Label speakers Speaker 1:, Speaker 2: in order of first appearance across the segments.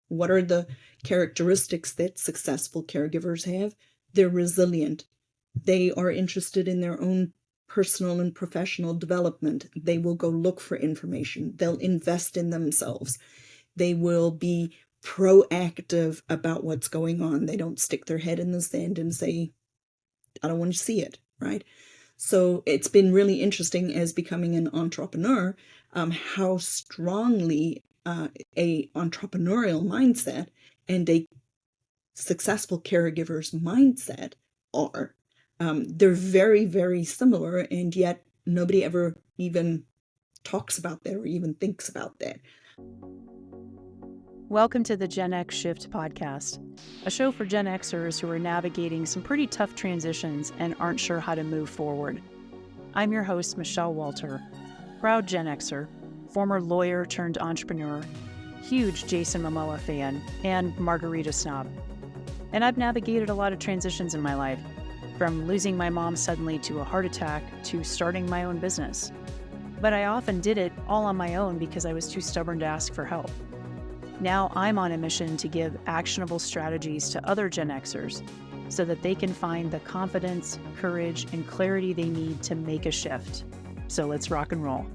Speaker 1: What are the characteristics that successful caregivers have? They're resilient. They are interested in their own personal and professional development. They will go look for information. They'll invest in themselves. They will be proactive about what's going on. They don't stick their head in the sand and say, I don't want to see it, right? So it's been really interesting as becoming an entrepreneur, how strongly a entrepreneurial mindset and a successful caregiver's mindset are. They're very, very similar, and yet nobody ever even talks about that or even thinks about that.
Speaker 2: Welcome to the GenX Shift podcast, a show for Gen Xers who are navigating some pretty tough transitions and aren't sure how to move forward. I'm your host, Michele Walter, proud Gen Xer, former lawyer turned entrepreneur, huge Jason Momoa fan, and margarita snob. And I've navigated a lot of transitions in my life, from losing my mom suddenly to a heart attack to starting my own business. But I often did it all on my own because I was too stubborn to ask for help. Now I'm on a mission to give actionable strategies to other Gen Xers so that they can find the confidence, courage, and clarity they need to make a shift. So let's rock and roll.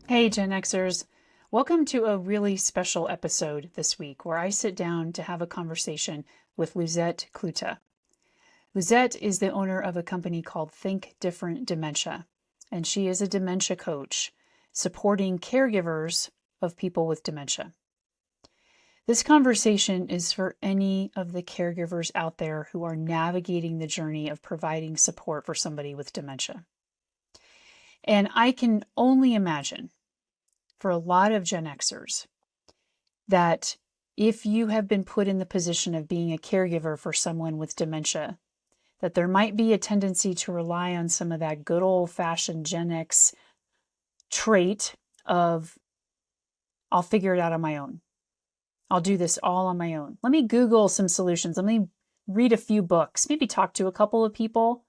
Speaker 2: Hey Gen Xers, welcome to a really special episode this week where I sit down to have a conversation with Lizette Cloete. Lizette is the owner of a company called Think Different Dementia, and she is a dementia coach supporting caregivers of people with dementia. This conversation is for any of the caregivers out there who are navigating the journey of providing support for somebody with dementia. And I can only imagine for a lot of Gen Xers that if you have been put in the position of being a caregiver for someone with dementia, that there might be a tendency to rely on some of that good old-fashioned Gen X trait of, I'll figure it out on my own. I'll do this all on my own. Let me Google some solutions. Let me read a few books, maybe talk to a couple of people.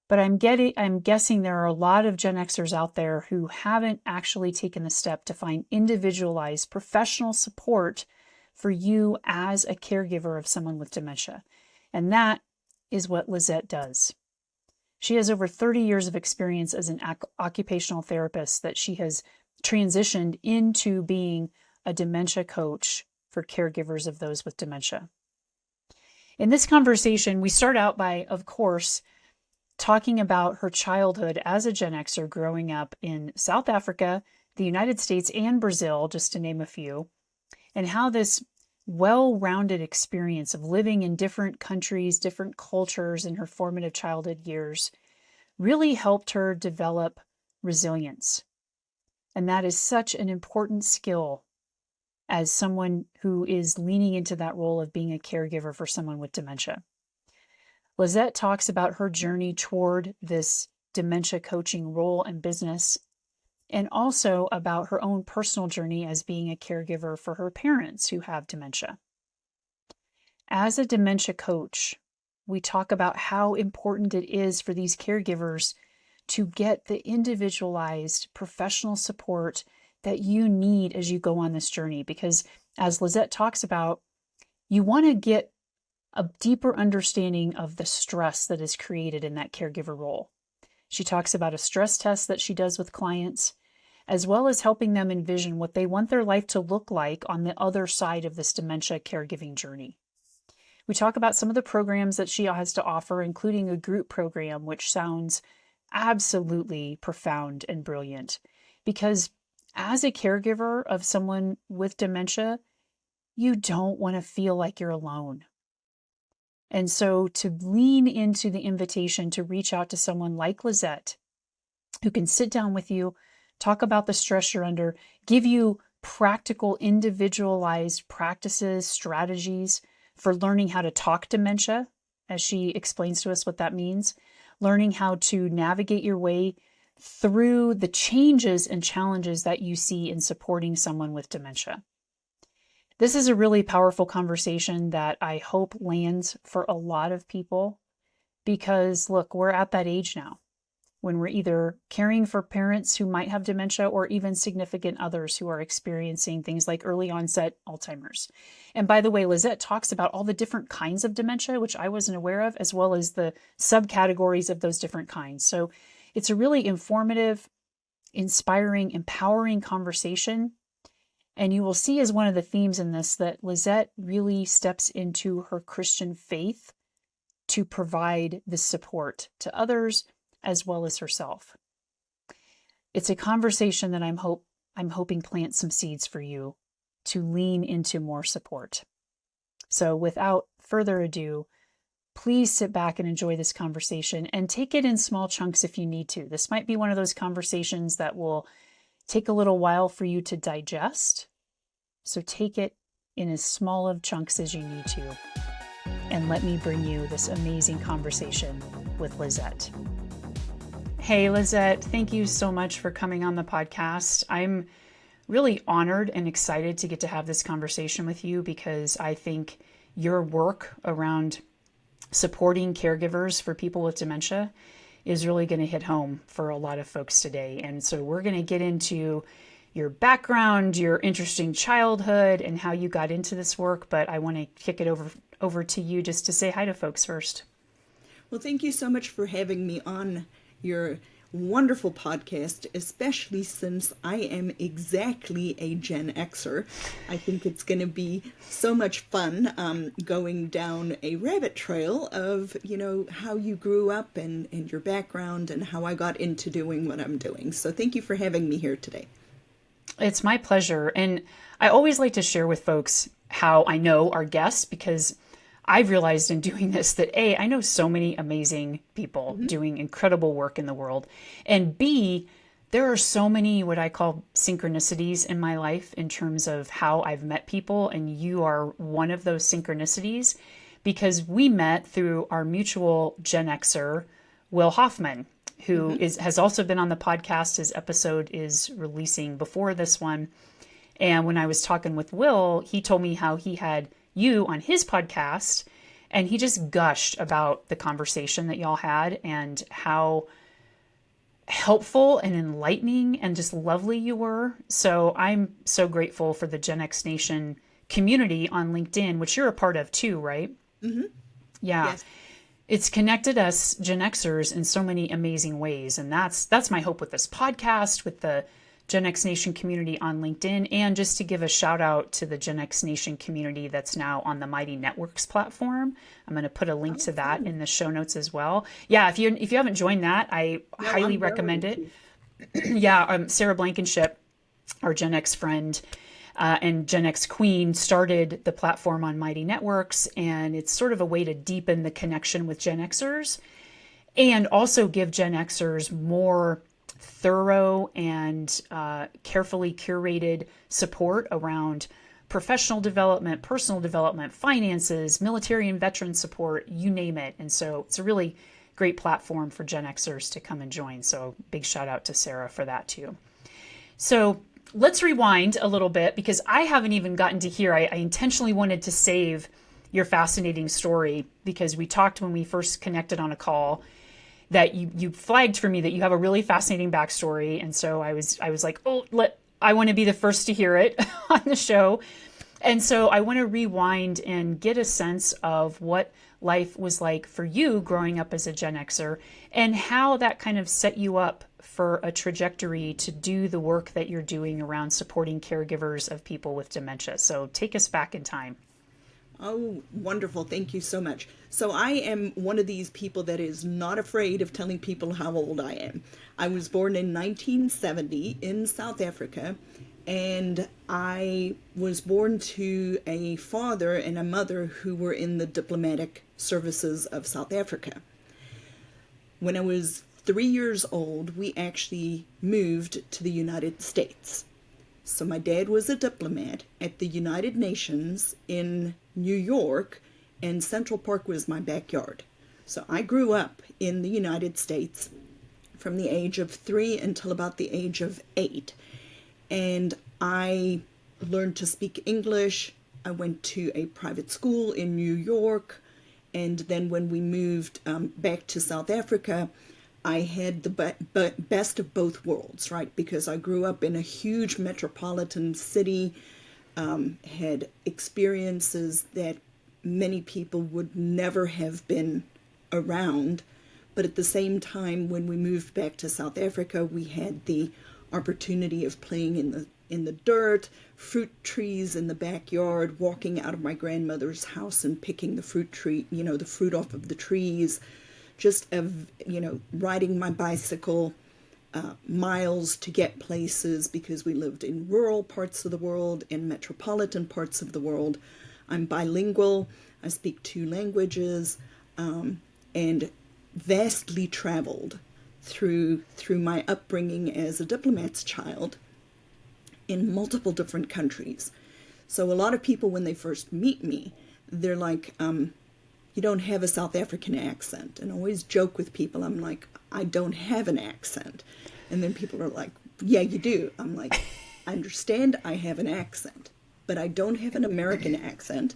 Speaker 2: But I'm guessing there are a lot of Gen Xers out there who haven't actually taken the step to find individualized professional support for you as a caregiver of someone with dementia. And that is what Lizette does. She has over 30 years of experience as an occupational therapist that she has transitioned into being a dementia coach for caregivers of those with dementia. In this conversation, we start out by, of course, talking about her childhood as a Gen Xer growing up in South Africa, the United States, and Brazil, just to name a few, and how this well-rounded experience of living in different countries, different cultures in her formative childhood years really helped her develop resilience. And that is such an important skill as someone who is leaning into that role of being a caregiver for someone with dementia. Lizette talks about her journey toward this dementia coaching role and business, and also about her own personal journey as being a caregiver for her parents who have dementia. As a dementia coach, we talk about how important it is for these caregivers to get the individualized professional support that you need as you go on this journey. Because as Lizette talks about, you want to get a deeper understanding of the stress that is created in that caregiver role. She talks about a stress test that she does with clients, as well as helping them envision what they want their life to look like on the other side of this dementia caregiving journey. We talk about some of the programs that she has to offer, including a group program, which sounds absolutely profound and brilliant. Because as a caregiver of someone with dementia, you don't want to feel like you're alone. And so to lean into the invitation to reach out to someone like Lizette, who can sit down with you, talk about the stress you're under, give you practical, individualized practices, strategies for learning how to talk dementia, as she explains to us what that means, learning how to navigate your way through the changes and challenges that you see in supporting someone with dementia. This is a really powerful conversation that I hope lands for a lot of people because, look, we're at that age now. when we're either caring for parents who might have dementia or even significant others who are experiencing things like early onset Alzheimer's. And by the way, Lizette talks about all the different kinds of dementia, which I wasn't aware of, as well as the subcategories of those different kinds. So it's a really informative, inspiring, empowering conversation. And you will see as one of the themes in this that Lizette really steps into her Christian faith to provide the support to others as well as herself. It's a conversation that I'm hoping plants some seeds for you to lean into more support. So without further ado, please sit back and enjoy this conversation and take it in small chunks if you need to. This might be one of those conversations that will take a little while for you to digest. So take it in as small of chunks as you need to. And let me bring you this amazing conversation with Lizette. Hey, Lizette, thank you so much for coming on the podcast. I'm really honored and excited to get to have this conversation with you because I think your work around supporting caregivers for people with dementia is really going to hit home for a lot of folks today. And so we're going to get into your background, your interesting childhood, and how you got into this work. But I want to kick it over to you just to say hi to folks first.
Speaker 1: Well, thank you so much for having me on your wonderful podcast, especially since I am exactly a Gen Xer. I think it's going to be so much fun going down a rabbit trail of, how you grew up and your background and how I got into doing what I'm doing. So thank you for having me here today.
Speaker 2: It's my pleasure. And I always like to share with folks how I know our guests, because I've realized in doing this that A, I know so many amazing people doing incredible work in the world. And B, there are so many what I call synchronicities in my life in terms of how I've met people. And you are one of those synchronicities because we met through our mutual Gen Xer, Will Hoffman, who has also been on the podcast. His episode is releasing before this one. And when I was talking with Will, he told me how he had you on his podcast, and he just gushed about the conversation that y'all had and how helpful and enlightening and just lovely you were. So I'm so grateful for the Gen X Nation community on LinkedIn, which you're a part of too, right? Mm-hmm. Yeah. Yes. It's connected us Gen Xers in so many amazing ways. And that's my hope with this podcast, with the Gen X Nation community on LinkedIn, and just to give a shout out to the Gen X Nation community that's now on the Mighty Networks platform. I'm going to put a link to that in the show notes as well. Yeah, if you haven't joined that, I highly recommend it. Yeah, Sarah Blankenship, our Gen X friend and Gen X queen, started the platform on Mighty Networks, and it's sort of a way to deepen the connection with Gen Xers and also give Gen Xers more thorough and carefully curated support around professional development, personal development, finances, military and veteran support, you name it. And so it's a really great platform for Gen Xers to come and join. So big shout out to Sarah for that too. So let's rewind a little bit because I haven't even gotten to hear. I intentionally wanted to save your fascinating story because we talked when we first connected on a call that you flagged for me that you have a really fascinating backstory. And so I was like, I want to be the first to hear it on the show. And so I want to rewind and get a sense of what life was like for you growing up as a Gen Xer and how that kind of set you up for a trajectory to do the work that you're doing around supporting caregivers of people with dementia. So take us back in time.
Speaker 1: Oh, wonderful. Thank you so much. So I am one of these people that is not afraid of telling people how old I am. I was born in 1970 in South Africa, and I was born to a father and a mother who were in the diplomatic services of South Africa. When I was 3 years old, we actually moved to the United States. So my dad was a diplomat at the United Nations in New York, and Central Park was my backyard. So I grew up in the United States from the age of 3 until about the age of 8. And I learned to speak English. I went to a private school in New York. And then when we moved back to South Africa, I had the best of both worlds, right? Because I grew up in a huge metropolitan city, had experiences that many people would never have been around. But at the same time, when we moved back to South Africa, we had the opportunity of playing in the dirt, fruit trees in the backyard, walking out of my grandmother's house and picking the fruit tree, the fruit off of the trees, just riding my bicycle miles to get places because we lived in rural parts of the world, in metropolitan parts of the world. I'm bilingual. I speak 2 languages, and vastly traveled through my upbringing as a diplomat's child in multiple different countries. So a lot of people, when they first meet me, they're like, you don't have a South African accent. And I always joke with people, I'm like, I don't have an accent. And then people are like, yeah, you do. I'm like, I understand I have an accent, but I don't have an American accent,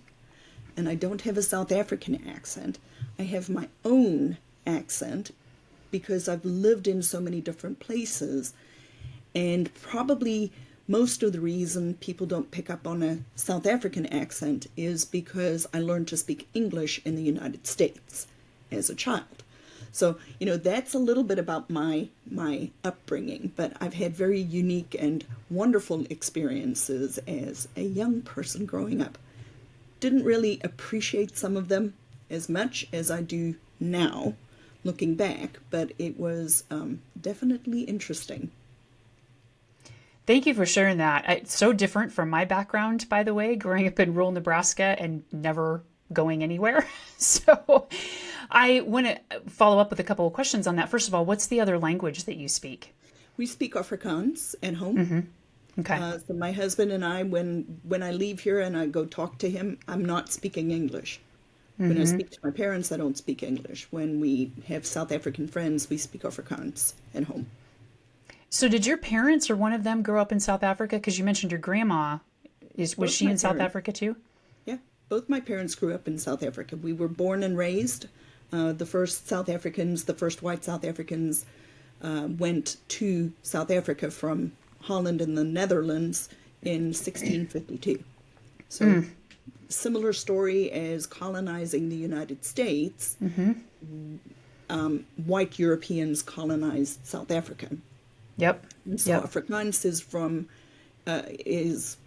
Speaker 1: and I don't have a South African accent. I have my own accent because I've lived in so many different places. And probably most of the reason people don't pick up on a South African accent is because I learned to speak English in the United States as a child. So, that's a little bit about my upbringing, but I've had very unique and wonderful experiences as a young person growing up. Didn't really appreciate some of them as much as I do now, looking back, but it was definitely interesting.
Speaker 2: Thank you for sharing that. It's so different from my background, by the way, growing up in rural Nebraska and never going anywhere. So I want to follow up with a couple of questions on that. First of all, what's the other language that you speak?
Speaker 1: We speak Afrikaans at home.
Speaker 2: Mm-hmm. Okay.
Speaker 1: So my husband and I, when I leave here and I go talk to him, I'm not speaking English. When I speak to my parents, I don't speak English. When we have South African friends, we speak Afrikaans at home.
Speaker 2: So did your parents or one of them grow up in South Africa? Because you mentioned your grandma. Was she in South Africa too?
Speaker 1: Yeah, both my parents grew up in South Africa. We were born and raised. The first white South Africans went to South Africa from Holland and the Netherlands in 1652. So similar story as colonizing the United States. White Europeans colonized South Africa.
Speaker 2: Yep.
Speaker 1: So Afrikaans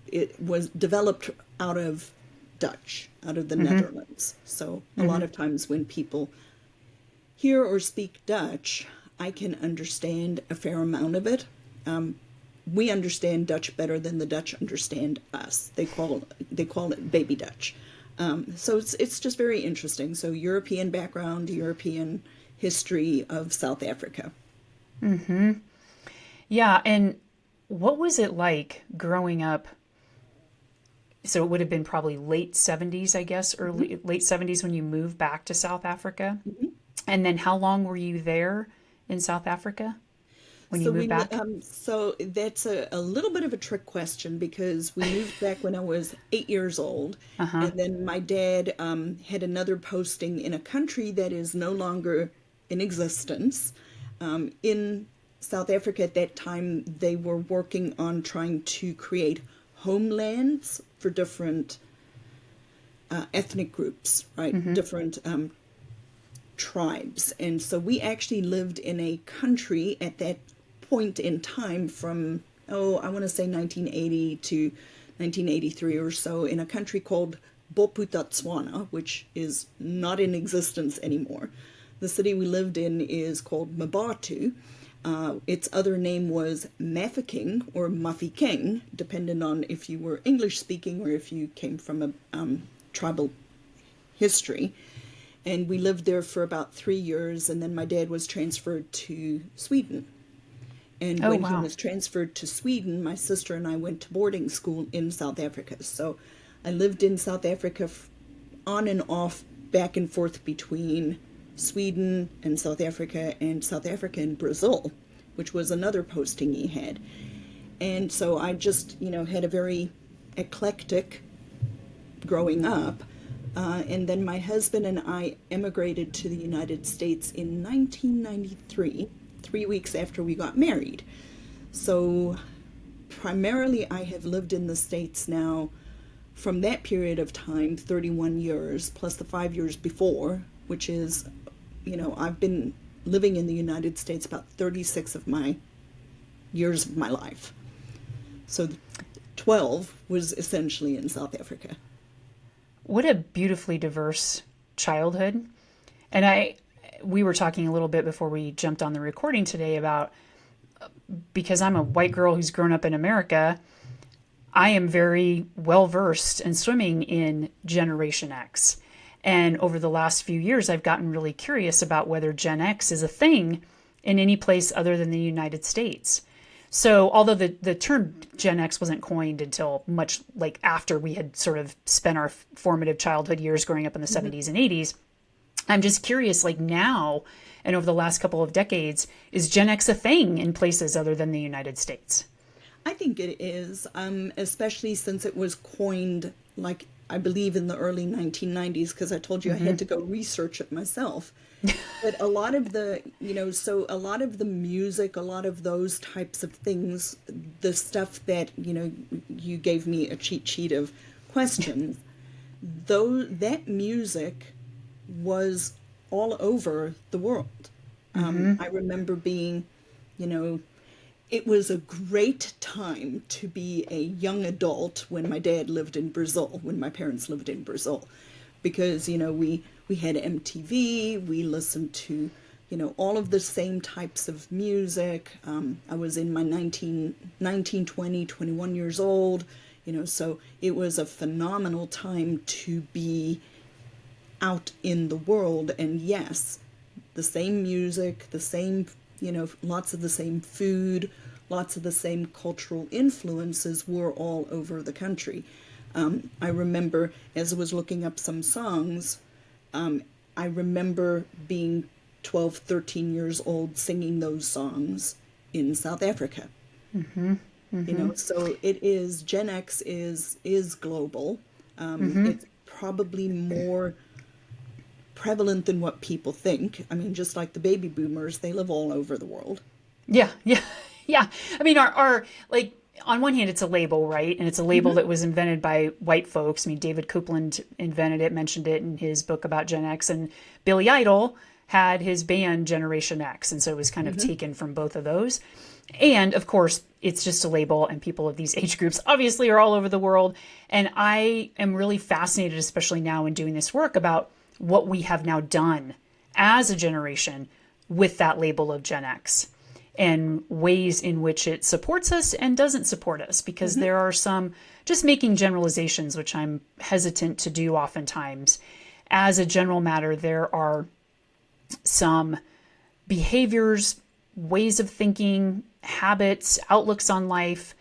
Speaker 1: it was developed out of Dutch, out of the Netherlands. So a lot of times when people hear or speak Dutch, I can understand a fair amount of it. We understand Dutch better than the Dutch understand us. They call it baby Dutch. So it's just very interesting. So European background, European history of South Africa.
Speaker 2: Mm-hmm. Yeah, and what was it like growing up? So it would have been probably late 70s, I guess, late 70s when you moved back to South Africa. And then how long were you there in South Africa when you moved back?
Speaker 1: So that's a little bit of a trick question because we moved back when I was 8 years old. And then my dad had another posting in a country that is no longer in existence. In South Africa at that time, they were working on trying to create homelands for different ethnic groups, right? Different tribes. And so we actually lived in a country at that point in time from, I want to say 1980 to 1983 or so, in a country called Bophuthatswana, which is not in existence anymore. The city we lived in is called Mabatu. Its other name was Mafeking or Mafikeng, depending on if you were English speaking or if you came from a tribal history. And we lived there for about 3 years, and then my dad was transferred to Sweden. And when he was transferred to Sweden, my sister and I went to boarding school in South Africa. So I lived in South Africa on and off, back and forth between Sweden and South Africa and Brazil, which was another posting he had. And so I just, had a very eclectic growing up. And then my husband and I emigrated to the United States in 1993, 3 weeks after we got married. So primarily I have lived in the States now from that period of time, 31 years, plus the 5 years before, which is, I've been living in the United States about 36 of my years of my life. So 12 was essentially in South Africa.
Speaker 2: What a beautifully diverse childhood. And we were talking a little bit before we jumped on the recording today about, because I'm a white girl who's grown up in America, I am very well versed and swimming in Generation X. And over the last few years, I've gotten really curious about whether Gen X is a thing in any place other than the United States. So although the term Gen X wasn't coined until much like after we had sort of spent our formative childhood years growing up in the 70s and 80s, I'm just curious, like now and over the last couple of decades, is Gen X a thing in places other than the United States?
Speaker 1: I think it is, especially since it was coined, like, I believe in the early 1990s, because I told you I had to go research it myself. But a lot of the, so a lot of the music, a lot of those types of things, the stuff that, you gave me a cheat sheet of questions, though that music was all over the world. I remember being, it was a great time to be a young adult when my dad lived in Brazil, when my parents lived in Brazil, because, we had MTV, we listened to, all of the same types of music. I was in my 19, 20, 21 years old, so it was a phenomenal time to be out in the world. And yes, the same music, the same, lots of the same food, lots of the same cultural influences were all over the country. I remember, as I was looking up some songs, I remember being 12, 13 years old singing those songs in South Africa. So it is, Gen X is global. It's probably more prevalent than what people think. I mean, just like the baby boomers, they live all over the world.
Speaker 2: Yeah. I mean, our like, on one hand, it's a label, right? And it's a label that was invented by white folks. I mean, David Copeland invented it, mentioned it in his book about Gen X, and Billy Idol had his band Generation X. And so it was kind of taken from both of those. And of course, it's just a label, and people of these age groups obviously are all over the world. And I am really fascinated, especially now in doing this work, about what we have now done as a generation with that label of Gen X, and ways in which it supports us and doesn't support us, because there are some, just making generalizations, which I'm hesitant to do oftentimes. As a general matter, there are some behaviors, ways of thinking, habits, outlooks on life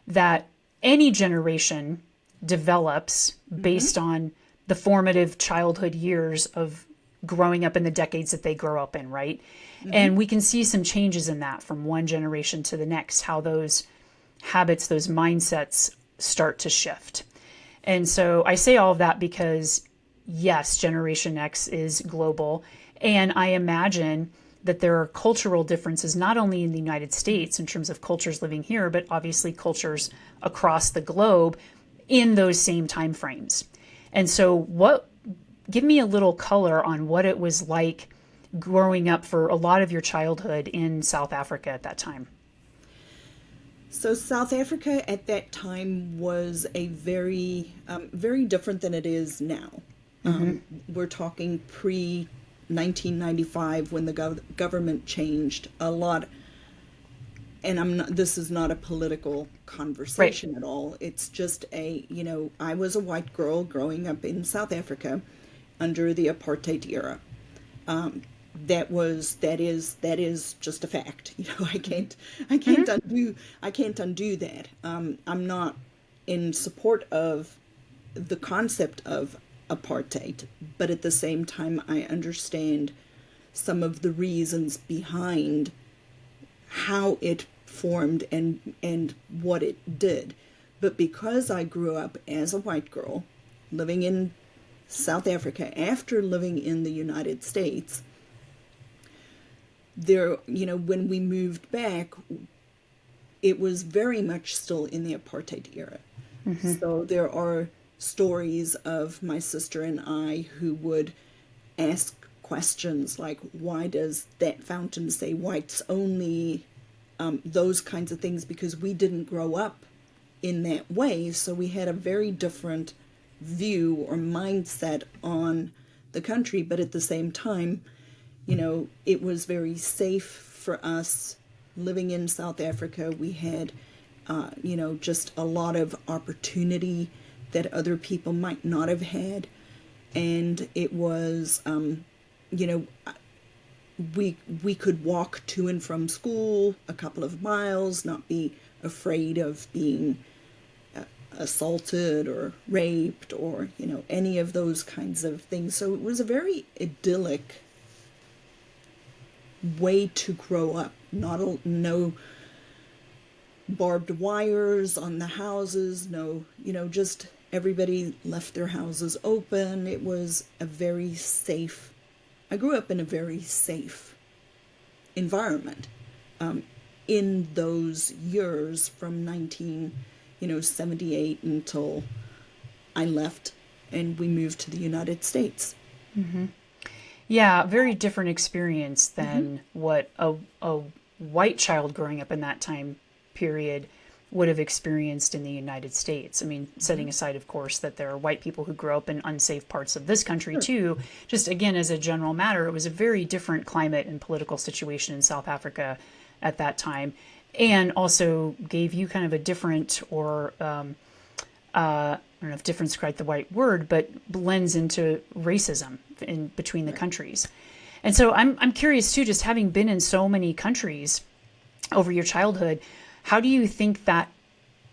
Speaker 2: that any generation develops based on the formative childhood years of growing up in the decades that they grow up in, right? And we can see some changes in that from one generation to the next, how those habits, those mindsets start to shift. And so I say all of that because, yes, Generation X is global. And I imagine that there are cultural differences, not only in the United States in terms of cultures living here, but obviously cultures across the globe in those same time frames. And so give me a little color on what it was like growing up for a lot of your childhood in South Africa at that time.
Speaker 1: So South Africa at that time was a very, very different than it is now. We're talking pre-1995 when the government changed a lot. And this is not a political conversation at all. It's just I was a white girl growing up in South Africa under the apartheid era. That is just a fact. I can't undo that. I'm not in support of the concept of apartheid, but at the same time, I understand some of the reasons behind how it formed and what it did. But because I grew up as a white girl living in South Africa, after living in the United States, there, when we moved back, it was very much still in the apartheid era. Mm-hmm. So there are stories of my sister and I who would ask questions like, why does that fountain say whites only? Those kinds of things, because we didn't grow up in that way. So we had a very different view or mindset on the country. But at the same time, it was very safe for us living in South Africa. We had, just a lot of opportunity that other people might not have had. And it was, we could walk to and from school a couple of miles, not be afraid of being assaulted or raped or, any of those kinds of things. So it was a very idyllic way to grow up. No barbed wires on the houses, no, just everybody left their houses open. It was I grew up in a very safe environment in those years from 1978 until I left and we moved to the United States.
Speaker 2: Mm-hmm. Yeah, very different experience than what a white child growing up in that time period would have experienced in the United States. I mean, setting aside, of course, that there are white people who grow up in unsafe parts of this country too. Just again, as a general matter, it was a very different climate and political situation in South Africa at that time, and also gave you kind of a different, or I don't know if difference is quite the right word, but blends into racism in between the countries. And so I'm curious too, just having been in so many countries over your childhood, how do you think that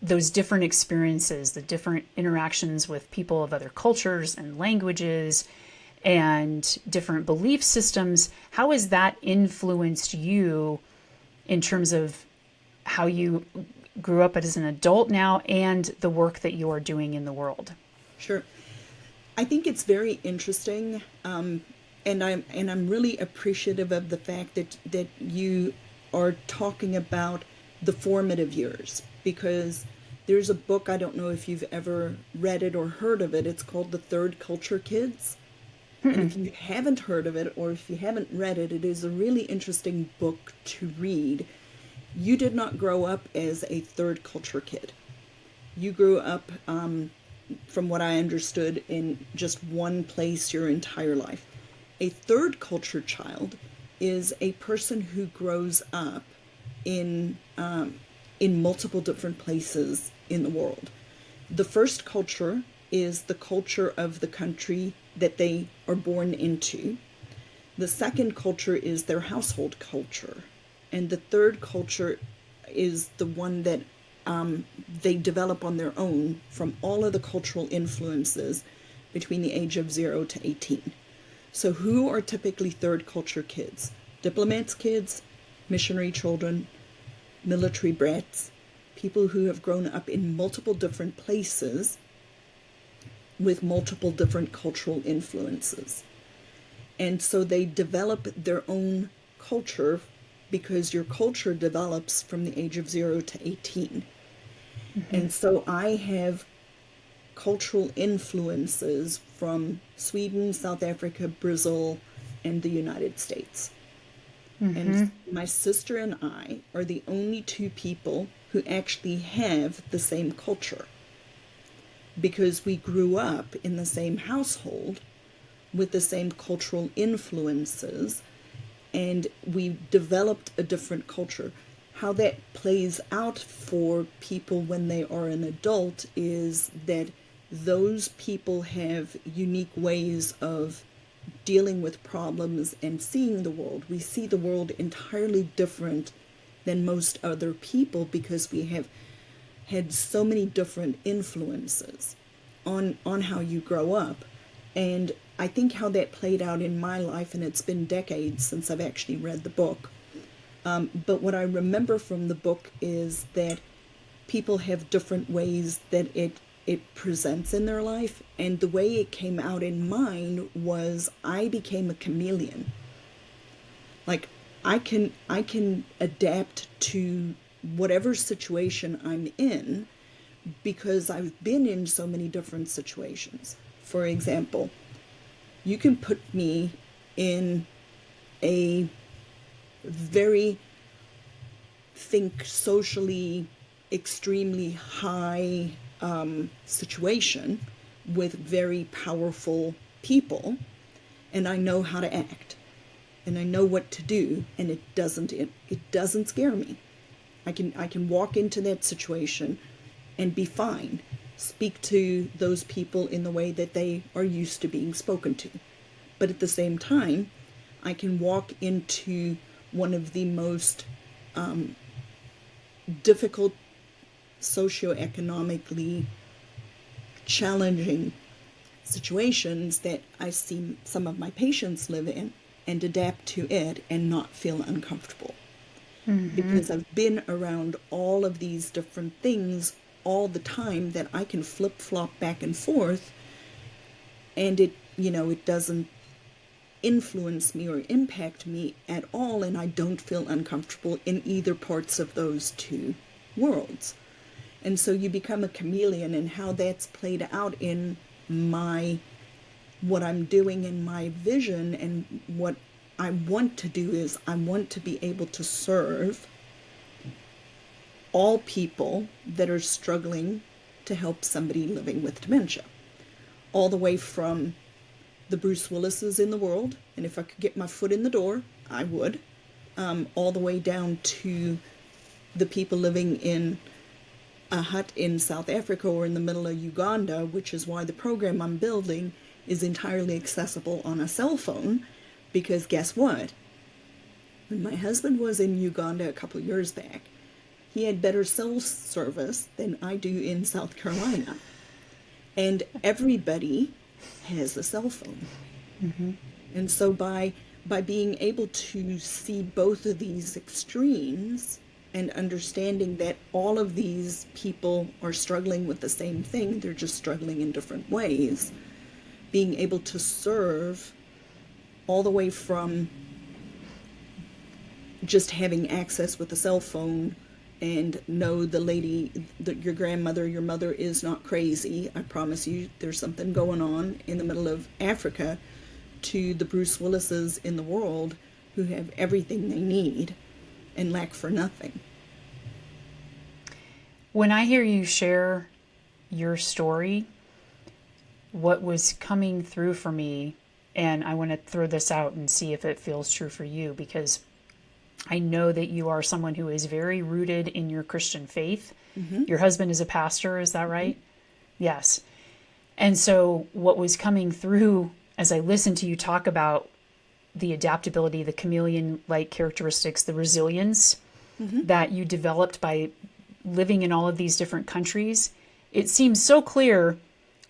Speaker 2: those different experiences, the different interactions with people of other cultures and languages and different belief systems, how has that influenced you in terms of how you grew up as an adult now and the work that you are doing in the world?
Speaker 1: Sure. I think it's very interesting, and I'm really appreciative of the fact that you are talking about the formative years, because there's a book, I don't know if you've ever read it or heard of it, it's called The Third Culture Kids. And if you haven't heard of it or if you haven't read it, it is a really interesting book to read. You did not grow up as a third culture kid. You grew up, from what I understood, in just one place your entire life. A third culture child is a person who grows up in multiple different places in the world. The first culture is the culture of the country that they are born into. The second culture is their household culture. And the third culture is the one that they develop on their own from all of the cultural influences between the age of 0 to 18. So who are typically third culture kids? Diplomats' kids, missionary children, military brats, people who have grown up in multiple different places with multiple different cultural influences. And so they develop their own culture, because your culture develops from the age of 0 to 18. And so I have cultural influences from Sweden, South Africa, Brazil, and the United States. And my sister and I are the only two people who actually have the same culture, because we grew up in the same household with the same cultural influences, and we developed a different culture. How that plays out for people when they are an adult is that those people have unique ways of dealing with problems and seeing the world. We see the world entirely different than most other people, because we have had so many different influences on how you grow up. And I think how that played out in my life, and it's been decades since I've actually read the book, but what I remember from the book is that people have different ways that it it presents in their life. And the way it came out in mine was I became a chameleon. Like I can adapt to whatever situation I'm in because I've been in so many different situations. For example, you can put me in a very, think socially extremely high situation with very powerful people, and I know how to act and I know what to do, and it doesn't scare me. I can walk into that situation and be fine. Speak to those people in the way that they are used to being spoken to. But at the same time, I can walk into one of the most difficult, socioeconomically challenging situations that I see some of my patients live in and adapt to it and not feel uncomfortable. Because I've been around all of these different things all the time that I can flip-flop back and forth, and it doesn't influence me or impact me at all, and I don't feel uncomfortable in either parts of those two worlds. And so you become a chameleon, and how that's played out in what I'm doing in my vision and what I want to do is I want to be able to serve all people that are struggling to help somebody living with dementia. All the way from the Bruce Willises in the world, and if I could get my foot in the door, I would, all the way down to the people living in a hut in South Africa or in the middle of Uganda, which is why the program I'm building is entirely accessible on a cell phone, because guess what? When my husband was in Uganda a couple years back, he had better cell service than I do in South Carolina. And everybody has a cell phone. And so by being able to see both of these extremes and understanding that all of these people are struggling with the same thing, they're just struggling in different ways, being able to serve all the way from just having access with a cell phone and know the lady, your grandmother, your mother is not crazy. I promise you there's something going on in the middle of Africa, to the Bruce Willises in the world who have everything they need and lack for nothing.
Speaker 2: When I hear you share your story, what was coming through for me, and I want to throw this out and see if it feels true for you, because I know that you are someone who is very rooted in your Christian faith. Your husband is a pastor, is that right? Yes. And so what was coming through as I listened to you talk about the adaptability, the chameleon-like characteristics, the resilience that you developed by living in all of these different countries, it seems so clear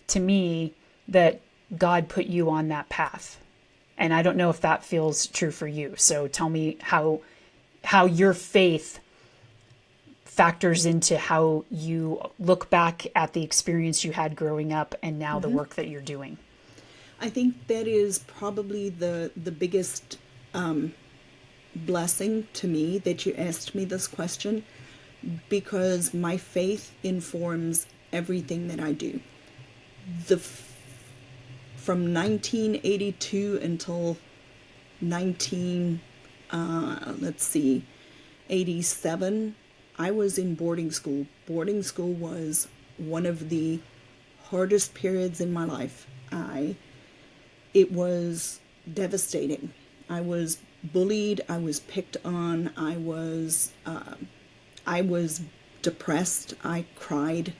Speaker 2: to me that God put you on that path. And I don't know if that feels true for you. So tell me how your faith factors into how you look back at the experience you had growing up and now the work that you're doing.
Speaker 1: I think that is probably the biggest blessing to me that you asked me this question, because my faith informs everything that I do. From 1982 until 87, I was in boarding school. Boarding school was one of the hardest periods in my life. It was devastating. I was bullied. I was picked on. I was depressed. I cried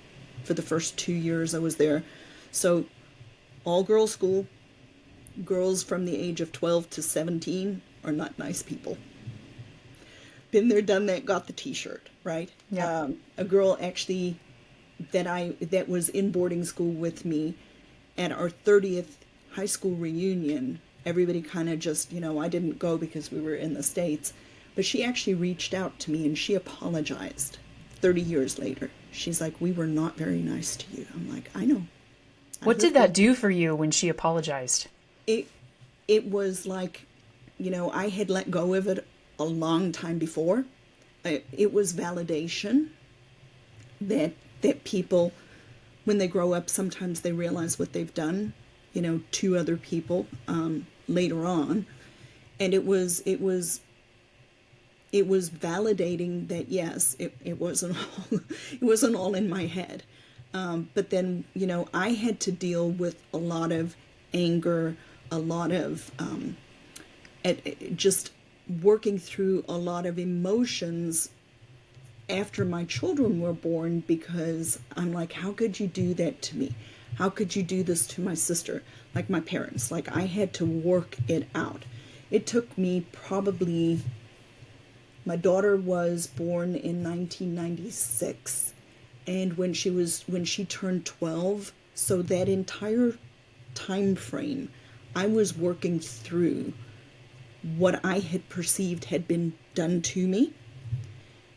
Speaker 1: for the first 2 years I was there. So all girls school, girls from the age of 12 to 17 are not nice people. Been there, done that, got the t-shirt, right?
Speaker 2: Yeah.
Speaker 1: A girl actually that was in boarding school with me at our 30th high school reunion, everybody kind of just, I didn't go because we were in the States, but she actually reached out to me and she apologized 30 years later. She's like, we were not very nice to you. I'm like, I know.
Speaker 2: What did that do for you when she apologized?
Speaker 1: It was like, I had let go of it a long time before. It was validation that people, when they grow up, sometimes they realize what they've done, to other people later on, and it was validating that yes, it wasn't all it wasn't all in my head, but then I had to deal with a lot of anger, a lot of just working through a lot of emotions after my children were born, because I'm like, how could you do that to me? How could you do this to my sister? Like my parents, like I had to work it out. It took me probably, my daughter was born in 1996, and when she turned 12, so that entire time frame, I was working through what I had perceived had been done to me,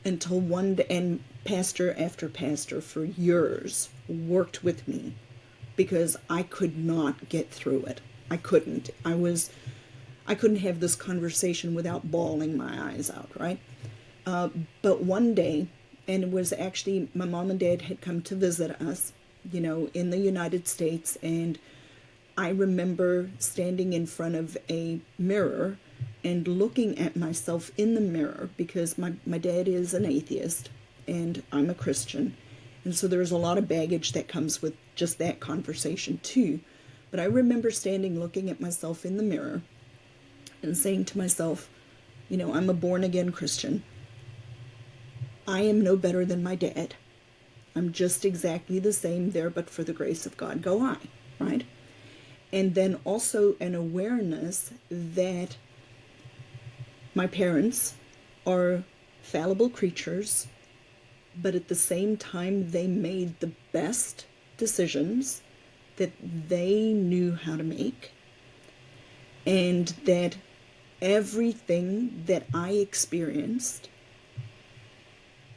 Speaker 1: until one day, and pastor after pastor for years worked with me, because I could not get through it. I couldn't. I couldn't have this conversation without bawling my eyes out, right? But one day, and it was actually, my mom and dad had come to visit us, in the United States, and I remember standing in front of a mirror and looking at myself in the mirror, because my dad is an atheist and I'm a Christian. And so there's a lot of baggage that comes with just that conversation too. But I remember standing looking at myself in the mirror and saying to myself, I'm a born again Christian. I am no better than my dad. I'm just exactly the same there, but for the grace of God go I, right? And then also an awareness that my parents are fallible creatures, but at the same time, they made the best decisions that they knew how to make, and that everything that I experienced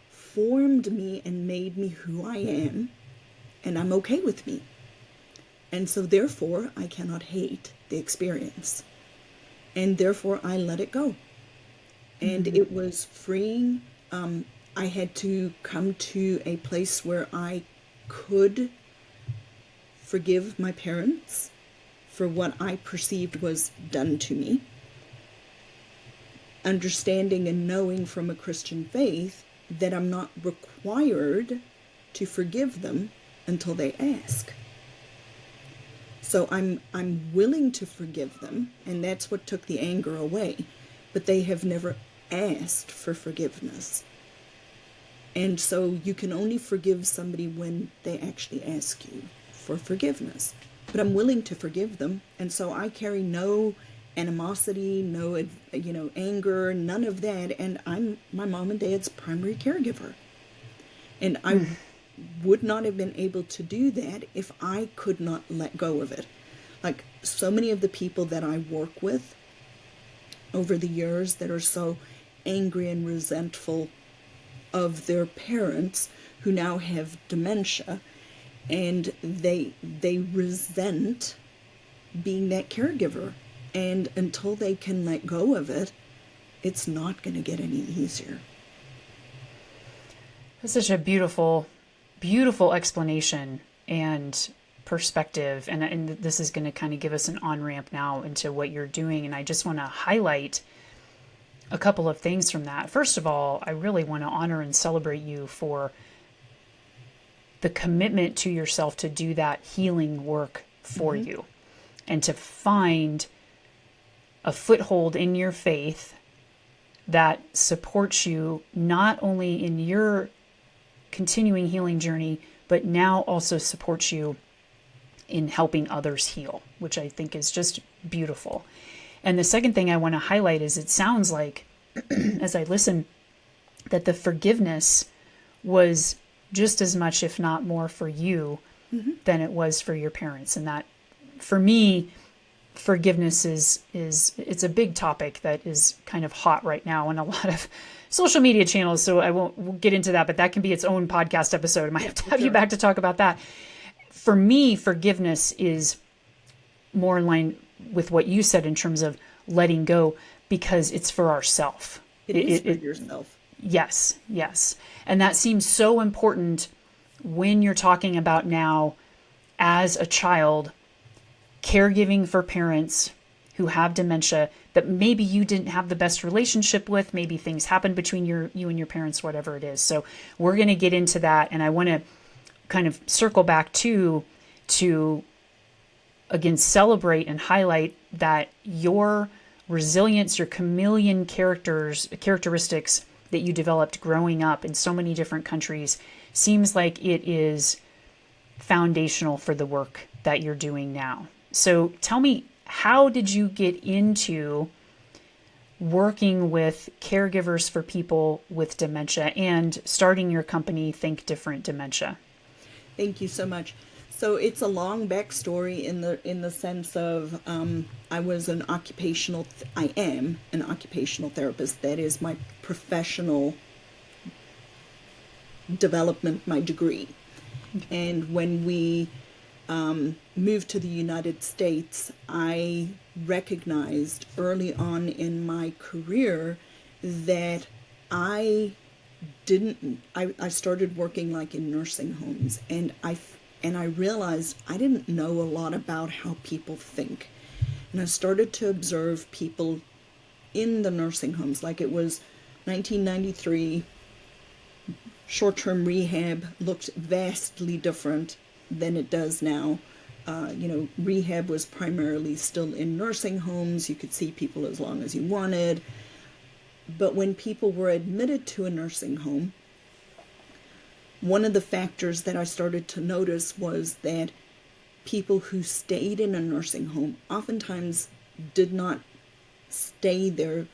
Speaker 1: formed me and made me who I am, and I'm okay with me. And so therefore, I cannot hate the experience. And therefore, I let it go. And it was freeing. I had to come to a place where I could forgive my parents for what I perceived was done to me. Understanding and knowing from a Christian faith that I'm not required to forgive them until they ask. So I'm willing to forgive them, and that's what took the anger away. But they have never asked for forgiveness. And so you can only forgive somebody when they actually ask you for forgiveness. But I'm willing to forgive them, and so I carry no animosity, no anger, none of that, and I'm my mom and dad's primary caregiver. And I would not have been able to do that if I could not let go of it. Like so many of the people that I work with over the years that are so angry and resentful of their parents who now have dementia, and they resent being that caregiver, and until they can let go of it, it's not going to get any easier.
Speaker 2: That's such a beautiful explanation and perspective, and this is going to kind of give us an on-ramp now into what you're doing, and I just want to highlight a couple of things from that. First of all, I really want to honor and celebrate you for the commitment to yourself to do that healing work for you, and to find a foothold in your faith that supports you not only in your continuing healing journey, but now also supports you in helping others heal, which I think is just beautiful. And the second thing I want to highlight is it sounds like, as I listen, that the forgiveness was just as much, if not more, for you than it was for your parents. And that, for me, forgiveness is it's a big topic that is kind of hot right now on a lot of social media channels. So we'll get into that, but that can be its own podcast episode. I might have to have you back to talk about that. For me, forgiveness is more in line with what you said in terms of letting go, because it's for ourselves.
Speaker 1: It is for yourself.
Speaker 2: Yes, yes. And that seems so important when you're talking about now, as a child, caregiving for parents who have dementia that maybe you didn't have the best relationship with, maybe things happened between you and your parents, whatever it is. So we're going to get into that. And I want to kind of circle back to again, celebrate and highlight that your resilience, your chameleon characteristics that you developed growing up in so many different countries seems like it is foundational for the work that you're doing now. So tell me, how did you get into working with caregivers for people with dementia and starting your company, Think Different Dementia?
Speaker 1: Thank you so much. So it's a long backstory in the sense of I am an occupational therapist. That is my professional development, my degree. Okay. And when we moved to the United States, I recognized early on in my career that I started working like in nursing homes, and I realized I didn't know a lot about how people think. And I started to observe people in the nursing homes, like it was 1993. Short-term rehab looked vastly different than it does now. Rehab was primarily still in nursing homes. You could see people as long as you wanted. But when people were admitted to a nursing home, one of the factors that I started to notice was that people who stayed in a nursing home oftentimes did not stay there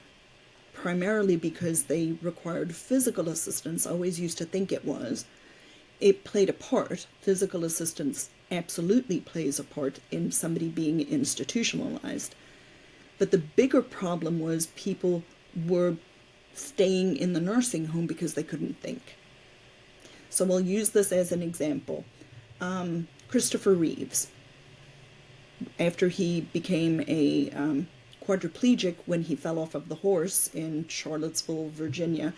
Speaker 1: primarily because they required physical assistance. I always used to think it was. It played a part. Physical assistance absolutely plays a part in somebody being institutionalized. But the bigger problem was people were staying in the nursing home because they couldn't think. So we'll use this as an example. Christopher Reeves, after he became a quadriplegic when he fell off of the horse in Charlottesville, Virginia,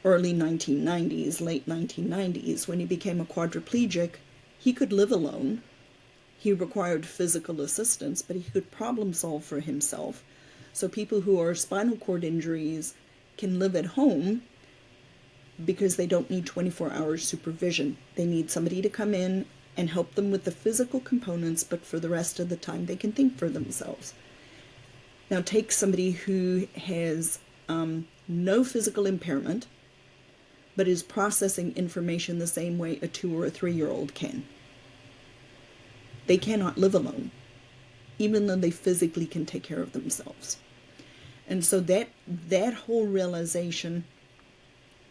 Speaker 1: early 1990s, late 1990s, when he became a quadriplegic, he could live alone. He required physical assistance, but he could problem solve for himself. So people who are spinal cord injuries can live at home because they don't need 24-hour supervision. They need somebody to come in and help them with the physical components, but for the rest of the time they can think for themselves. Now take somebody who has no physical impairment, but is processing information the same way a 2 or a 3-year-old can. They cannot live alone, even though they physically can take care of themselves. And so that whole realization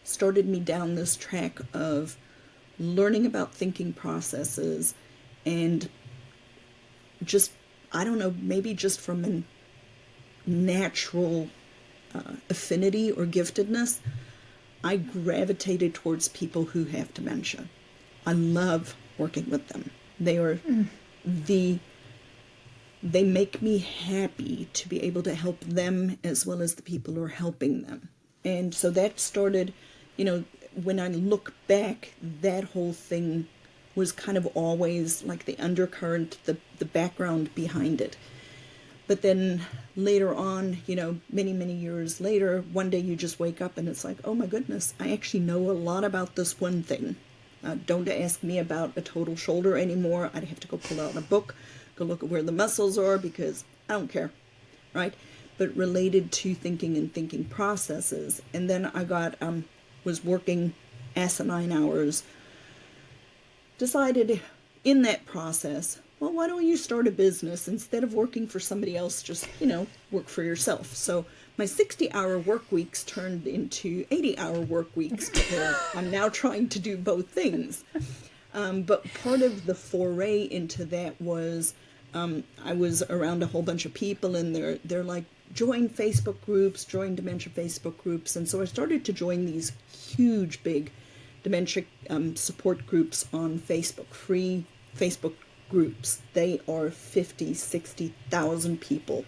Speaker 1: started me down this track of learning about thinking processes, and just, I don't know, maybe just from a natural affinity or giftedness, I gravitated towards people who have dementia. I love working with them. They are they make me happy to be able to help them as well as the people who are helping them. And so that started, when I look back, that whole thing was kind of always like the undercurrent, the background behind it. But then later on, many, many years later, one day you just wake up and it's like, oh my goodness, I actually know a lot about this one thing. Don't ask me about a total shoulder anymore. I'd have to go pull out a book, go look at where the muscles are, because I don't care, right? But related to thinking and thinking processes. And then I was working asinine hours, decided in that process, well, why don't you start a business instead of working for somebody else? Just, work for yourself. So my 60-hour work weeks turned into 80-hour work weeks because I'm now trying to do both things. But part of the foray into that was I was around a whole bunch of people, and they're like, join Facebook groups, join dementia Facebook groups. And so I started to join these huge, big dementia support groups on Facebook, free Facebook groups. They are 50, 60,000 people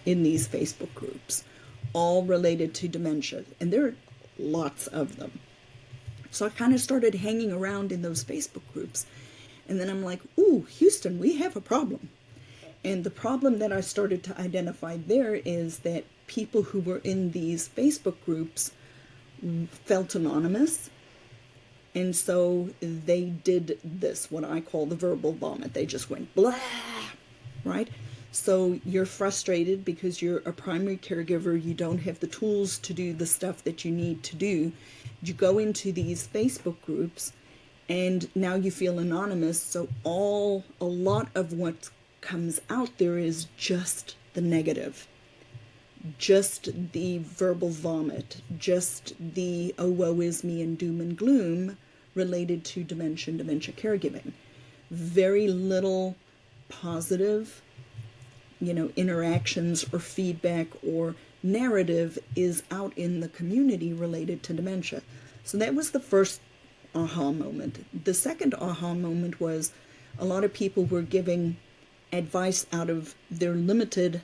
Speaker 1: in these Facebook groups, all related to dementia. And there are lots of them. So I kind of started hanging around in those Facebook groups. And then I'm like, ooh, Houston, we have a problem. And the problem that I started to identify there is that people who were in these Facebook groups felt anonymous. And so they did this, what I call the verbal vomit. They just went blah, right? So you're frustrated because you're a primary caregiver. You don't have the tools to do the stuff that you need to do. You go into these Facebook groups and now you feel anonymous. So a lot of what comes out there is just the negative, just the verbal vomit, just the oh woe is me and doom and gloom related to dementia and dementia caregiving. Very little positive, interactions or feedback or narrative is out in the community related to dementia. So that was the first aha moment. The second aha moment was a lot of people were giving advice out of their limited,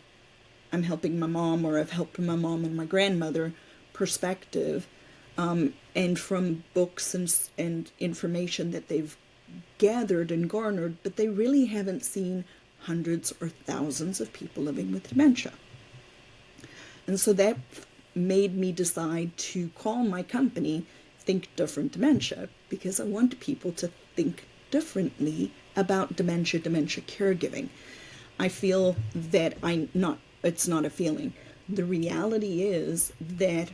Speaker 1: I'm helping my mom, or I've helped my mom and my grandmother perspective, and from books and information that they've gathered and garnered, but they really haven't seen hundreds or thousands of people living with dementia. And so that made me decide to call my company Think Different Dementia, because I want people to think differently about dementia caregiving. I feel that it's not a feeling. The reality is that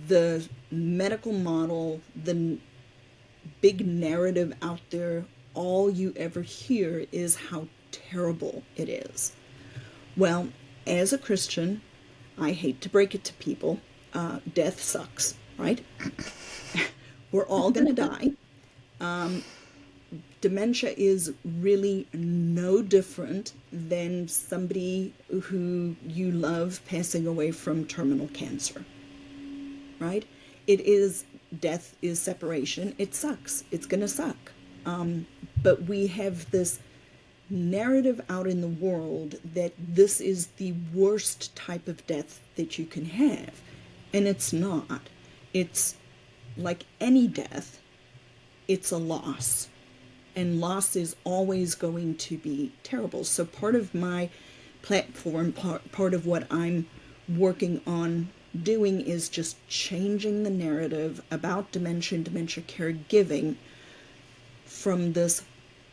Speaker 1: the medical model, the big narrative out there, all you ever hear is how terrible it is. Well, as a Christian, I hate to break it to people, death sucks, right? We're all going to die. Dementia is really no different than somebody who you love passing away from terminal cancer, right? Death is separation. It sucks. It's going to suck. But we have this narrative out in the world that this is the worst type of death that you can have. And it's not. It's like any death, it's a loss. And loss is always going to be terrible. So part of my platform, part of what I'm working on doing is just changing the narrative about dementia and dementia caregiving from this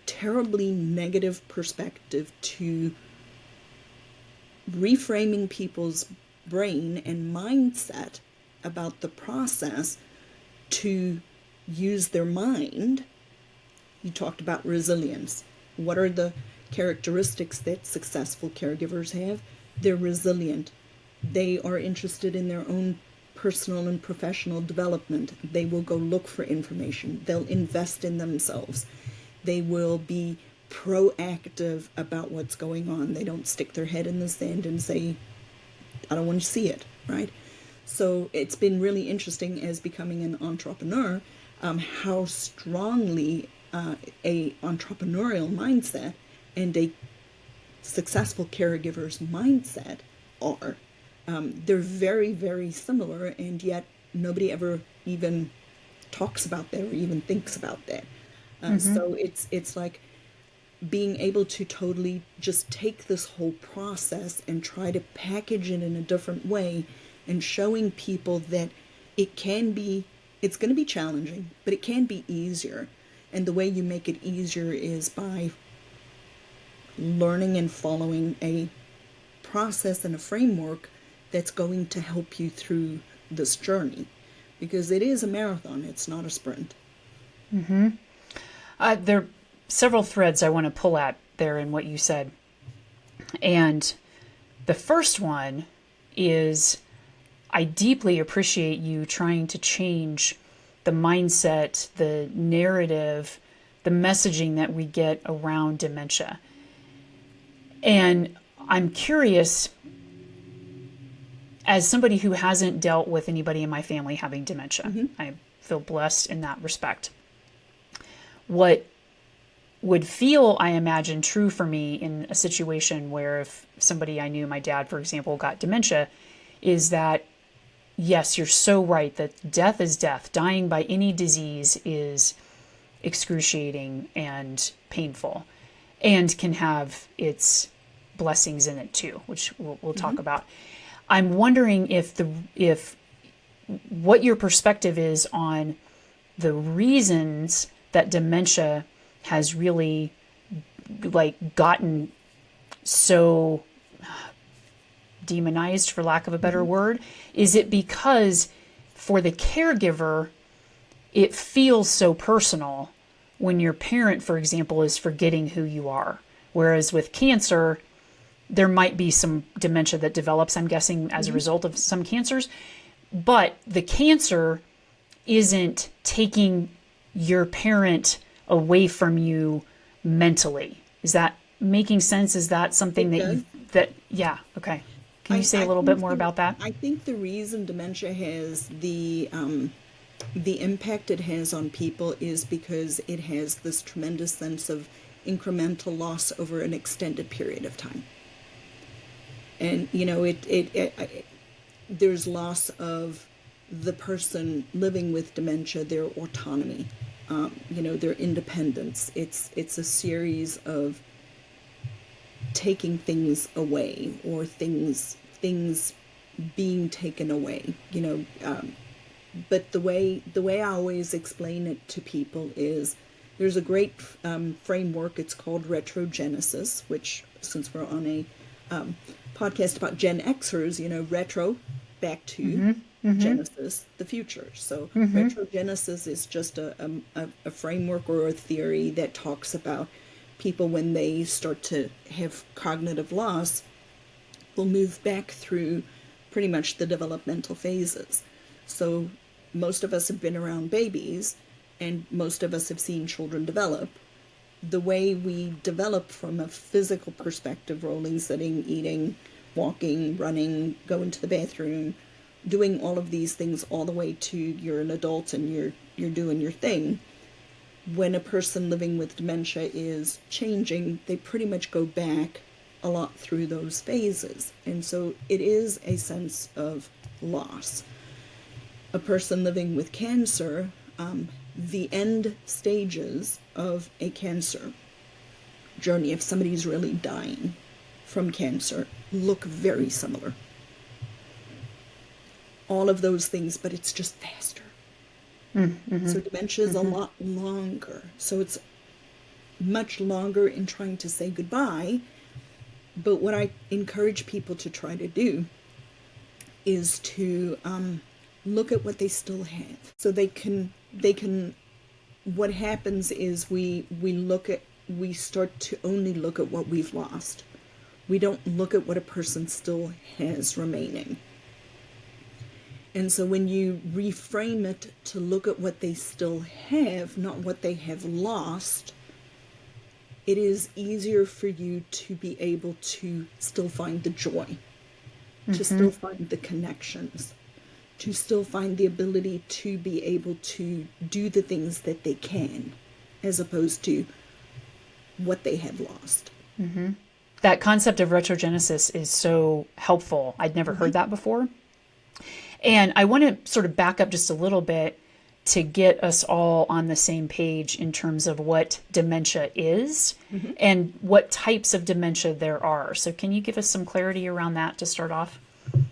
Speaker 1: terribly negative perspective to reframing people's brain and mindset about the process to use their mind. You talked about resilience. What are the characteristics that successful caregivers have? They're resilient. They are interested in their own personal and professional development. They will go look for information. They'll invest in themselves. They will be proactive about what's going on. They don't stick their head in the sand and say, I don't want to see it, right? So it's been really interesting as becoming an entrepreneur, how strongly a entrepreneurial mindset and a successful caregiver's mindset are. They're very, very similar, and yet nobody ever even talks about that or even thinks about that. So it's like being able to totally just take this whole process and try to package it in a different way, and showing people that it's going to be challenging, but it can be easier. And the way you make it easier is by learning and following a process and a framework that's going to help you through this journey, because it is a marathon. It's not a sprint.
Speaker 2: There are several threads I want to pull at there in what you said. And the first one is, I deeply appreciate you trying to change the mindset, the narrative, the messaging that we get around dementia. And I'm curious, as somebody who hasn't dealt with anybody in my family having dementia, I feel blessed in that respect. What would feel, I imagine, true for me in a situation where if somebody I knew, my dad, for example, got dementia, is that, yes, you're so right that death is death. Dying by any disease is excruciating and painful and can have its blessings in it too, which we'll talk about. I'm wondering if what your perspective is on the reasons that dementia has really gotten so demonized, for lack of a better word. Is it because for the caregiver, it feels so personal when your parent, for example, is forgetting who you are? Whereas with cancer, there might be some dementia that develops, I'm guessing, as a result of some cancers. But the cancer isn't taking your parent away from you mentally. Is that making sense? Is that something yeah, okay. Can you say a little bit more about that?
Speaker 1: I think the reason dementia has the impact it has on people is because it has this tremendous sense of incremental loss over an extended period of time. And, there's loss of the person living with dementia, their autonomy, their independence. It's a series of taking things away or things being taken away, but the way I always explain it to people is there's a great framework. It's called retrogenesis, which, since we're on a podcast about Gen Xers, retro back to Genesis, the future. So retrogenesis is just a framework or a theory that talks about people when they start to have cognitive loss will move back through pretty much the developmental phases. So most of us have been around babies and most of us have seen children develop. The way we develop from a physical perspective, rolling, sitting, eating, walking, running, going to the bathroom, doing all of these things all the way to you're an adult and you're doing your thing. When a person living with dementia is changing, they pretty much go back a lot through those phases. And so it is a sense of loss. A person living with cancer, the end stages of a cancer journey, if somebody's really dying from cancer, look very similar. All of those things, but it's just faster. So dementia is a lot longer. So it's much longer in trying to say goodbye. But what I encourage people to try to do is to look at what they still have. So they can, what happens is we start to only look at what we've lost. We don't look at what a person still has remaining. And so when you reframe it to look at what they still have, not what they have lost, it is easier for you to be able to still find the joy, to still find the connections, to still find the ability to be able to do the things that they can, as opposed to what they have lost.
Speaker 2: That concept of retrogenesis is so helpful. I'd never heard that before. And I want to sort of back up just a little bit to get us all on the same page in terms of what dementia is and what types of dementia there are. So can you give us some clarity around that to start off?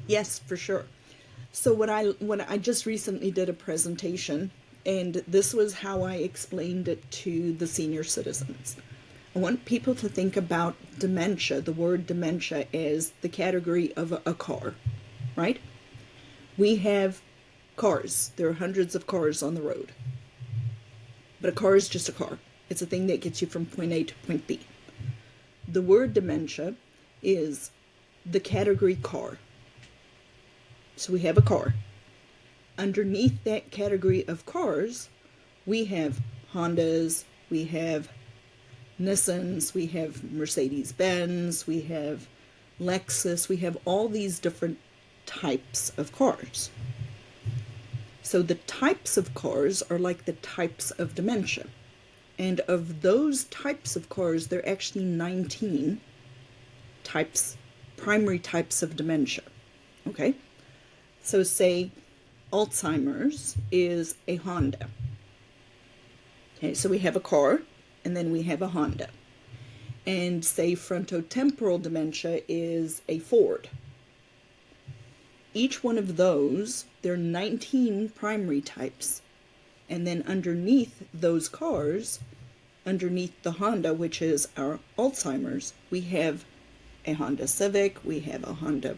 Speaker 1: Yes, for sure. So when I just recently did a presentation, and this was how I explained it to the senior citizens. I want people to think about dementia, the word dementia, as the category of a car, right? We have cars. There are hundreds of cars on the road. But a car is just a car. It's a thing that gets you from point A to point B. The word dementia is the category car. So we have a car. Underneath that category of cars, we have Hondas, we have Nissans, we have Mercedes-Benz, we have Lexus, we have all these different types of cars. So the types of cars are like the types of dementia. And of those types of cars, there are actually 19 types, primary types of dementia. Okay? So say Alzheimer's is a Honda. Okay, so we have a car, and then we have a Honda. And say frontotemporal dementia is a Ford. Each one of those, there are 19 primary types. And then underneath those cars, underneath the Honda, which is our Alzheimer's, we have a Honda Civic, we have a Honda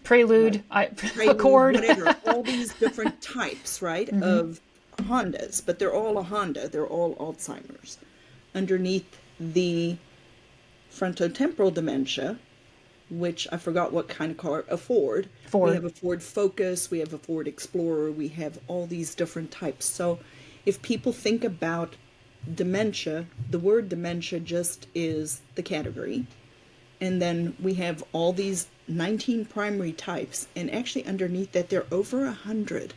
Speaker 2: Prelude,
Speaker 1: Prelude,
Speaker 2: Accord.
Speaker 1: whatever, all these different types, right, of Hondas, but they're all a Honda, they're all Alzheimer's. Underneath the frontotemporal dementia, which I forgot what kind of car, a Ford.
Speaker 2: Ford.
Speaker 1: We have a Ford Focus, we have a Ford Explorer, we have all these different types. So if people think about dementia, the word dementia just is the category. And then we have all these 19 primary types, and actually underneath that there are over 100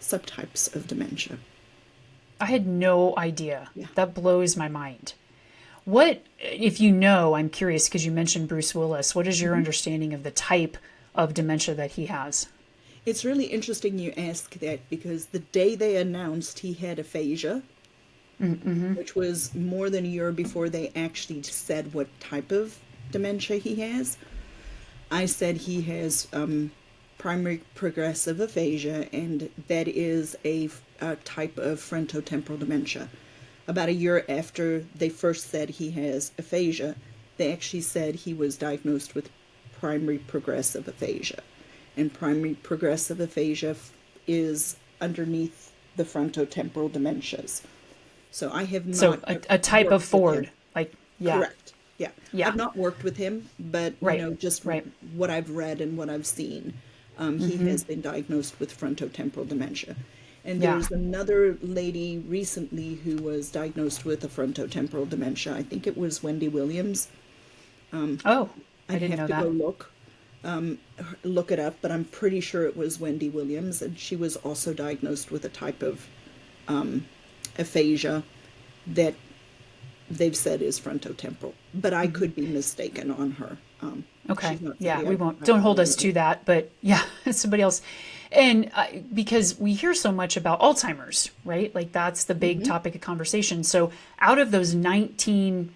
Speaker 1: subtypes of dementia.
Speaker 2: I had no idea.
Speaker 1: Yeah.
Speaker 2: That blows my mind. What, if you know, I'm curious because you mentioned Bruce Willis, what is your understanding of the type of dementia that he has?
Speaker 1: It's really interesting you ask that, because the day they announced he had aphasia, which was more than a year before they actually said what type of dementia he has, I said he has primary progressive aphasia, and that is a type of frontotemporal dementia. About a year after they first said he has aphasia, they actually said he was diagnosed with primary progressive aphasia. And primary progressive aphasia is underneath the frontotemporal dementias. So I have not.
Speaker 2: So a type of Ford, like, yeah.
Speaker 1: Correct. Yeah.
Speaker 2: Yeah.
Speaker 1: I've not worked with him, but
Speaker 2: Right.
Speaker 1: just
Speaker 2: Right.
Speaker 1: what I've read and what I've seen, he has been diagnosed with frontotemporal dementia. And
Speaker 2: Yeah.
Speaker 1: there's another lady recently who was diagnosed with a frontotemporal dementia. I think it was Wendy Williams.
Speaker 2: Oh, I
Speaker 1: I'd
Speaker 2: didn't know
Speaker 1: have to
Speaker 2: that.
Speaker 1: go look it up, but I'm pretty sure it was Wendy Williams, and she was also diagnosed with a type of aphasia that they've said is frontotemporal, but I could be mistaken on her.
Speaker 2: Okay.
Speaker 1: She's not
Speaker 2: Yeah,
Speaker 1: somebody
Speaker 2: we won't. Don't hold us to that, but yeah, somebody else. And because we hear so much about Alzheimer's, right? Like that's the big topic of conversation. So out of those 19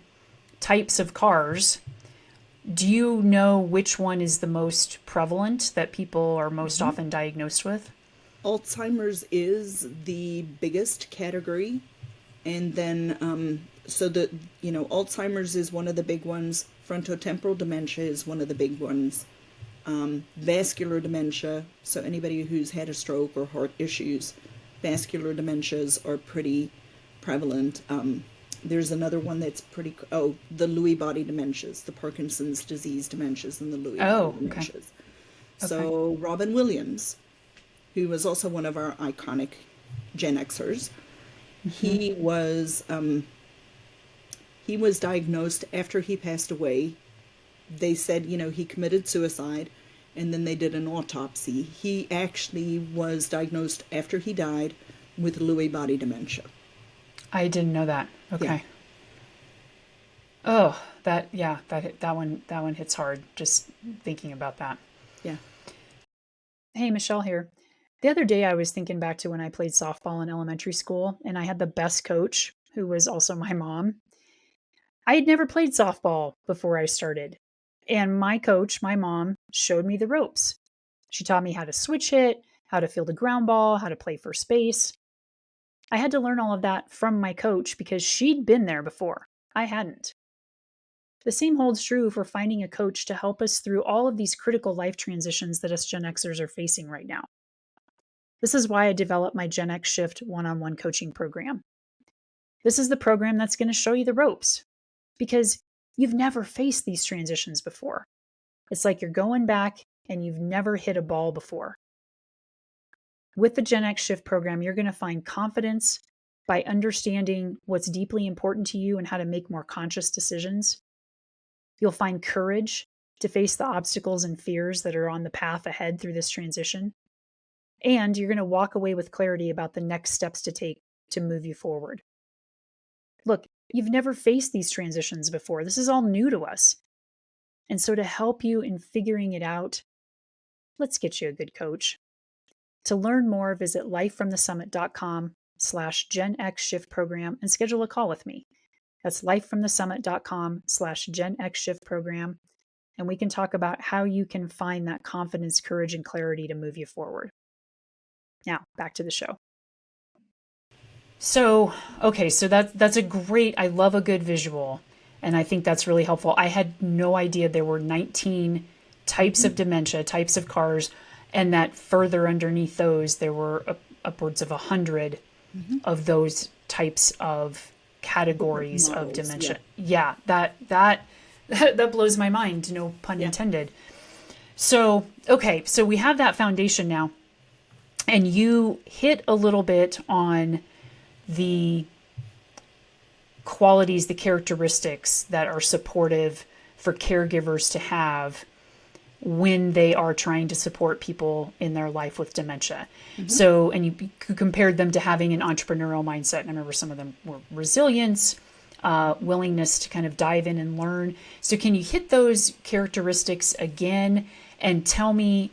Speaker 2: types of cars, do you know which one is the most prevalent that people are most often diagnosed with?
Speaker 1: Alzheimer's is the biggest category, and then so the Alzheimer's is one of the big ones. Frontotemporal dementia is one of the big ones. Vascular dementia, so anybody who's had a stroke or heart issues, vascular dementias are pretty prevalent. There's another one that's pretty, the Lewy body dementias, the Parkinson's disease dementias, and the Lewy body dementias. So Robin Williams, who was also one of our iconic Gen Xers, he was diagnosed after he passed away. They said, he committed suicide, and then they did an autopsy. He actually was diagnosed after he died with Lewy body dementia.
Speaker 2: I didn't know that. Okay.
Speaker 1: Yeah.
Speaker 2: Oh, that one hits hard just thinking about that.
Speaker 1: Yeah.
Speaker 2: Hey, Michele here. The other day I was thinking back to when I played softball in elementary school, and I had the best coach who was also my mom. I had never played softball before I started. And my coach, my mom, showed me the ropes. She taught me how to switch hit, how to field a ground ball, how to play first base. I had to learn all of that from my coach because she'd been there before. I hadn't. The same holds true for finding a coach to help us through all of these critical life transitions that us Gen Xers are facing right now. This is why I developed my Gen X Shift one-on-one coaching program. This is the program that's going to show you the ropes because you've never faced these transitions before. It's like you're going back and you've never hit a ball before. With the Gen X Shift program, you're going to find confidence, by understanding what's deeply important to you and how to make more conscious decisions. You'll find courage to face the obstacles and fears that are on the path ahead through this transition. And you're going to walk away with clarity about the next steps to take to move you forward. Look, you've never faced these transitions before. This is all new to us. And so to help you in figuring it out, let's get you a good coach. To learn more, visit lifefromthesummit.com/GenX Shift Program and schedule a call with me. That's lifefromthesummit.com/GenX Shift Program. And we can talk about how you can find that confidence, courage, and clarity to move you forward. Now, back to the show. So that's a great, I love a good visual. And I think that's really helpful. I had no idea there were 19 types of dementia, types of CARs, and that further underneath those, there were upwards of 100 of those types of categories of dementia. Yeah, that blows my mind, no pun intended. So, okay, so we have that foundation now. And you hit a little bit on the qualities, the characteristics that are supportive for caregivers to have when they are trying to support people in their life with dementia. So, and you compared them to having an entrepreneurial mindset. And I remember some of them were resilience, willingness to kind of dive in and learn. So can you hit those characteristics again and tell me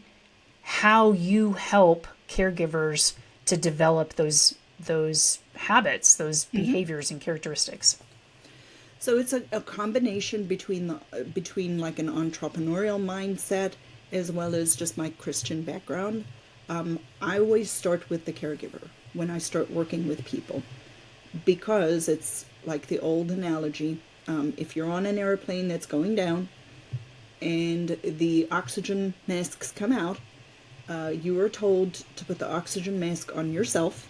Speaker 2: how you help caregivers to develop those habits, those behaviors and characteristics?
Speaker 1: So it's a combination between like an entrepreneurial mindset as well as just my Christian background. I always start with the caregiver when I start working with people, because it's like the old analogy. If you're on an airplane that's going down and the oxygen masks come out, you are told to put the oxygen mask on yourself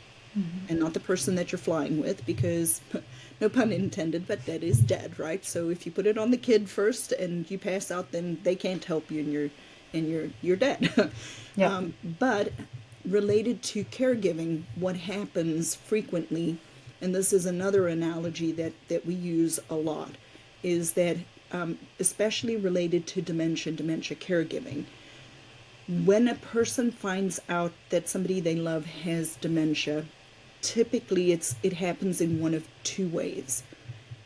Speaker 1: and not the person that you're flying with, because no pun intended, but that is dead, right? So if you put it on the kid first and you pass out, then they can't help you and you're dead. But related to caregiving, what happens frequently, and this is another analogy that we use a lot, is that especially related to dementia caregiving, when a person finds out that somebody they love has dementia, typically it happens in one of two ways.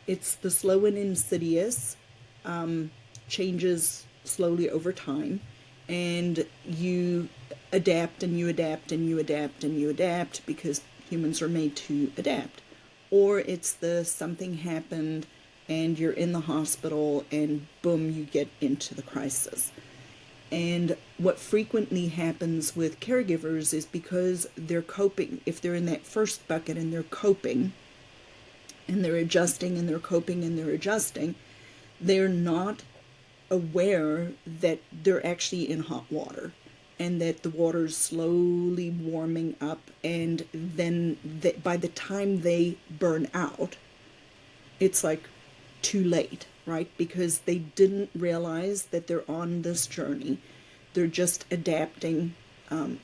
Speaker 1: It's the slow and insidious, changes slowly over time, and you adapt and you adapt and you adapt and you adapt because humans are made to adapt. Or it's the something happened and you're in the hospital and boom, you get into the crisis. And what frequently happens with caregivers is because they're coping, if they're in that first bucket and they're coping and they're adjusting and they're coping and they're adjusting, they're not aware that they're actually in hot water and that the water's slowly warming up, and then by the time they burn out, it's like too late, right? Because they didn't realize that they're on this journey. They're just adapting.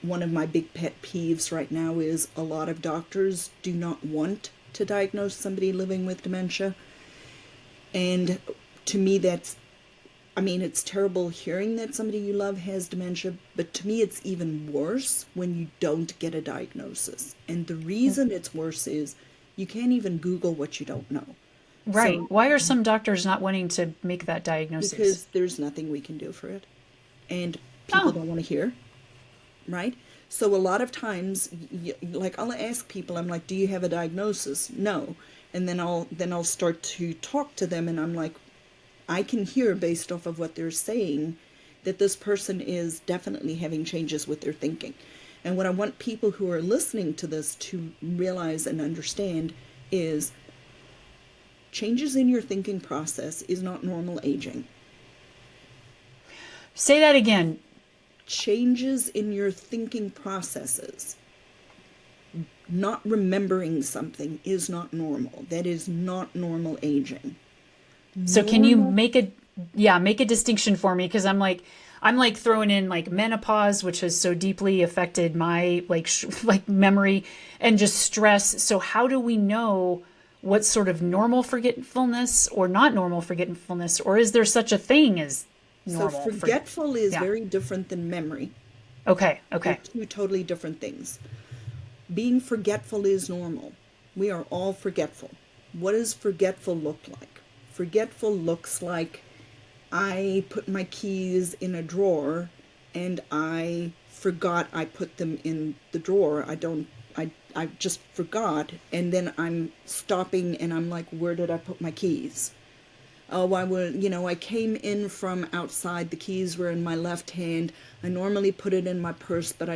Speaker 1: One of my big pet peeves right now is a lot of doctors do not want to diagnose somebody living with dementia. And to me, it's terrible hearing that somebody you love has dementia, but to me it's even worse when you don't get a diagnosis. And the reason it's worse is you can't even Google what you don't know.
Speaker 2: Right.
Speaker 1: So,
Speaker 2: why are some doctors not wanting to make that diagnosis?
Speaker 1: Because there's nothing we can do for it. And people don't want to hear, right? So a lot of times, like I'll ask people, I'm like, do you have a diagnosis? No. And then I'll start to talk to them and I'm like, I can hear based off of what they're saying that this person is definitely having changes with their thinking. And what I want people who are listening to this to realize and understand is changes in your thinking process is not normal aging.
Speaker 2: Say that again.
Speaker 1: Changes in your thinking processes, not remembering something, is not normal. That is not normal aging.
Speaker 2: So can you make a distinction for me? Because I'm like, I'm like throwing in like menopause, which has so deeply affected my like memory and just stress. So how do we know what's sort of normal forgetfulness or not normal forgetfulness, or is there such a thing as
Speaker 1: So
Speaker 2: normal forget?
Speaker 1: forgetful is
Speaker 2: Yeah.
Speaker 1: very different than memory.
Speaker 2: Okay.
Speaker 1: They're
Speaker 2: Okay.
Speaker 1: two totally different things. Being forgetful is normal. We are all forgetful. What does forgetful look like? Forgetful looks like I put my keys in a drawer and I forgot I put them in the drawer. I just forgot, and then I'm stopping and I'm like, where did I put my keys? Oh, I came in from outside. The keys were in my left hand. I normally put it in my purse, but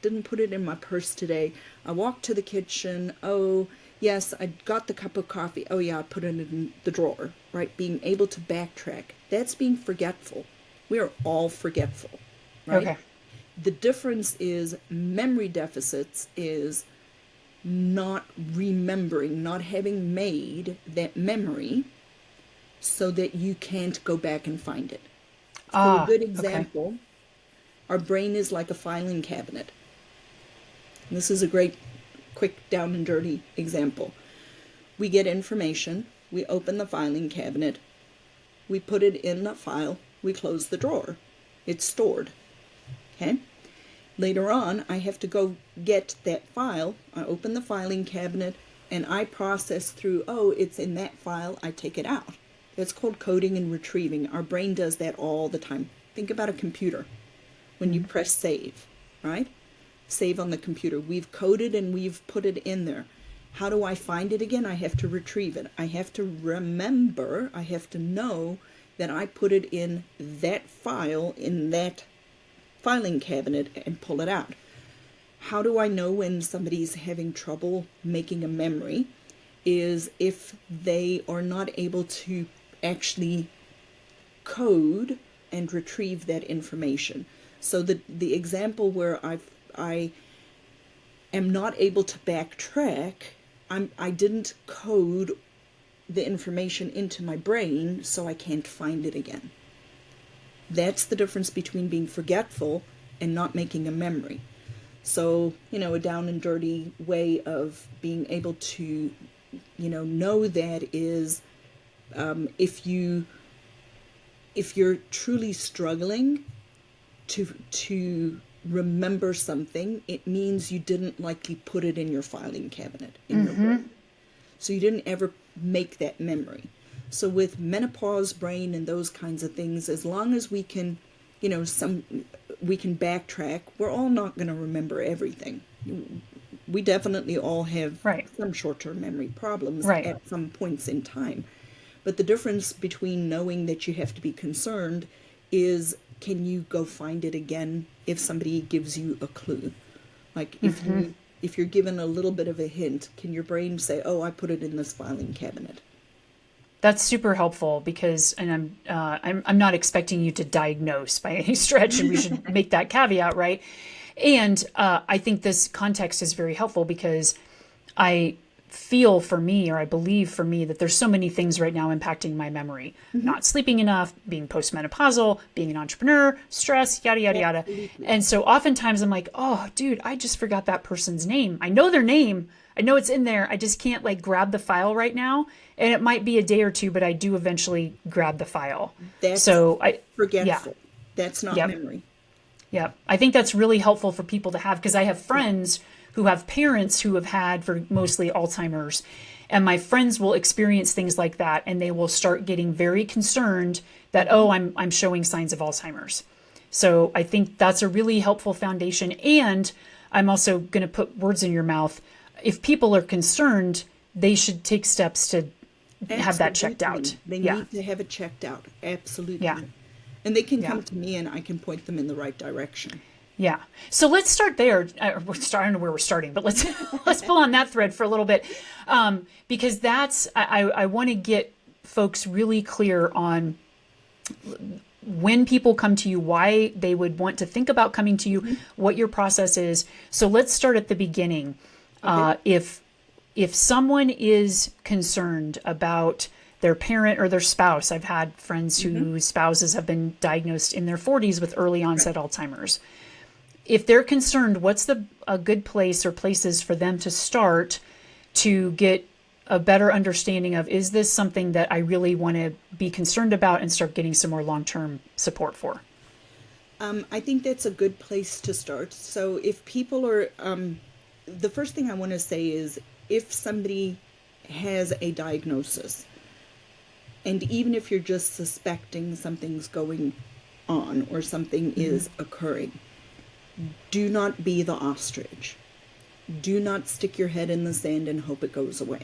Speaker 1: didn't put it in my purse today. I walked to the kitchen. Oh, yes, I got the cup of coffee. Oh, yeah, I put it in the drawer, right? Being able to backtrack. That's being forgetful. We are all forgetful, right?
Speaker 2: Okay.
Speaker 1: The difference is memory deficits is not remembering, not having made that memory so that you can't go back and find it. So a
Speaker 2: Ah,
Speaker 1: good
Speaker 2: okay.
Speaker 1: example, our brain is like a filing cabinet. And this is a great, quick, down and dirty example. We get information, we open the filing cabinet, we put it in the file, we close the drawer. It's stored. Okay? Later on, I have to go get that file. I open the filing cabinet and I process through, oh, it's in that file, I take it out. It's called coding and retrieving. Our brain does that all the time. Think about a computer. When you press save, right? Save on the computer. We've coded and we've put it in there. How do I find it again? I have to retrieve it. I have to remember, I have to know that I put it in that file, in that filing cabinet, and pull it out. How do I know when somebody's having trouble making a memory? Is if they are not able to actually code and retrieve that information. So the example where I am not able to backtrack, I didn't code the information into my brain, so I can't find it again. That's the difference between being forgetful and not making a memory. So, a down and dirty way of being able to, know that is, if you're truly struggling to remember something, it means you didn't likely put it in your filing cabinet in your brain. So you didn't ever make that memory. So with menopause brain and those kinds of things, as long as we can, we can backtrack, we're all not going to remember everything. We definitely all have
Speaker 2: Right.
Speaker 1: some short-term memory problems
Speaker 2: Right.
Speaker 1: at some points in time. But the difference between knowing that you have to be concerned is, can you go find it again if somebody gives you a clue? Like if you're given a little bit of a hint, can your brain say, "Oh, I put it in this filing cabinet"?
Speaker 2: That's super helpful because, and I'm not expecting you to diagnose by any stretch, and we should make that caveat, right? And I think this context is very helpful because I feel for me, or I believe for me, that there's so many things right now impacting my memory. Not sleeping enough, being postmenopausal, being an entrepreneur, stress, yada, yada, yada. And so oftentimes I'm like, oh, dude, I just forgot that person's name. I know their name. I know it's in there. I just can't like grab the file right now. And it might be a day or two, but I do eventually grab the file.
Speaker 1: That's forgetful. That's not memory.
Speaker 2: Yeah, I think that's really helpful for people to have because I have friends who have parents who have had for mostly Alzheimer's. And my friends will experience things like that and they will start getting very concerned that, oh, I'm showing signs of Alzheimer's. So I think that's a really helpful foundation. And I'm also going to put words in your mouth. If people are concerned, they should take steps to have that checked out.
Speaker 1: They need to have it checked out. Absolutely.
Speaker 2: Yeah.
Speaker 1: And they can come to me and I can point them in the right direction.
Speaker 2: Yeah. So let's start there. I don't know where we're starting, but let's pull on that thread for a little bit, because I want to get folks really clear on when people come to you, why they would want to think about coming to you, what your process is. So let's start at the beginning. Okay. If someone is concerned about their parent or their spouse. I've had friends whose spouses have been diagnosed in their 40s with early onset Alzheimer's. If they're concerned, what's a good place or places for them to start to get a better understanding of, is this something that I really want to be concerned about and start getting some more long-term support for?
Speaker 1: I think that's a good place to start. So if people are, the first thing I want to say is, if somebody has a diagnosis, and even if you're just suspecting something's going on or something is occurring, do not be the ostrich. Do not stick your head in the sand and hope it goes away.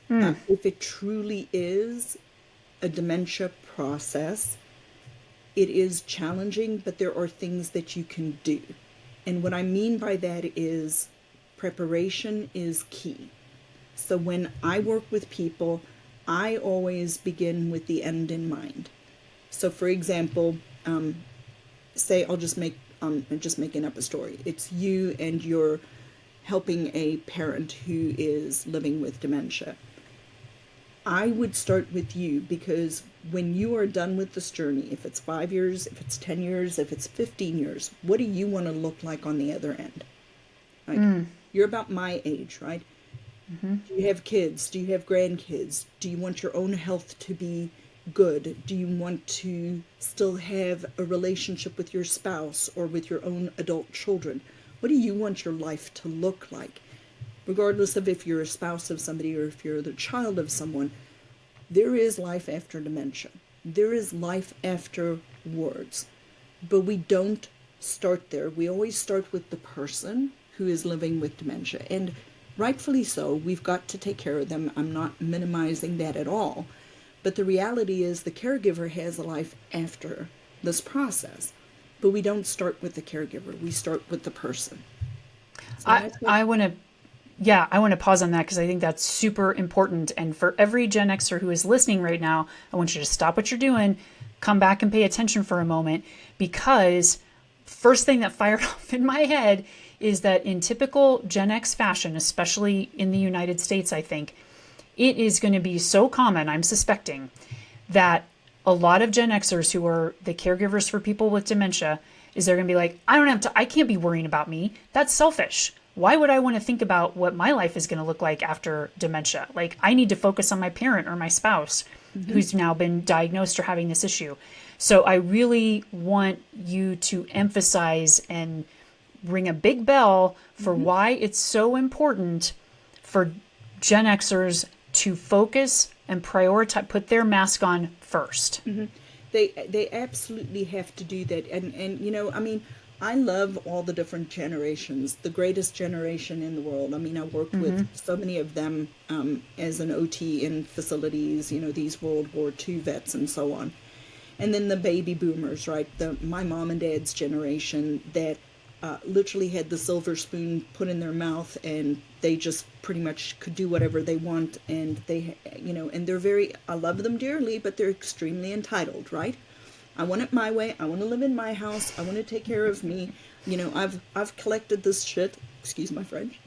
Speaker 1: If it truly is a dementia process, it is challenging, but there are things that you can do. And what I mean by that is preparation is key. So when I work with people, I always begin with the end in mind. So for example, say I'm just making up a story. It's you and you're helping a parent who is living with dementia. I would start with you, because when you are done with this journey, if it's 5 years, if it's 10 years, if it's 15 years, what do you want to look like on the other end? Right? You're about my age, right? Do you have kids? Do you have grandkids? Do you want your own health to be good? Do you want to still have a relationship with your spouse or with your own adult children? What do you want your life to look like? Regardless of if you're a spouse of somebody or if you're the child of someone, there is life after dementia. There is life afterwards. But we don't start there. We always start with the person who is living with dementia. And rightfully so, we've got to take care of them. I'm not minimizing that at all. But the reality is the caregiver has a life after this process. But we don't start with the caregiver. We start with the person. So
Speaker 2: I want to pause on that, because I think that's super important. And for every Gen Xer who is listening right now, I want you to stop what you're doing, come back and pay attention for a moment, because first thing that fired off in my head is that in typical Gen X fashion, especially in the United States, I think, it is going to be so common, I'm suspecting, that a lot of Gen Xers who are the caregivers for people with dementia is they're going to be like, I can't be worrying about me. That's selfish. Why would I want to think about what my life is going to look like after dementia? Like, I need to focus on my parent or my spouse who's now been diagnosed or having this issue. So I really want you to emphasize and ring a big bell for why it's so important for Gen Xers to focus and prioritize, put their mask on first.
Speaker 1: They absolutely have to do that. And you know, I mean, I love all the different generations, the greatest generation in the world. I mean, I worked with so many of them as an OT in facilities, you know, these World War II vets and so on. And then the baby boomers, right? My mom and dad's generation that literally had the silver spoon put in their mouth, and they just pretty much could do whatever they want. And they, you know, and I love them dearly, but they're extremely entitled, right? I want it my way. I want to live in my house. I want to take care of me. You know, I've collected this shit. Excuse my French.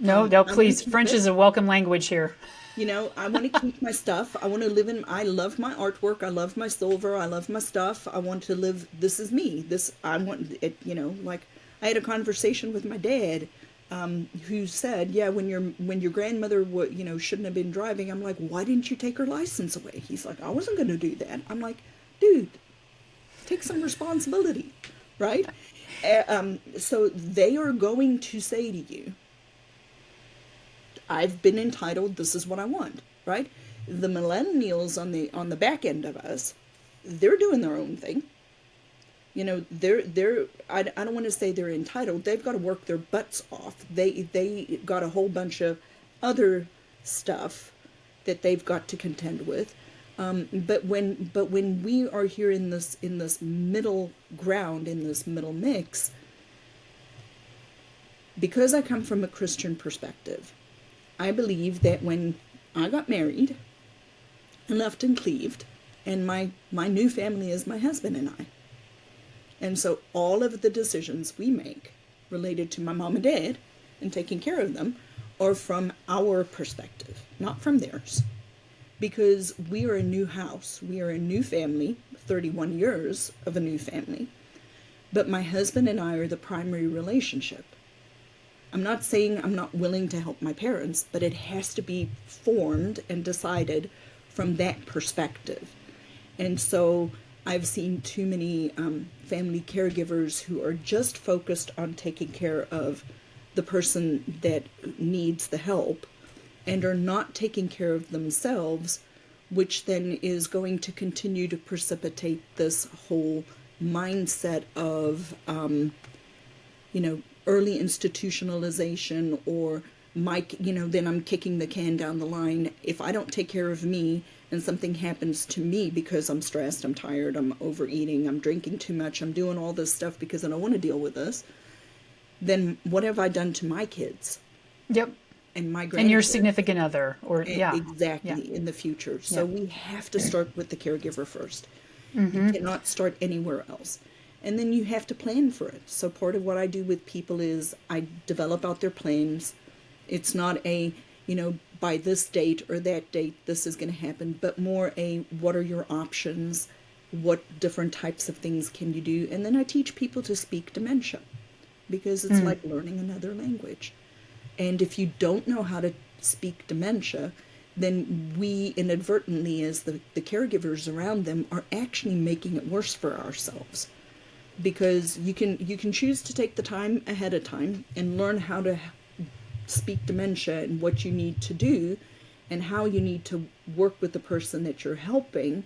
Speaker 2: No, please. French is a welcome language here.
Speaker 1: You know, I want to keep my stuff. I want to live I love my artwork. I love my silver. I love my stuff. I want to live. This is me. I want it, you know, like I had a conversation with my dad, who said, yeah, when your grandmother shouldn't have been driving. I'm like, why didn't you take her license away? He's like, I wasn't going to do that. I'm like, dude, take some responsibility, right? So they are going to say to you, I've been entitled, this is what I want, right? The millennials on the back end of us, they're doing their own thing. You know, I don't want to say they're entitled. They've got to work their butts off. They got a whole bunch of other stuff that they've got to contend with. But when we are here in this middle ground, in this middle mix, because I come from a Christian perspective, I believe that when I got married and left and cleaved, and my new family is my husband and I. And so all of the decisions we make related to my mom and dad and taking care of them are from our perspective, not from theirs. because we are a new house. We are a new family, 31 years of a new family. But my husband and I are the primary relationship. I'm not saying I'm not willing to help my parents, but it has to be formed and decided from that perspective. And so I've seen too many family caregivers who are just focused on taking care of the person that needs the help and are not taking care of themselves, which then is going to continue to precipitate this whole mindset of, early institutionalization, or then I'm kicking the can down the line. If I don't take care of me and something happens to me because I'm stressed, I'm tired, I'm overeating, I'm drinking too much, I'm doing all this stuff because I don't want to deal with this, then what have I done to my kids?
Speaker 2: Yep.
Speaker 1: And my grandkids.
Speaker 2: And your significant other, or
Speaker 1: Exactly, in the future. So we have to start with the caregiver first. You cannot start anywhere else. And then you have to plan for it. So part of what I do with people is I develop out their plans. It's not a, by this date or that date, this is going to happen, but more a, what are your options? What different types of things can you do? And then I teach people to speak dementia, because it's like learning another language. And if you don't know how to speak dementia, then we inadvertently, as the caregivers around them, are actually making it worse for ourselves. Because you can choose to take the time ahead of time and learn how to speak dementia and what you need to do and how you need to work with the person that you're helping,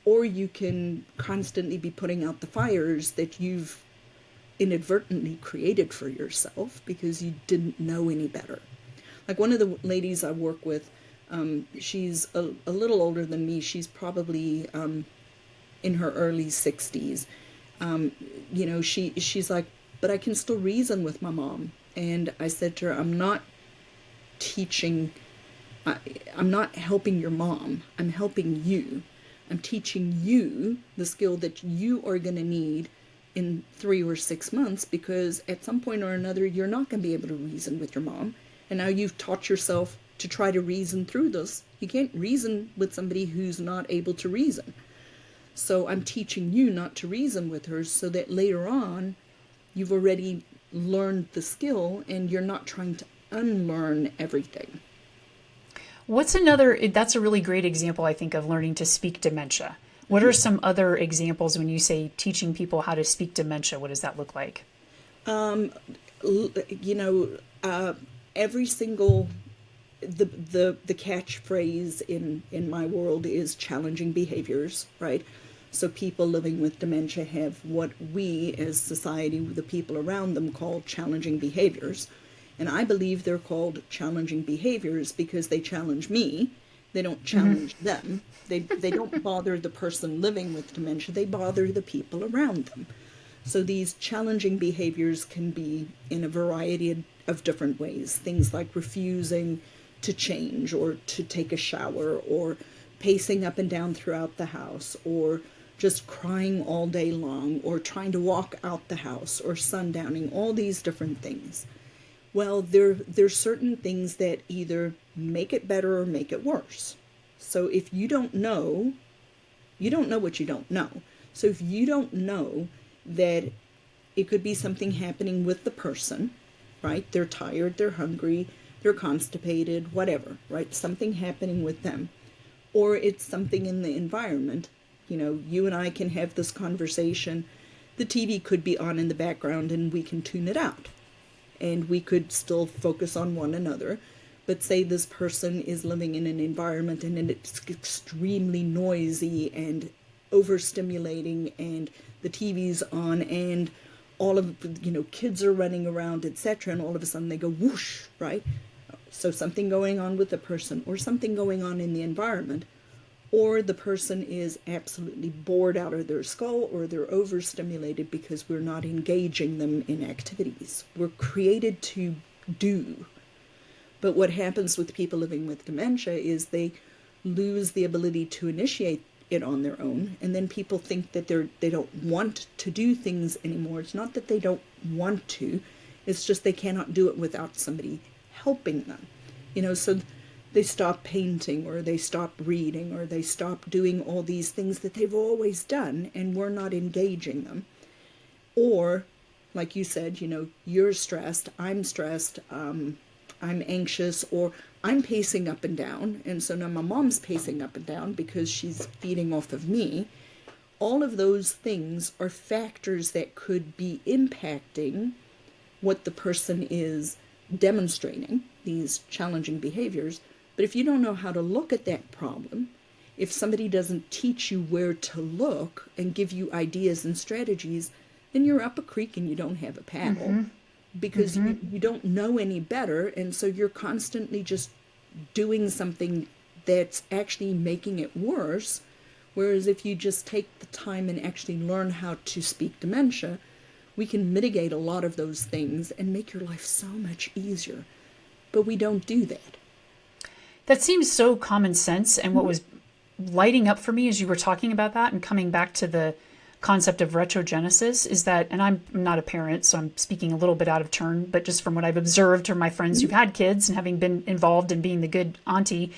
Speaker 1: or you can constantly be putting out the fires that you've inadvertently created for yourself because you didn't know any better. Like one of the ladies I work with, she's a little older than me. She's probably in her early 60s. She's like, but I can still reason with my mom. And I said to her, I'm not helping your mom. I'm helping you. I'm teaching you the skill that you are going to need in 3 or 6 months, because at some point or another, you're not going to be able to reason with your mom. And now you've taught yourself to try to reason through this. You can't reason with somebody who's not able to reason. So I'm teaching you not to reason with her, so that later on you've already learned the skill and you're not trying to unlearn everything.
Speaker 2: That's a really great example, I think, of learning to speak dementia. What are some other examples when you say teaching people how to speak dementia? What does that look like? Every single, the catchphrase in my world is challenging behaviors, right? So people living with dementia have what we as society, the people around them, call challenging behaviors. And I believe they're called challenging behaviors because they challenge me. They don't challenge them. They don't bother the person living with dementia. They bother the people around them. So these challenging behaviors can be in a variety of different ways. Things like refusing to change or to take a shower, or pacing up and down throughout the house, or just crying all day long, or trying to walk out the house, or sundowning, all these different things. Well, there's certain things that either make it better or make it worse. So if you don't know what you don't know. So if you don't know that it could be something happening with the person, right? They're tired, they're hungry, they're constipated, whatever, right? Something happening with them. Or it's something in the environment. You and I can have this conversation. The TV could be on in the background and we can tune it out. And we could still focus on one another. But say this person is living in an environment and it's extremely noisy and overstimulating, and the TV's on and all of, kids are running around, etc. And all of a sudden they go whoosh, right? So something going on with the person, or something going on in the environment, or the person is absolutely bored out of their skull, or they're overstimulated because we're not engaging them in activities. We're created to do. But what happens with people living with dementia is they lose the ability to initiate it on their own, and then people think that they don't want to do things anymore. It's not that they don't want to, it's just they cannot do it without somebody helping them. So
Speaker 1: They stop painting, or they stop reading, or they stop doing all these things that they've always done, and we're not engaging them. Or, like you said, you're stressed, I'm anxious, or I'm pacing up and down, and so now my mom's pacing up and down because she's feeding off of me. All of those things are factors that could be impacting what the person is demonstrating, these challenging behaviors. But if you don't know how to look at that problem, if somebody doesn't teach you where to look and give you ideas and strategies, then you're up a creek and you don't have a paddle, because you don't know any better. And so you're constantly just doing something that's actually making it worse. Whereas if you just take the time and actually learn how to speak dementia, we can mitigate a lot of those things and make your life so much easier. But we don't do that.
Speaker 2: That seems so common sense. And what was lighting up for me as you were talking about that and coming back to the concept of retrogenesis is that, and I'm not a parent, so I'm speaking a little bit out of turn, but just from what I've observed from my friends who've had kids and having been involved in being the good auntie,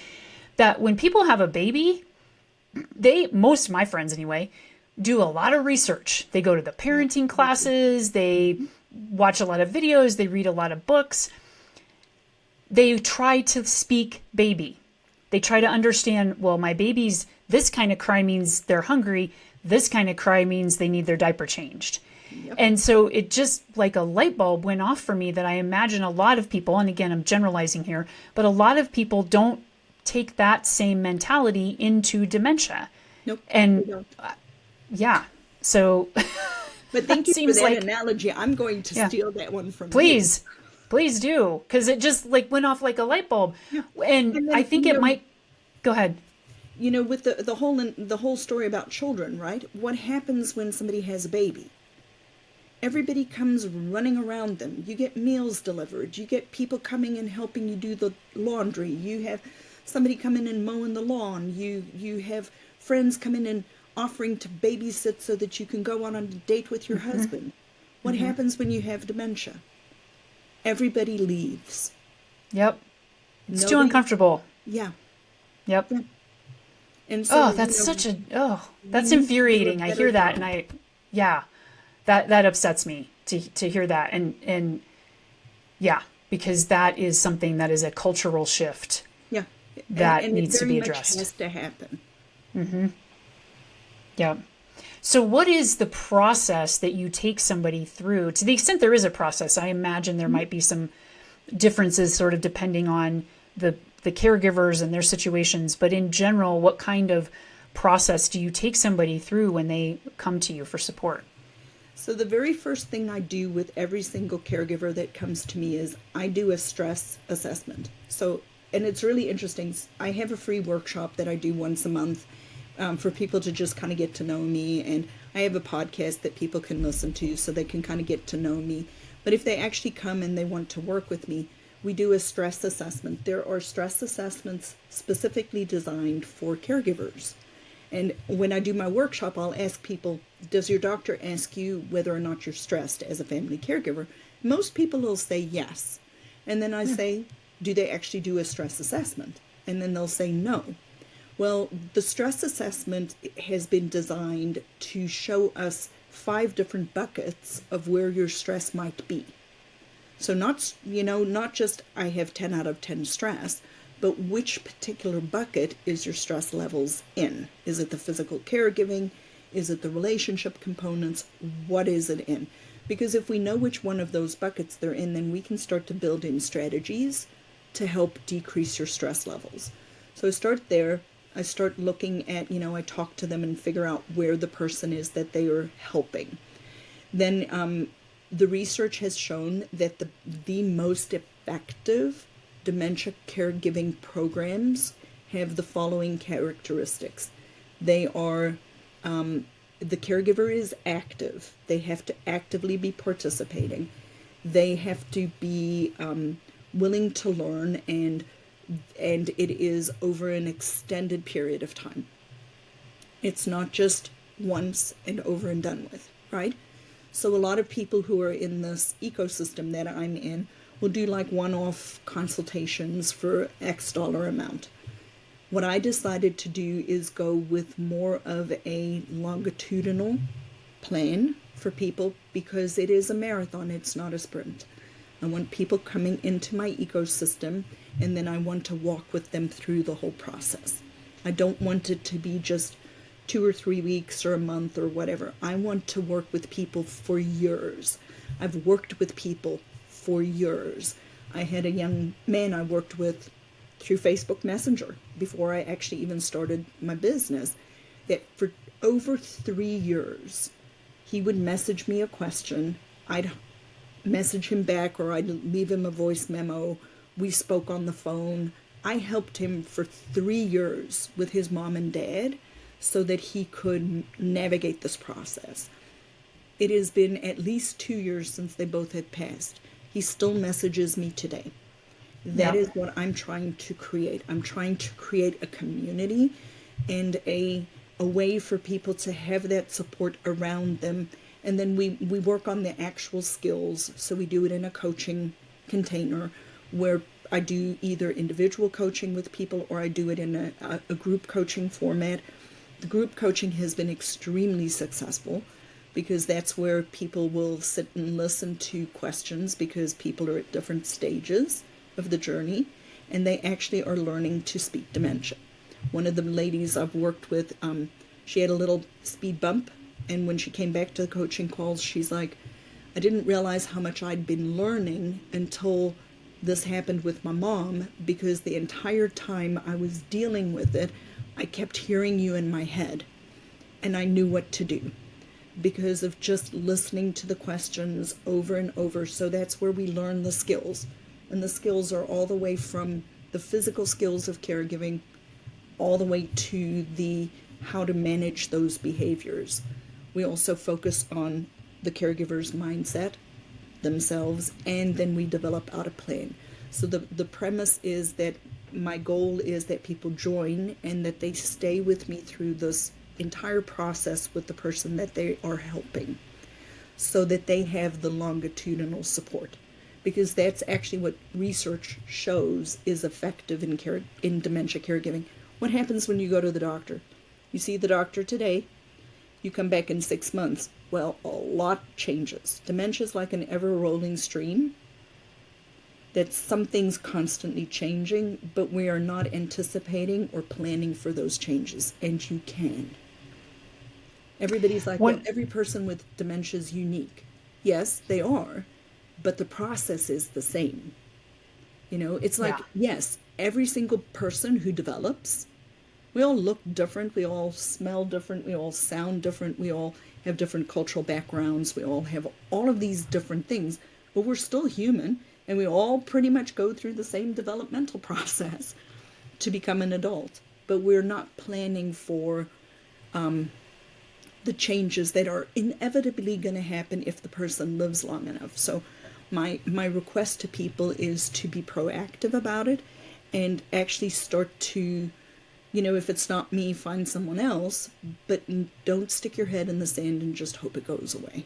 Speaker 2: that when people have a baby, most of my friends anyway, do a lot of research. They go to the parenting classes, they watch a lot of videos, they read a lot of books. They try to speak baby. They try to understand, well, my baby's this kind of cry means they're hungry. This kind of cry means they need their diaper changed. Yep. And so it just like a light bulb went off for me that I imagine a lot of people, and again, I'm generalizing here, but a lot of people don't take that same mentality into dementia.
Speaker 1: Nope.
Speaker 2: And yeah, so.
Speaker 1: But thank you for that analogy. I'm going to steal that one from you.
Speaker 2: Please do, because it just like went off like a light bulb. Yeah. And then, I think it might, go ahead.
Speaker 1: With the whole story about children, right? What happens when somebody has a baby? Everybody comes running around them. You get meals delivered. You get people coming and helping you do the laundry. You have somebody coming and mowing the lawn. You have friends coming and offering to babysit so that you can go on a date with your husband. What happens when you have dementia? Everybody leaves.
Speaker 2: Yep. It's too uncomfortable.
Speaker 1: Yeah.
Speaker 2: Yep. Yeah.
Speaker 1: And so,
Speaker 2: that's that's infuriating. I hear that, and that upsets me to hear that, and because that is something that is a cultural shift.
Speaker 1: Yeah.
Speaker 2: That needs to be addressed.
Speaker 1: It has to happen.
Speaker 2: Mm-hmm. Yeah. So what is the process that you take somebody through? To the extent there is a process, I imagine there might be some differences sort of depending on the caregivers and their situations. But in general, what kind of process do you take somebody through when they come to you for support?
Speaker 1: So the very first thing I do with every single caregiver that comes to me is I do a stress assessment. And it's really interesting. I have a free workshop that I do once a month for people to just kind of get to know me. And I have a podcast that people can listen to so they can kind of get to know me. But if they actually come and they want to work with me, we do a stress assessment. There are stress assessments specifically designed for caregivers. And when I do my workshop, I'll ask people, does your doctor ask you whether or not you're stressed as a family caregiver? Most people will say yes. And then I say, do they actually do a stress assessment? And then they'll say no. Well, the stress assessment has been designed to show us 5 different buckets of where your stress might be. So not just I have 10 out of 10 stress, but which particular bucket is your stress levels in? Is it the physical caregiving? Is it the relationship components? What is it in? Because if we know which one of those buckets they're in, then we can start to build in strategies to help decrease your stress levels. So I start there. I start looking at, I talk to them and figure out where the person is that they are helping. Then the research has shown that the most effective dementia caregiving programs have the following characteristics. They are, the caregiver is active. They have to actively be participating. They have to be willing to learn, and it is over an extended period of time. It's not just once and over and done with, right? So a lot of people who are in this ecosystem that I'm in we'll do like one-off consultations for X dollar amount. What I decided to do is go with more of a longitudinal plan for people, because it is a marathon, it's not a sprint. I want people coming into my ecosystem, and then I want to walk with them through the whole process. I don't want it to be just 2 or 3 weeks or a month or whatever. I want to work with people for years. I've worked with people for years. I had a young man I worked with through Facebook Messenger before I actually even started my business, that for over 3 years, he would message me a question. I'd message him back, or I'd leave him a voice memo. We spoke on the phone. I helped him for 3 years with his mom and dad so that he could navigate this process. It has been at least 2 years since they both had passed. He still messages me today. That is what I'm trying to create. I'm trying to create a community and a way for people to have that support around them. And then we work on the actual skills. So we do it in a coaching container where I do either individual coaching with people, or I do it in a group coaching format. The group coaching has been extremely successful, because that's where people will sit and listen to questions, because people are at different stages of the journey, and they actually are learning to speak dementia. One of the ladies I've worked with, she had a little speed bump, and when she came back to the coaching calls, she's like, I didn't realize how much I'd been learning until this happened with my mom, because the entire time I was dealing with it, I kept hearing you in my head, and I knew what to do because of just listening to the questions over and over. So that's where we learn the skills. And the skills are all the way from the physical skills of caregiving all the way to the how to manage those behaviors. We also focus on the caregiver's mindset themselves, and then we develop out a plan. So the premise is that my goal is that people join and that they stay with me through this entire process with the person that they are helping, so that they have the longitudinal support. Because that's actually what research shows is effective in dementia caregiving. What happens when you go to the doctor? You see the doctor today, you come back in 6 months. Well, a lot changes. Dementia is like an ever-rolling stream. That something's constantly changing, but we are not anticipating or planning for those changes, and you can. Everybody's like, well, every person with dementia is unique. Yes, they are, but the process is the same. You know, it's like, yes, every single person who develops, we all look different, we all smell different, we all sound different, we all have different cultural backgrounds, we all have all of these different things, but we're still human, and we all pretty much go through the same developmental process to become an adult. But we're not planning for the changes that are inevitably going to happen if the person lives long enough. So my request to people is to be proactive about it and actually start to, you know, if it's not me, find someone else, but don't stick your head in the sand and just hope it goes away.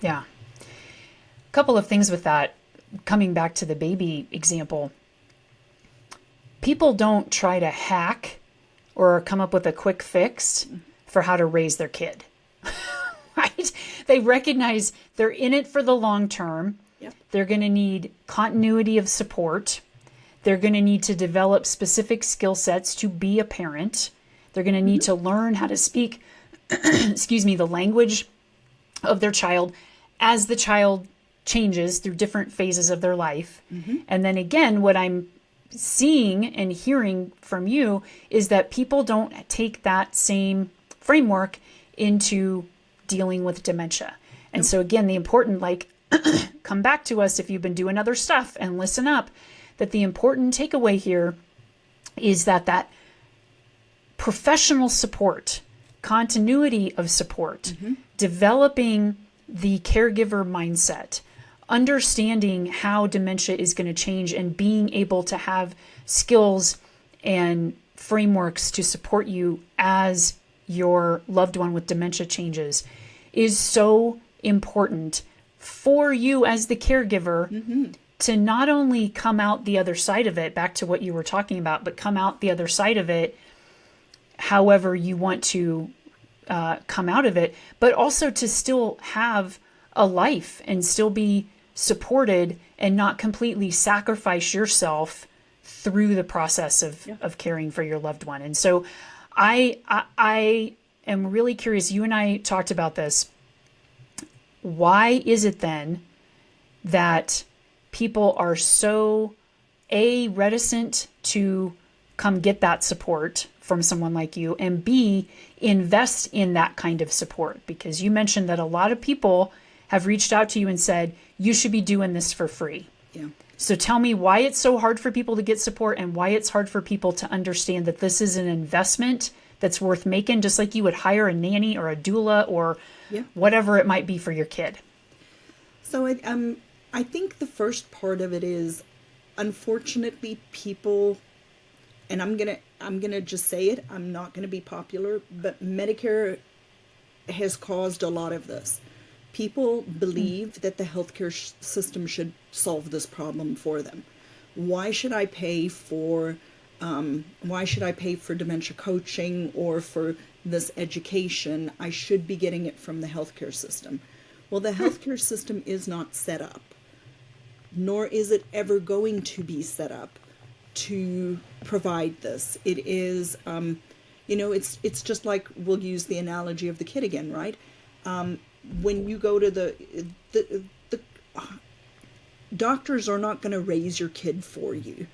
Speaker 2: Yeah. A couple of things with that. Coming back to the baby example, people don't try to hack or come up with a quick fix for how to raise their kid, right? They recognize they're in it for the long term.
Speaker 1: Yep.
Speaker 2: They're going to need continuity of support. They're going to need to develop specific skill sets to be a parent. They're going to need to learn how to speak, the language of their child as the child changes through different phases of their life. And then again, what I'm seeing and hearing from you is that people don't take that same framework into dealing with dementia. And so again, the important, come back to us if you've been doing other stuff and listen up, that the important takeaway here is that professional support, continuity of support, developing the caregiver mindset, understanding how dementia is going to change, and being able to have skills and frameworks to support you as your loved one with dementia changes is so important for you as the caregiver to not only come out the other side of it, back to what you were talking about, but come out the other side of it however you want to come out of it, but also to still have a life and still be supported and not completely sacrifice yourself through the process of caring for your loved one. And so I am really curious. You and I talked about this. Why is it then that people are so reticent to come get that support from someone like you, and B, invest in that kind of support? Because you mentioned that a lot of people have reached out to you and said, you should be doing this for free.
Speaker 1: Yeah.
Speaker 2: So tell me why it's so hard for people to get support, and why it's hard for people to understand that this is an investment that's worth making, just like you would hire a nanny or a doula or whatever it might be for your kid.
Speaker 1: So I think the first part of it is, unfortunately, people, and I'm gonna just say it, I'm not gonna be popular, but Medicare has caused a lot of this. People believe that the healthcare system should solve this problem for them. Why should I pay for dementia coaching or for this education? I should be getting it from the healthcare system. Well, the healthcare system is not set up, nor is it ever going to be set up to provide this. It is, it's just like, we'll use the analogy of the kid again, right? When you go to the doctors are not going to raise your kid for you.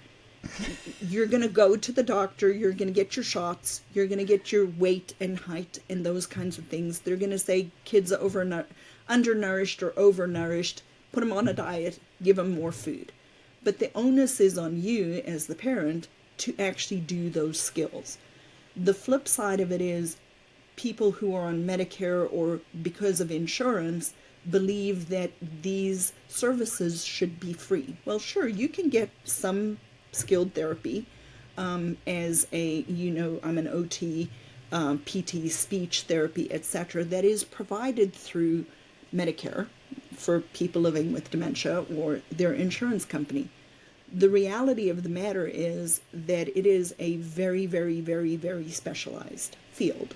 Speaker 1: You're going to go to the doctor, you're going to get your shots, you're going to get your weight and height and those kinds of things. They're going to say kids are undernourished or overnourished, put them on a diet, give them more food. But the onus is on you as the parent to actually do those skills. The flip side of it is, people who are on Medicare or because of insurance believe that these services should be free. Well, sure, you can get some skilled therapy as I'm an OT, PT, speech therapy, etc. that is provided through Medicare for people living with dementia or their insurance company. The reality of the matter is that it is a very, very, very, very specialized field.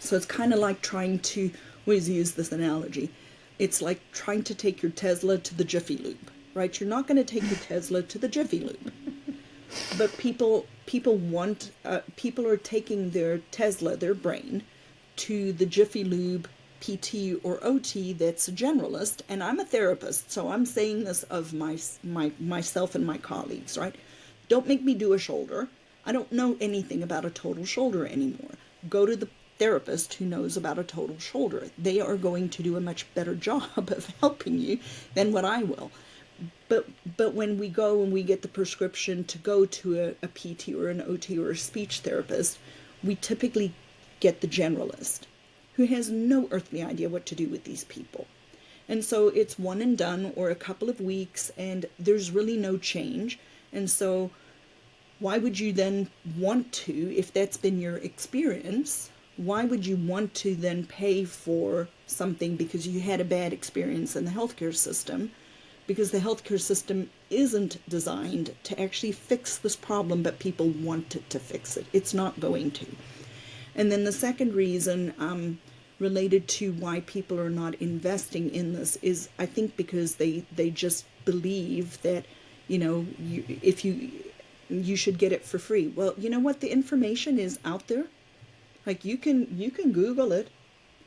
Speaker 1: So it's kind of like trying to, we always use this analogy, it's like trying to take your Tesla to the Jiffy Lube, right? You're not going to take your Tesla to the Jiffy Lube. But people are taking their Tesla, their brain, to the Jiffy Lube PT or OT that's a generalist, and I'm a therapist, so I'm saying this of myself and my colleagues, right? Don't make me do a shoulder. I don't know anything about a total shoulder anymore. Go to the therapist who knows about a total shoulder. They are going to do a much better job of helping you than what I will. But when we go and we get the prescription to go to a PT or an OT or a speech therapist, we typically get the generalist who has no earthly idea what to do with these people. And so it's one and done, or a couple of weeks, and there's really no change. And so why would you then want to, if that's been your experience, why would you want to then pay for something because you had a bad experience in the healthcare system? Because the healthcare system isn't designed to actually fix this problem, but people want it to fix it. It's not going to. And then the second reason related to why people are not investing in this is, I think, because they just believe that, you should get it for free. Well, you know what? The information is out there. Like, you can Google it.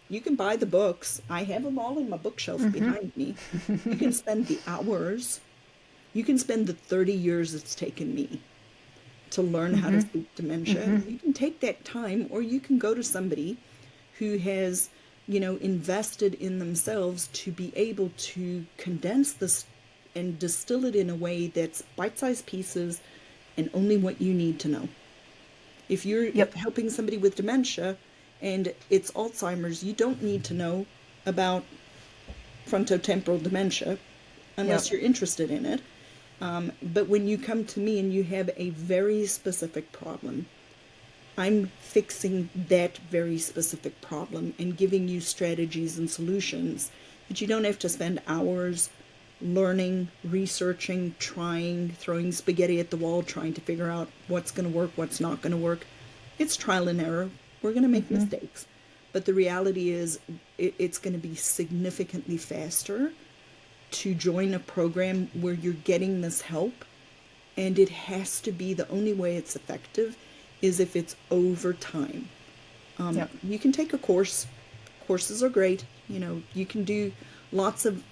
Speaker 1: You can buy the books. I have them all in my bookshelf behind me. You can spend the hours. You can spend the 30 years it's taken me to learn how to speak dementia. You can take that time, or you can go to somebody who has, invested in themselves to be able to condense this and distill it in a way that's bite-sized pieces and only what you need to know. If you're helping somebody with dementia and it's Alzheimer's, you don't need to know about frontotemporal dementia unless you're interested in it. But when you come to me and you have a very specific problem, I'm fixing that very specific problem and giving you strategies and solutions that you don't have to spend hours learning, researching, trying, throwing spaghetti at the wall, trying to figure out what's going to work, what's not going to work. It's trial and error. We're going to make mistakes. But the reality is it's going to be significantly faster to join a program where you're getting this help. And it has to be, the only way it's effective is if it's over time. You can take a course. Courses are great. You can do lots of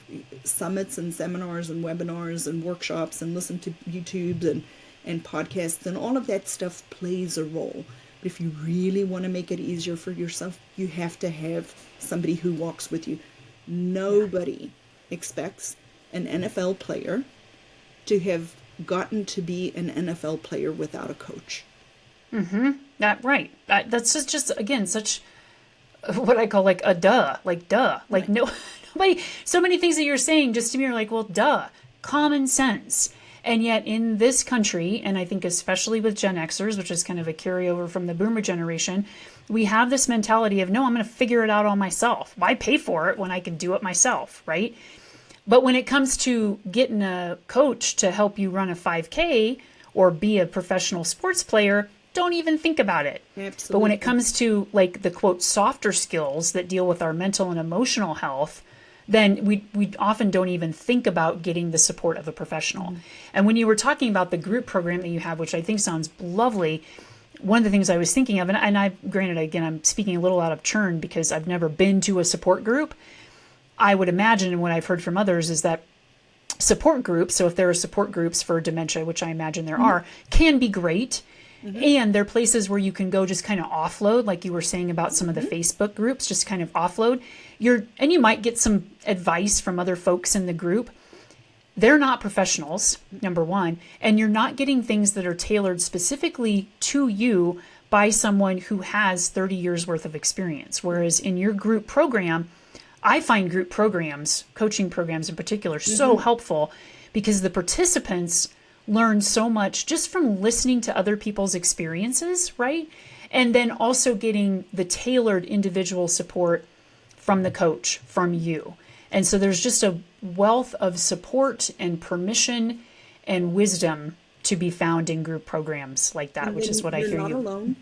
Speaker 1: summits and seminars and webinars and workshops and listen to YouTubes and podcasts, and all of that stuff plays a role. But if you really want to make it easier for yourself, you have to have somebody who walks with you. Nobody expects an NFL player to have gotten to be an NFL player without a coach.
Speaker 2: Right. That's just again, such what I call like a duh. Like, duh. Like, no, nobody, so many things that you're saying just to me are like, well, duh, common sense. And yet in this country, and I think especially with Gen Xers, which is kind of a carryover from the boomer generation, we have this mentality of, no, I'm going to figure it out all myself. Why pay for it when I can do it myself, right? But when it comes to getting a coach to help you run a 5K or be a professional sports player, don't even think about it.
Speaker 1: Absolutely.
Speaker 2: But when it comes to like the quote softer skills that deal with our mental and emotional health, then we often don't even think about getting the support of a professional. And when you were talking about the group program that you have, which I think sounds lovely, one of the things I was thinking of, and I granted, again, I'm speaking a little out of turn because I've never been to a support group. I would imagine, and what I've heard from others is that support groups, so if there are support groups for dementia, which I imagine there are, can be great. And they're places where you can go just kind of offload, like you were saying about some of the Facebook groups, just kind of offload. And you might get some advice from other folks in the group. They're not professionals, number one, and you're not getting things that are tailored specifically to you by someone who has 30 years worth of experience. Whereas in your group program, I find group programs, coaching programs in particular, so helpful because the participants learn so much just from listening to other people's experiences, right? And then also getting the tailored individual support from the coach, from you. And so there's just a wealth of support and permission and wisdom to be found in group programs like that, which is what I hear you.
Speaker 1: You're not alone.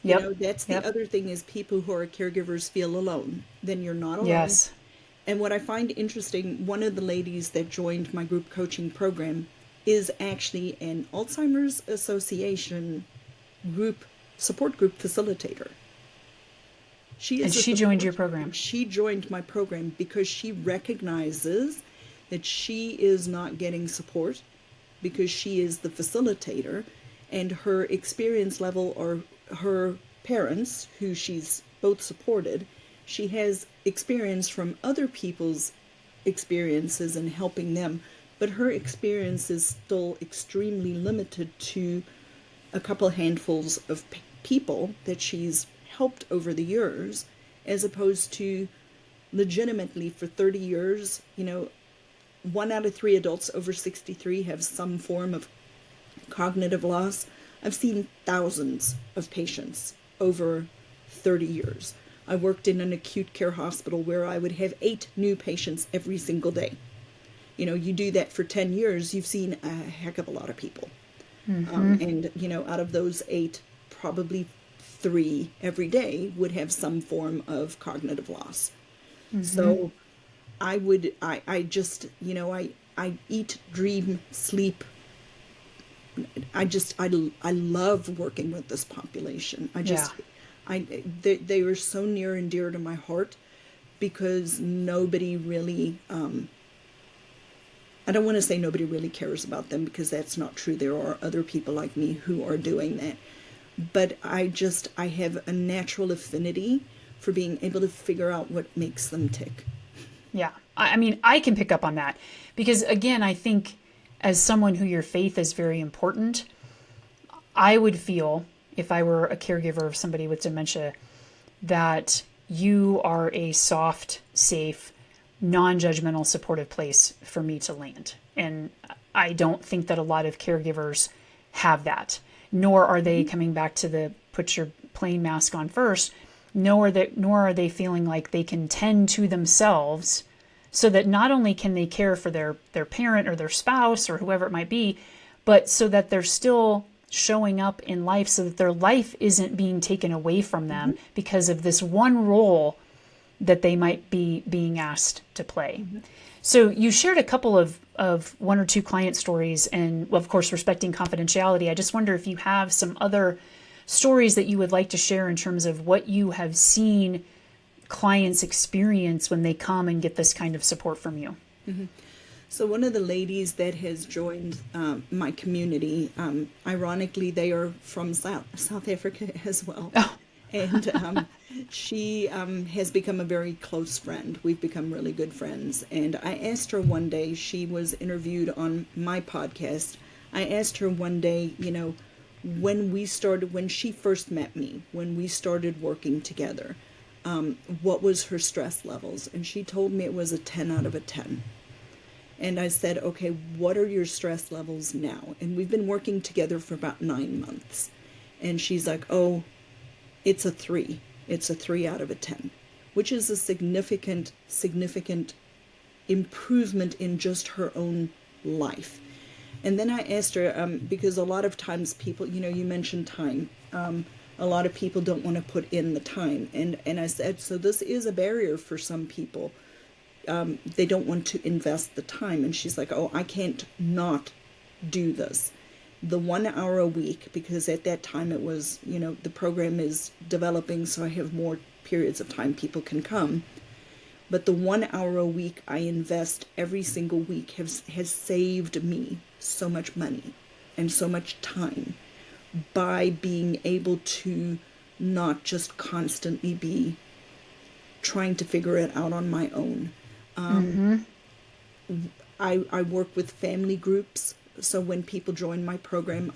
Speaker 1: That's the other thing is people who are caregivers feel alone. Then you're not alone.
Speaker 2: Yes.
Speaker 1: And what I find interesting, one of the ladies that joined my group coaching program is actually an Alzheimer's Association support group facilitator. She
Speaker 2: joined your program.
Speaker 1: She joined my program because she recognizes that she is not getting support because she is the facilitator, and her experience level, or her parents, who she's both supported, she has experience from other people's experiences and helping them. But her experience is still extremely limited to a couple handfuls of people that she's helped over the years, as opposed to legitimately for 30 years, 1 out of 3 adults over 63 have some form of cognitive loss. I've seen thousands of patients over 30 years. I worked in an acute care hospital where I would have 8 new patients every single day. You do that for 10 years, you've seen a heck of a lot of people. And, out of those 8, probably 3 every day would have some form of cognitive loss. So I eat, dream, sleep. I love working with this population. They were so near and dear to my heart because nobody really, I don't want to say nobody really cares about them because that's not true. There are other people like me who are doing that. But I have a natural affinity for being able to figure out what makes them tick.
Speaker 2: Yeah. I mean, I can pick up on that because, again, I think as someone who your faith is very important, I would feel, if I were a caregiver of somebody with dementia, that you are a soft, safe, non-judgmental, supportive place for me to land. And I don't think that a lot of caregivers have that, nor are they coming back to the put your plain mask on first, nor are they feeling like they can tend to themselves so that not only can they care for their parent or their spouse or whoever it might be, but so that they're still showing up in life, so that their life isn't being taken away from them because of this one role that they might be being asked to play. So you shared a couple of one or two client stories, and of course, respecting confidentiality. I just wonder if you have some other stories that you would like to share in terms of what you have seen clients experience when they come and get this kind of support from you.
Speaker 1: So one of the ladies that has joined my community, ironically, they are from South Africa as well.
Speaker 2: Oh.
Speaker 1: And she has become a very close friend. We've become really good friends. And I asked her one day, she was interviewed on my podcast. I asked her one day, when she first met me, when we started working together, what was her stress levels? And she told me it was a 10 out of a 10. And I said, okay, what are your stress levels now? And we've been working together for about 9 months. And she's like, oh, it's a 3. It's a 3 out of a 10, which is a significant improvement in just her own life. And then I asked her, because a lot of times people, you mentioned time. A lot of people don't want to put in the time. And I said, so this is a barrier for some people. They don't want to invest the time. And she's like, oh, I can't not do this. The 1 hour a week, because at that time it was, the program is developing, so I have more periods of time people can come. But the 1 hour a week I invest every single week has saved me so much money and so much time by being able to not just constantly be trying to figure it out on my own. I work with family groups, so when people join my program,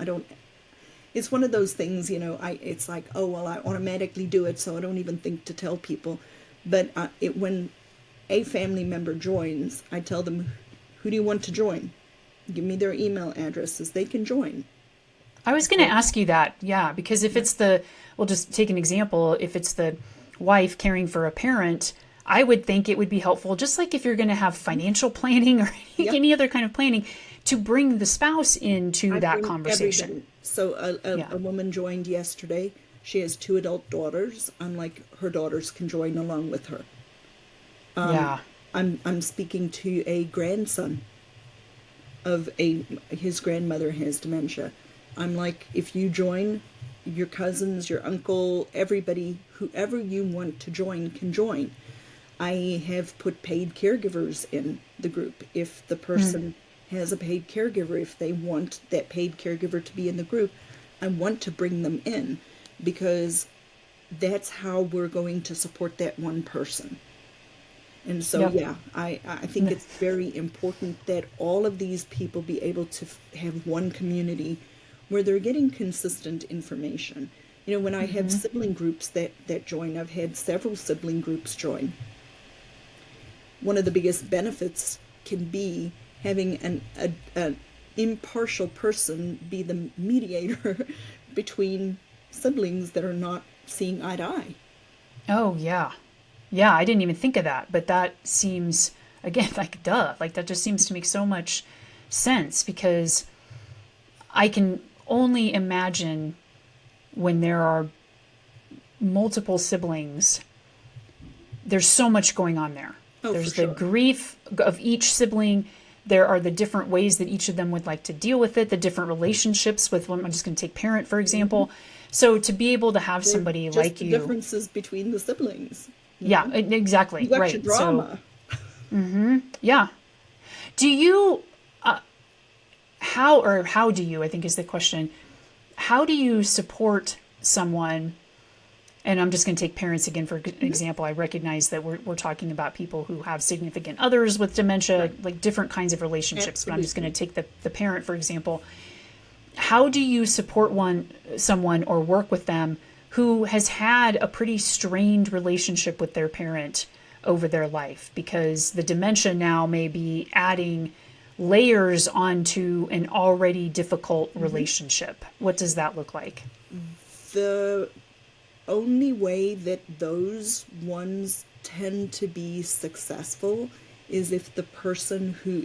Speaker 1: it's one of those things, it's like, oh, well, I automatically do it, so I don't even think to tell people. But when a family member joins, I tell them, who do you want to join? Give me their email addresses. They can join.
Speaker 2: I was going to ask you that, yeah, because if it's we'll just take an example, if it's the wife caring for a parent, I would think it would be helpful, just like if you're going to have financial planning or any other kind of planning, to bring the spouse into that conversation.
Speaker 1: Everybody. So a woman joined yesterday. She has 2 adult daughters. Unlike her daughters can join along with her. I'm speaking to a grandson of his grandmother has dementia. I'm like, if you join, your cousins, your uncle, everybody, whoever you want to join can join. I have put paid caregivers in the group. If the person has a paid caregiver, if they want that paid caregiver to be in the group, I want to bring them in, because that's how we're going to support that one person. And so, I think it's very important that all of these people be able to have one community where they're getting consistent information. When I have sibling groups that join, I've had several sibling groups join. One of the biggest benefits can be having an impartial person be the mediator between siblings that are not seeing eye to eye.
Speaker 2: Oh, yeah. Yeah, I didn't even think of that, but that seems, again, like that just seems to make so much sense, because I can only imagine when there are multiple siblings, there's so much going on there. There's the grief of each sibling. There are the different ways that each of them would like to deal with it, the different relationships with I'm just going to take parent, for example. So to be able to have somebody like you.
Speaker 1: Differences between the siblings.
Speaker 2: Yeah, exactly.
Speaker 1: You got your drama.
Speaker 2: So, yeah. Do you, how do you, I think is the question, how do you support someone? And I'm just going to take parents again for example. I recognize that we're talking about people who have significant others with dementia, like different kinds of relationships. Absolutely. But I'm just going to take the parent, for example. How do you support someone or work with them who has had a pretty strained relationship with their parent over their life? Because the dementia now may be adding layers onto an already difficult relationship. What does that look like?
Speaker 1: The only way that those ones tend to be successful is if the person who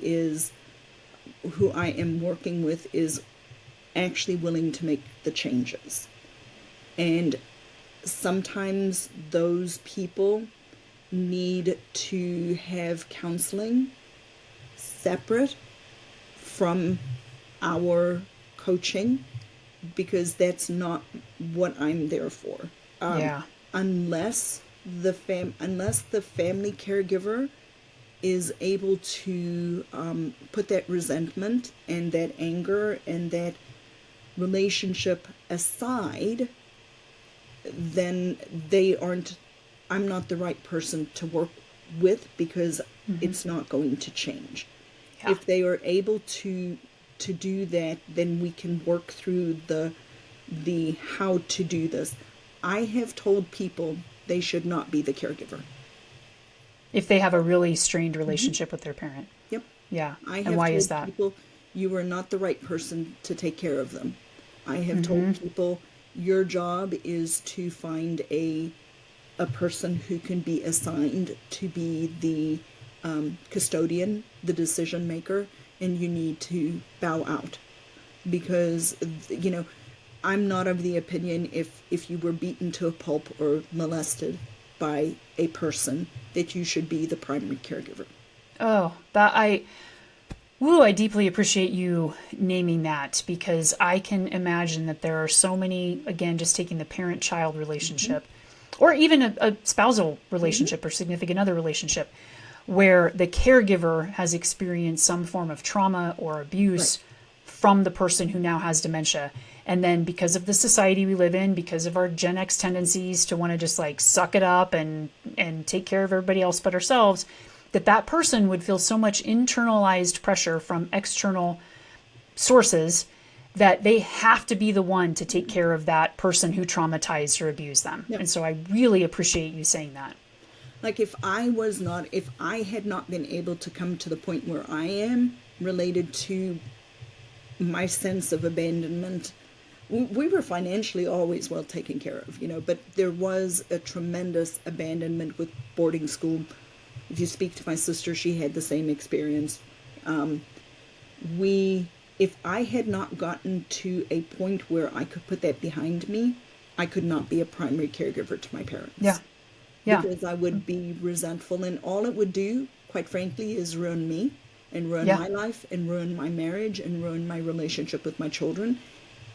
Speaker 1: I am working with is actually willing to make the changes. And sometimes those people need to have counseling separate from our coaching, because that's not what I'm there for.
Speaker 2: Yeah.
Speaker 1: Unless unless the family caregiver is able to put that resentment and that anger and that relationship aside, then I'm not the right person to work with, because it's not going to change.
Speaker 2: Yeah.
Speaker 1: If they are able to do that, then we can work through the how to do this. I have told people they should not be the caregiver.
Speaker 2: If they have a really strained relationship with their parent.
Speaker 1: Yep.
Speaker 2: Yeah.
Speaker 1: I
Speaker 2: And
Speaker 1: have
Speaker 2: why is
Speaker 1: told
Speaker 2: that?
Speaker 1: people you are not the right person to take care of them. I have told people your job is to find a person who can be assigned to be the custodian, the decision maker, and you need to bow out. Because, I'm not of the opinion if you were beaten to a pulp or molested by a person that you should be the primary caregiver.
Speaker 2: Oh, I deeply appreciate you naming that, because I can imagine that there are so many, again, just taking the parent-child relationship, or even a spousal relationship or significant other relationship, where the caregiver has experienced some form of trauma or abuse from the person who now has dementia. And then because of the society we live in, because of our Gen X tendencies to want to just like suck it up and take care of everybody else but ourselves, that person would feel so much internalized pressure from external sources that they have to be the one to take care of that person who traumatized or abused them.
Speaker 1: Yep.
Speaker 2: And so I really appreciate you saying that.
Speaker 1: Like if I had not been able to come to the point where I am related to my sense of abandonment, we were financially always well taken care of, but there was a tremendous abandonment with boarding school. If you speak to my sister, she had the same experience. If I had not gotten to a point where I could put that behind me, I could not be a primary caregiver to my parents.
Speaker 2: Yeah. Yeah.
Speaker 1: Because I would be resentful, and all it would do, quite frankly, is ruin me and ruin my life and ruin my marriage and ruin my relationship with my children.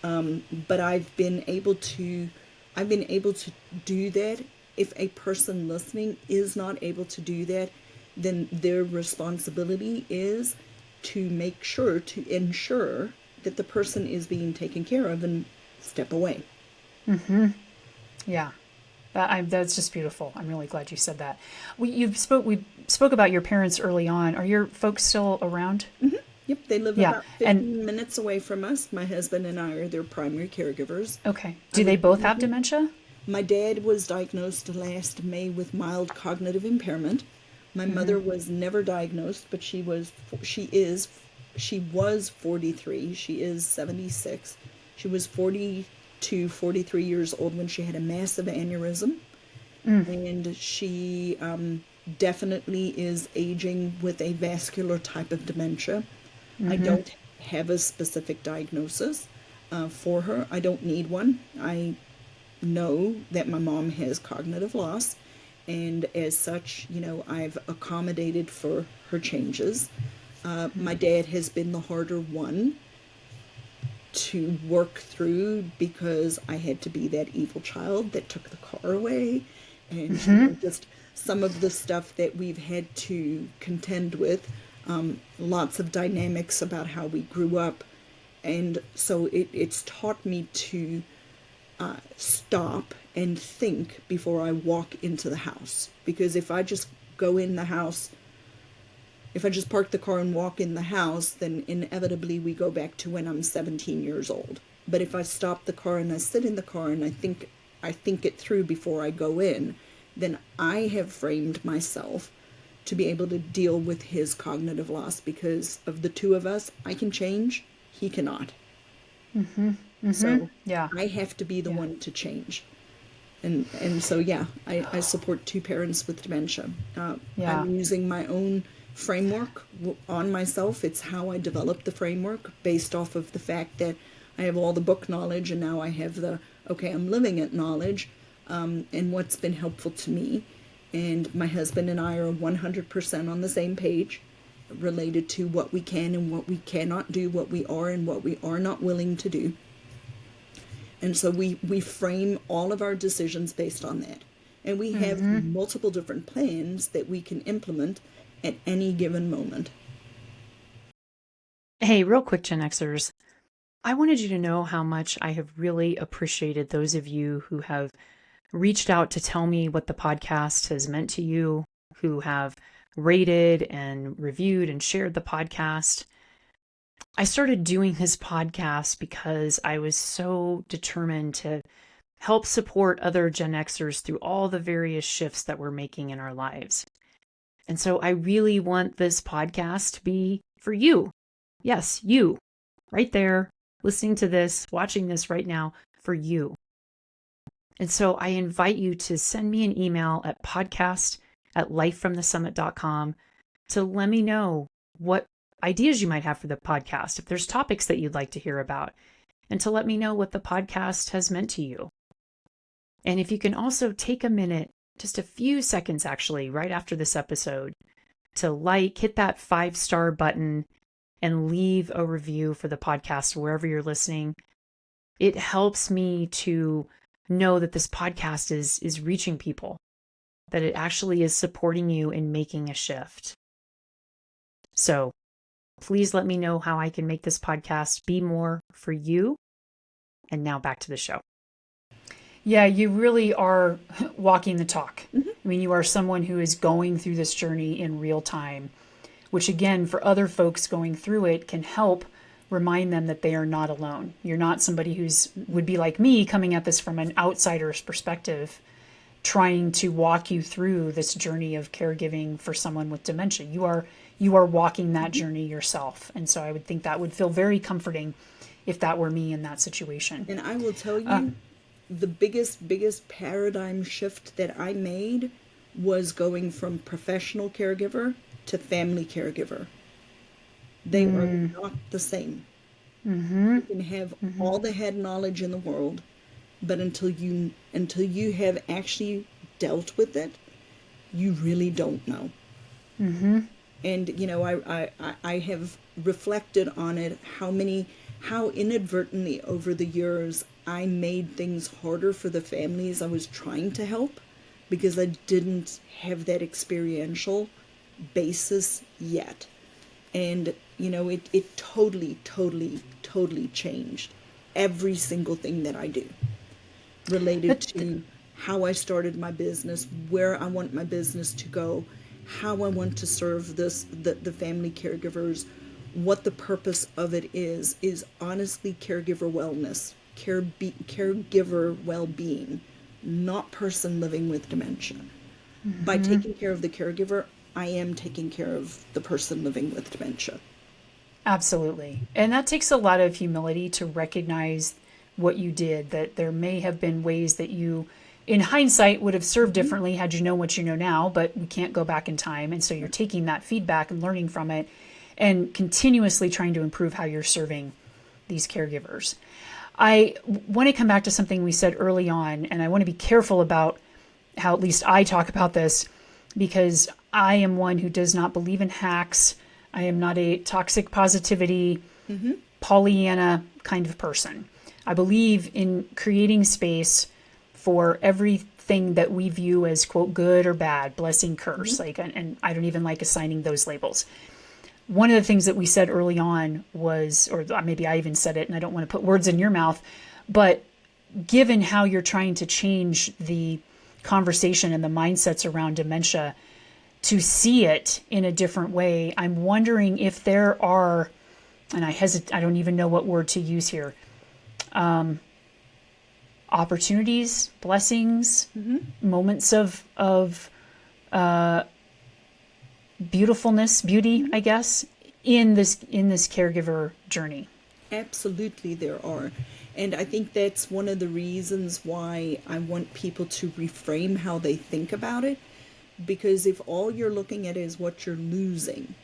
Speaker 1: But I've been able to do that. If a person listening is not able to do that, then their responsibility is to ensure that the person is being taken care of and step away.
Speaker 2: Yeah. That's just beautiful. I'm really glad you said that. We spoke about your parents early on. Are your folks still around?
Speaker 1: Yep, they live about 15 minutes away from us. My husband and I are their primary caregivers.
Speaker 2: Okay. Do they both have dementia?
Speaker 1: My dad was diagnosed last May with mild cognitive impairment. My mother was never diagnosed, but she was 43. She is 76. She was 43 years old when she had a massive aneurysm. And she definitely is aging with a vascular type of dementia. I don't have a specific diagnosis for her. I don't need one. I know that my mom has cognitive loss, and as such, I've accommodated for her changes. My dad has been the harder one to work through, because I had to be that evil child that took the car away, and just some of the stuff that we've had to contend with. Lots of dynamics about how we grew up, and so it's taught me to stop and think before I walk into the house. Because if I just go in the house, if I just park the car and walk in the house, then inevitably we go back to when I'm 17 years old. But if I stop the car and I sit in the car and I think it through before I go in, then I have framed myself to be able to deal with his cognitive loss, because of the two of us, I can change, he cannot. So I have to be the one to change. And so, I support two parents with dementia. I'm using my own framework on myself. It's how I developed the framework based off of the fact that I have all the book knowledge, and now I have the, okay, I'm living it knowledge, and what's been helpful to me. And my husband and I are 100% on the same page related to what we can and what we cannot do, what we are and what we are not willing to do. And so we frame all of our decisions based on that. And we have multiple different plans that we can implement at any given moment.
Speaker 2: Hey, real quick, Gen Xers. I wanted you to know how much I have really appreciated those of you who have reached out to tell me what the podcast has meant to you, who have rated and reviewed and shared the podcast. I started doing this podcast because I was so determined to help support other Gen Xers through all the various shifts that we're making in our lives. And so I really want this podcast to be for you. Yes, you, right there, listening to this, watching this right now, for you. And so I invite you to send me an email at podcast@lifefromthesummit.com to let me know what ideas you might have for the podcast, if there's topics that you'd like to hear about, and to let me know what the podcast has meant to you. And if you can also take a minute, just a few seconds actually, right after this episode, to hit that 5-star button and leave a review for the podcast wherever you're listening. It helps me to know that this podcast is reaching people, that it actually is supporting you in making a shift. So please let me know how I can make this podcast be more for you. And now back to the show. Yeah, you really are walking the talk. I mean, you are someone who is going through this journey in real time, which again, for other folks going through it, can help remind them that they are not alone. You're not somebody would be like me, coming at this from an outsider's perspective, trying to walk you through this journey of caregiving for someone with dementia. You are walking that journey yourself. And so I would think that would feel very comforting if that were me in that situation.
Speaker 1: And I will tell you, the biggest paradigm shift that I made was going from professional caregiver to family caregiver. They are not the same. You can have all the head knowledge in the world, but until you have actually dealt with it, you really don't know. And I have reflected on it, how inadvertently over the years I made things harder for the families I was trying to help, because I didn't have that experiential basis yet. And it totally changed every single thing that I do related to how I started my business, where I want my business to go, how I want to serve the family caregivers, what the purpose of it is honestly caregiver wellness, caregiver well-being, not person living with dementia. By taking care of the caregiver, I am taking care of the person living with dementia.
Speaker 2: Absolutely. And that takes a lot of humility to recognize what you did, that there may have been ways that you, in hindsight, would have served differently had you known what you know now, but we can't go back in time. And so you're taking that feedback and learning from it and continuously trying to improve how you're serving these caregivers. I want to come back to something we said early on, and I want to be careful about how at least I talk about this, because I am one who does not believe in hacks. I am not a toxic positivity, Pollyanna kind of person. I believe in creating space for everything that we view as, quote, good or bad, blessing, curse, and I don't even like assigning those labels. One of the things that we said early on was, or maybe I even said it and I don't want to put words in your mouth, but given how you're trying to change the conversation and the mindsets around dementia to see it in a different way, I'm wondering if there are, and I don't even know what word to use here, opportunities, blessings, moments of beauty, I guess, in this caregiver journey.
Speaker 1: Absolutely there are. And I think that's one of the reasons why I want people to reframe how they think about it, Because if all you're looking at is what you're losing,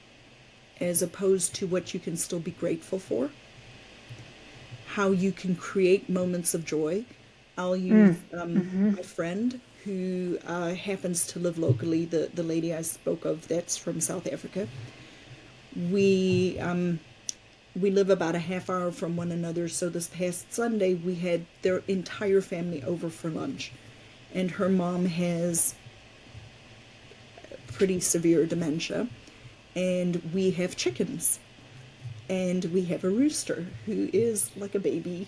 Speaker 1: as opposed to what you can still be grateful for, how you can create moments of joy. I'll use my friend who happens to live locally, the lady I spoke of that's from South Africa. We live about a half hour from one another, so this past Sunday we had their entire family over for lunch. And her mom has pretty severe dementia, and we have chickens. And we have a rooster who is like a baby.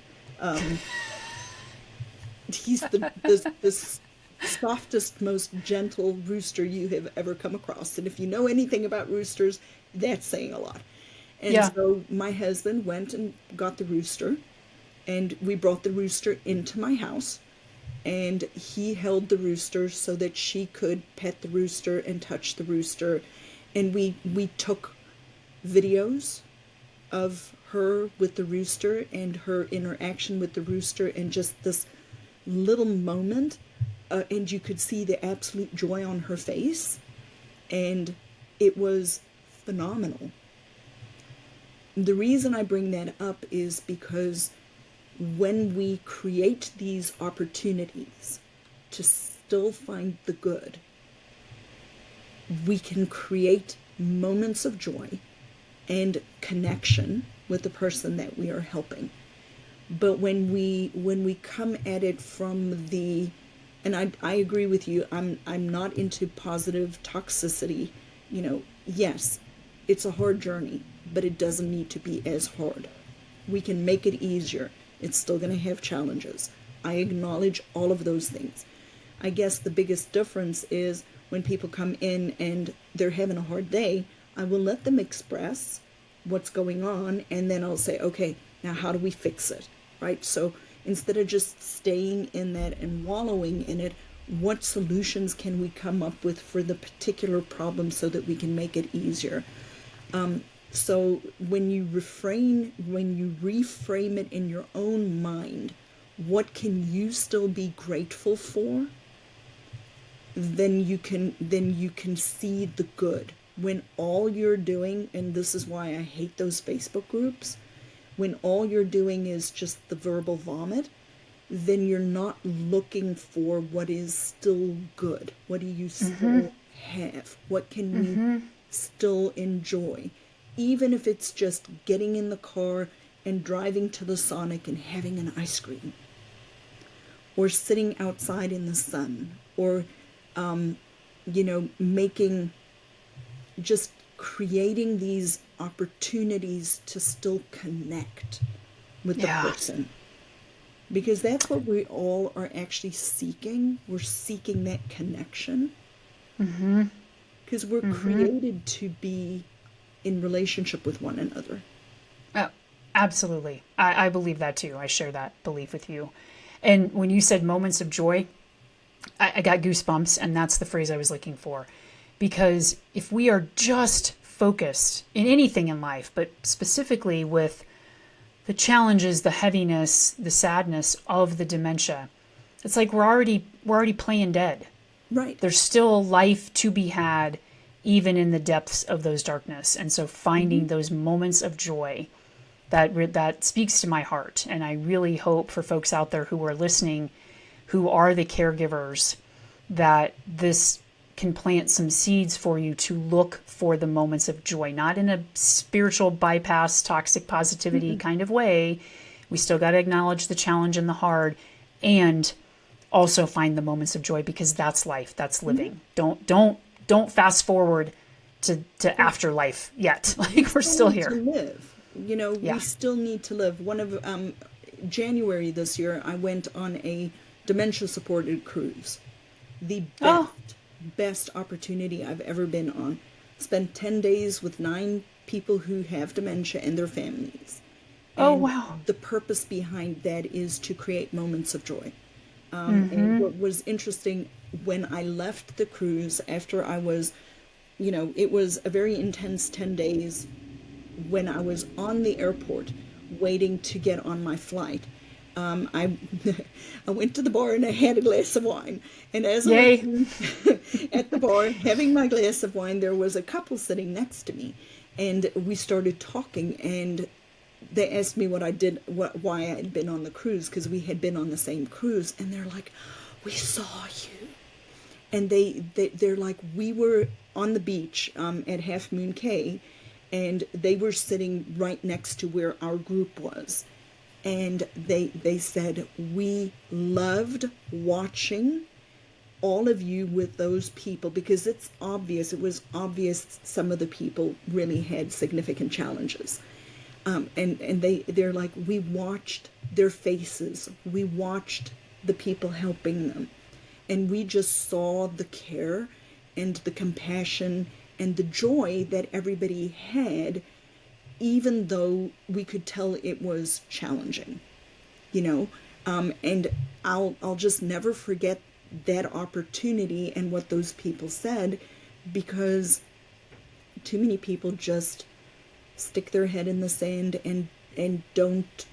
Speaker 1: He's the softest, most gentle rooster you have ever come across. And if you know anything about roosters, that's saying a lot. And
Speaker 2: Yeah.
Speaker 1: so my husband went and got the rooster, and we brought the rooster into my house. And he held the rooster so that she could pet the rooster and touch the rooster. And we took videos of her with the rooster and her interaction with the rooster, and just this little moment, and you could see the absolute joy on her face, and it was phenomenal. The reason I bring that up is because when we create these opportunities to still find the good, we can create moments of joy and connection with the person that we are helping. But when we come at it from the, and I agree with you, I'm not into positive toxicity. Yes, it's a hard journey, but it doesn't need to be as hard. We can make it easier. It's still going to have challenges. I acknowledge all of those things. I guess the biggest difference is when people come in and they're having a hard day, I will let them express what's going on, and then I'll say, okay, now how do we fix it, right? So instead of just staying in that and wallowing in it, what solutions can we come up with for the particular problem so that we can make it easier? So when you reframe it in your own mind, what can you still be grateful for? Then you can see the good. When all you're doing, and this is why I hate those Facebook groups, when all you're doing is just the verbal vomit, then you're not looking for what is still good. What do you still have? What can we still enjoy? Even if it's just getting in the car and driving to the Sonic and having an ice cream, or sitting outside in the sun, or making, just creating these opportunities to still connect with the person. Because that's what we all are actually seeking. We're seeking that connection. Because we're created to be in relationship with one another.
Speaker 2: Oh, absolutely. I believe that too. I share that belief with you. And when you said moments of joy, I got goosebumps, and that's the phrase I was looking for. Because if we are just focused in anything in life, but specifically with the challenges, the heaviness, the sadness of the dementia, it's like we're already playing dead.
Speaker 1: Right.
Speaker 2: There's still life to be had, even in the depths of those darkness. And so finding those moments of joy, that speaks to my heart. And I really hope for folks out there who are listening, who are the caregivers, that this can plant some seeds for you to look for the moments of joy, not in a spiritual bypass, toxic positivity kind of way. We still got to acknowledge the challenge and the hard, and also find the moments of joy, because that's life, that's living. Don't fast forward to afterlife yet. Like, we're still here.
Speaker 1: To live. We still need to live. One of January this year, I went on a dementia supported cruise. The best opportunity I've ever been on. Spent 10 days with 9 people who have dementia and their families. And
Speaker 2: wow.
Speaker 1: The purpose behind that is to create moments of joy. And what was interesting, when I left the cruise, after I was, it was a very intense 10 days. When I was on the airport waiting to get on my flight, I I went to the bar and I had a glass of wine. And as I
Speaker 2: Yay.
Speaker 1: was at the bar having my glass of wine, there was a couple sitting next to me, and we started talking. And they asked me what I did, why I had been on the cruise, because we had been on the same cruise. And they're like, "We saw you." And they're like, we were on the beach at Half Moon Cay, and they were sitting right next to where our group was. And they said, "We loved watching all of you with those people," because it was obvious some of the people really had significant challenges. And they're like, "We watched their faces, we watched the people helping them, and we just saw the care and the compassion and the joy that everybody had, even though we could tell it was challenging, you know." And I'll just never forget that opportunity and what those people said, because too many people just stick their head in the sand and don't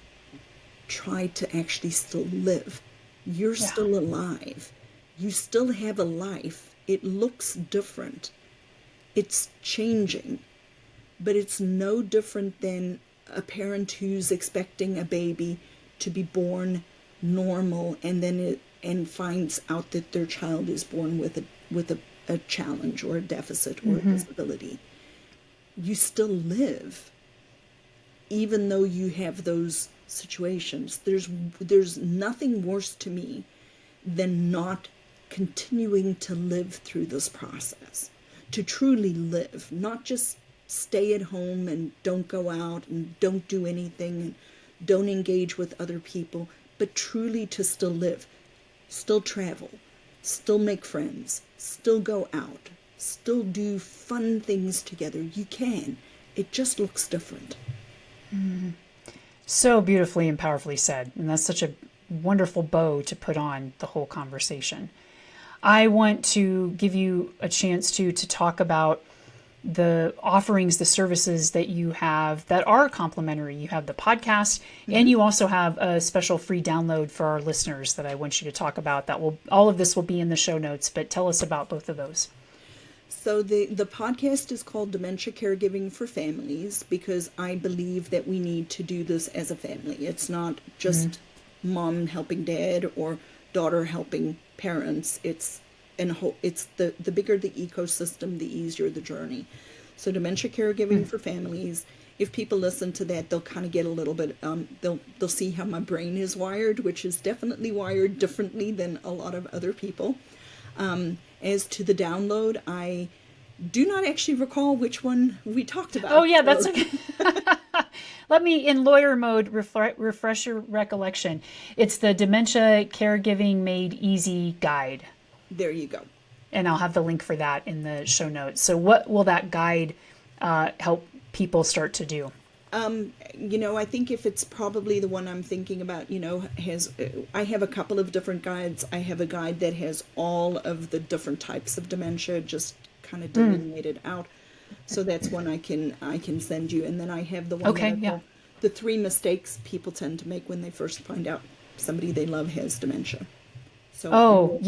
Speaker 1: try to actually still live. You're still alive. You still have a life. It looks different. It's changing, but it's no different than a parent who's expecting a baby to be born normal, and then finds out that their child is born with a challenge or a deficit or a disability. You still live, even though you have those situations. There's nothing worse to me than not continuing to live through this process, to truly live, not just stay at home and don't go out and don't do anything and don't engage with other people, but truly to still live, still travel, still make friends, still go out, still do fun things together. You can. It just looks different.
Speaker 2: So beautifully and powerfully said. And that's such a wonderful bow to put on the whole conversation. I want to give you a chance to talk about the offerings, the services that you have that are complimentary. You have the podcast, and you also have a special free download for our listeners that I want you to talk about. All of this will be in the show notes, but tell us about both of those.
Speaker 1: So the podcast is called Dementia Caregiving for Families, because I believe that we need to do this as a family. It's not just mom helping dad or daughter helping parents. It's the bigger the ecosystem, the easier the journey. So Dementia Caregiving for Families. If people listen to that, they'll kind of get a little bit, they'll see how my brain is wired, which is definitely wired differently than a lot of other people. As to the download, I do not actually recall which one we talked about.
Speaker 2: Oh yeah, that's okay. Let me, in lawyer mode, refresh your recollection. It's the Dementia Caregiving Made Easy Guide.
Speaker 1: There you go.
Speaker 2: And I'll have the link for that in the show notes. So what will that guide help people start to do?
Speaker 1: I think if it's probably the one I'm thinking about, I have a couple of different guides. I have a guide that has all of the different types of dementia just kind of delineated out. So that's one I can send you. And then I have the one the 3 mistakes people tend to make when they first find out somebody they love has dementia. So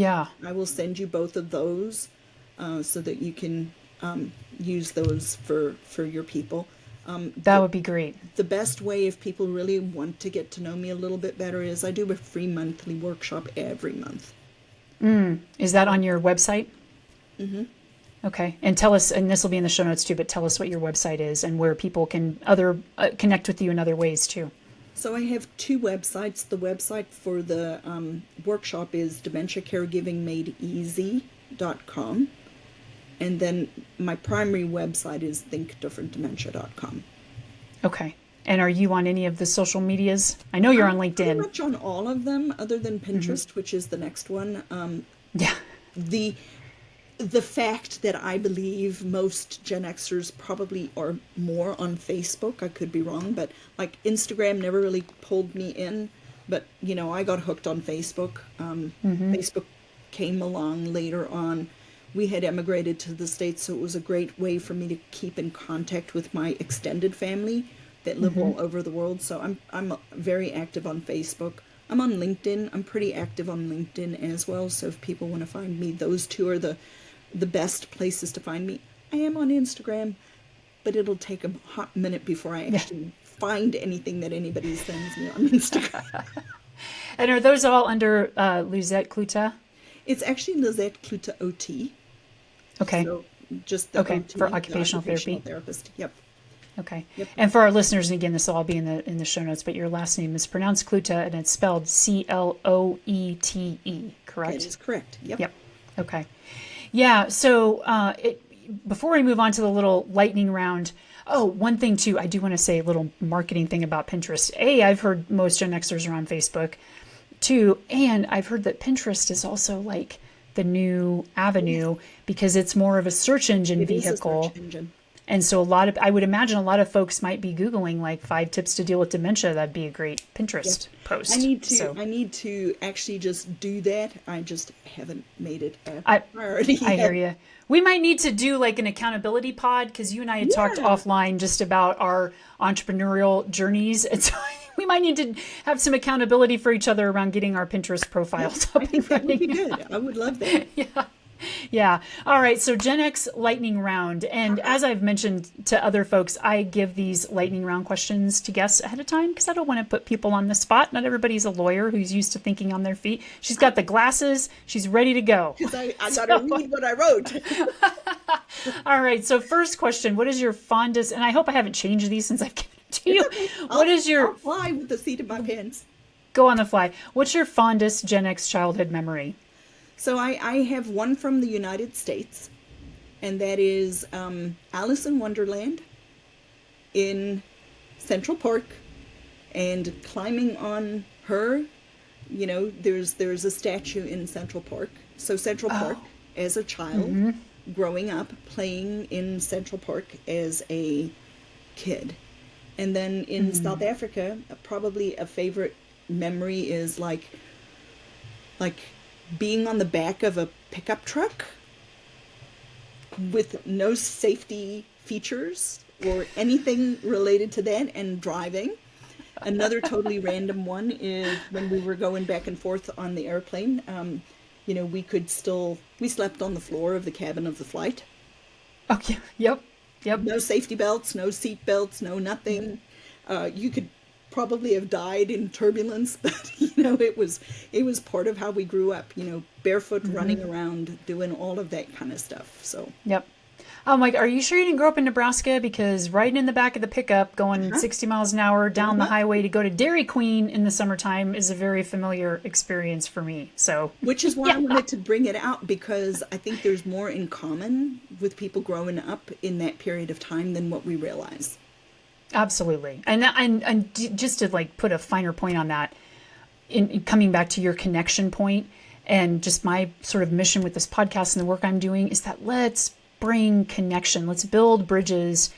Speaker 1: I will send you both of those so that you can use those for your people.
Speaker 2: That would be great.
Speaker 1: The best way, if people really want to get to know me a little bit better, is I do a free monthly workshop every month.
Speaker 2: Is that on your website?
Speaker 1: Mm-hmm.
Speaker 2: Okay. And tell us, and this will be in the show notes too, but tell us what your website is and where people can connect with you in other ways too.
Speaker 1: So I have 2 websites. The website for the workshop is dementiacaregivingmadeeasy.com. And then my primary website is thinkdifferentdementia.com. Okay.
Speaker 2: And are you on any of the social medias? I know you're on LinkedIn.
Speaker 1: Pretty much on all of them, other than Pinterest, which is the next one. The fact that I believe most Gen Xers probably are more on Facebook, I could be wrong, but like Instagram never really pulled me in. But, I got hooked on Facebook. Facebook came along later on. We had emigrated to the States, so it was a great way for me to keep in contact with my extended family that live all over the world. So I'm very active on Facebook. I'm on LinkedIn. I'm pretty active on LinkedIn as well. So if people want to find me, those two are the best places to find me. I am on Instagram, but it'll take a hot minute before I actually find anything that anybody sends me on Instagram.
Speaker 2: And are those all under Lizette Cloete?
Speaker 1: It's actually Lizette Cloete OT.
Speaker 2: Okay.
Speaker 1: So just the OT,
Speaker 2: for
Speaker 1: the
Speaker 2: occupational therapy.
Speaker 1: Therapist. Yep.
Speaker 2: Okay.
Speaker 1: Yep.
Speaker 2: And for our listeners, and again, this will all be in the show notes, but your last name is pronounced Cloete, and it's spelled Cloete, correct?
Speaker 1: That is correct. Yep.
Speaker 2: Yep. Okay. Yeah. So before we move on to the little lightning round, one thing too, I do want to say a little marketing thing about Pinterest. I've heard most Gen Xers are on Facebook too, and I've heard that Pinterest is also like the new avenue because it's more of a search engine vehicle.
Speaker 1: Search engine.
Speaker 2: And so I would imagine a lot of folks might be Googling like 5 tips to deal with dementia. That'd be a great Pinterest post.
Speaker 1: I need to actually just do that. I just haven't made it a priority yet.
Speaker 2: I hear you. We might need to do like an accountability pod because you and I had talked offline just about our entrepreneurial journeys. And so we might need to have some accountability for each other around getting our Pinterest profiles up and running.
Speaker 1: That would be good. I would love that.
Speaker 2: Yeah. All right. So GenX lightning round. And as I've mentioned to other folks, I give these lightning round questions to guests ahead of time because I don't want to put people on the spot. Not everybody's a lawyer who's used to thinking on their feet. She's got the glasses. She's ready to go.
Speaker 1: Because I got to read what I wrote.
Speaker 2: All right. So first question, what is your fondest, and I hope I haven't changed these since I've given it to you.
Speaker 1: I'll fly with the seat of my pants.
Speaker 2: Go on the fly. What's your fondest Gen X childhood memory?
Speaker 1: So I have one from the United States, and that is Alice in Wonderland in Central Park, and climbing on her. You know, there's a statue in Central Park. So Central Park as a child, growing up, playing in Central Park as a kid. And then in South Africa, probably a favorite memory is like being on the back of a pickup truck with no safety features or anything related to that and driving. Another totally random one is when we were going back and forth on the airplane, we slept on the floor of the cabin of the flight.
Speaker 2: Okay. Yep.
Speaker 1: No safety belts, no seat belts, no nothing. You could probably have died in turbulence, but it was part of how we grew up, barefoot, running around, doing all of that kind of stuff. So
Speaker 2: yep. I'm like, are you sure you didn't grow up in Nebraska? Because riding in the back of the pickup going 60 miles an hour down the highway to go to Dairy Queen in the summertime is a very familiar experience for me. So
Speaker 1: which is why I wanted to bring it out, because I think there's more in common with people growing up in that period of time than what we realize.
Speaker 2: Absolutely. And just to like put a finer point on that, in coming back to your connection point and just my sort of mission with this podcast and the work I'm doing is that let's bring connection. Let's build bridges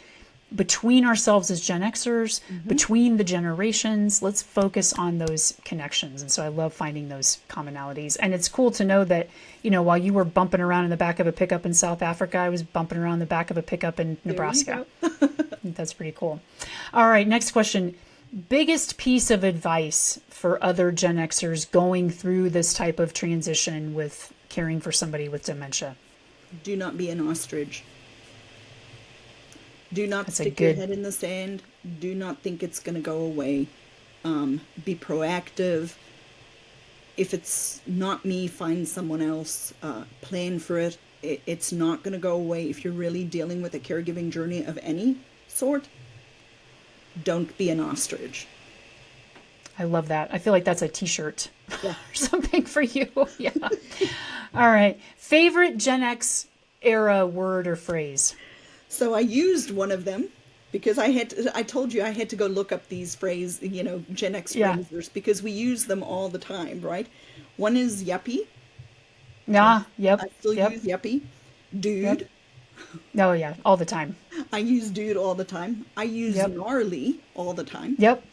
Speaker 2: between ourselves as Gen Xers, between the generations. Let's focus on those connections. And so I love finding those commonalities. And it's cool to know that, while you were bumping around in the back of a pickup in South Africa, I was bumping around the back of a pickup in Nebraska. That's pretty cool. All right, next question. Biggest piece of advice for other Gen Xers going through this type of transition with caring for somebody with dementia?
Speaker 1: Do not be an ostrich. Do not stick your head in the sand. Do not think it's going to go away. Be proactive. If it's not me, find someone else. Plan for it. It's not going to go away. If you're really dealing with a caregiving journey of any sort, don't be an ostrich.
Speaker 2: I love that. I feel like that's a t-shirt or something for you. Yeah. All right. Favorite Gen X era word or phrase?
Speaker 1: So I used one of them because I told you I had to go look up these phrases, Gen X phrases, because we use them all the time, right? One is yuppie.
Speaker 2: Yeah. Yep.
Speaker 1: I still use yuppie. Dude.
Speaker 2: Yep. Oh yeah. All the time.
Speaker 1: I use dude all the time. I use gnarly all the time.
Speaker 2: Yep.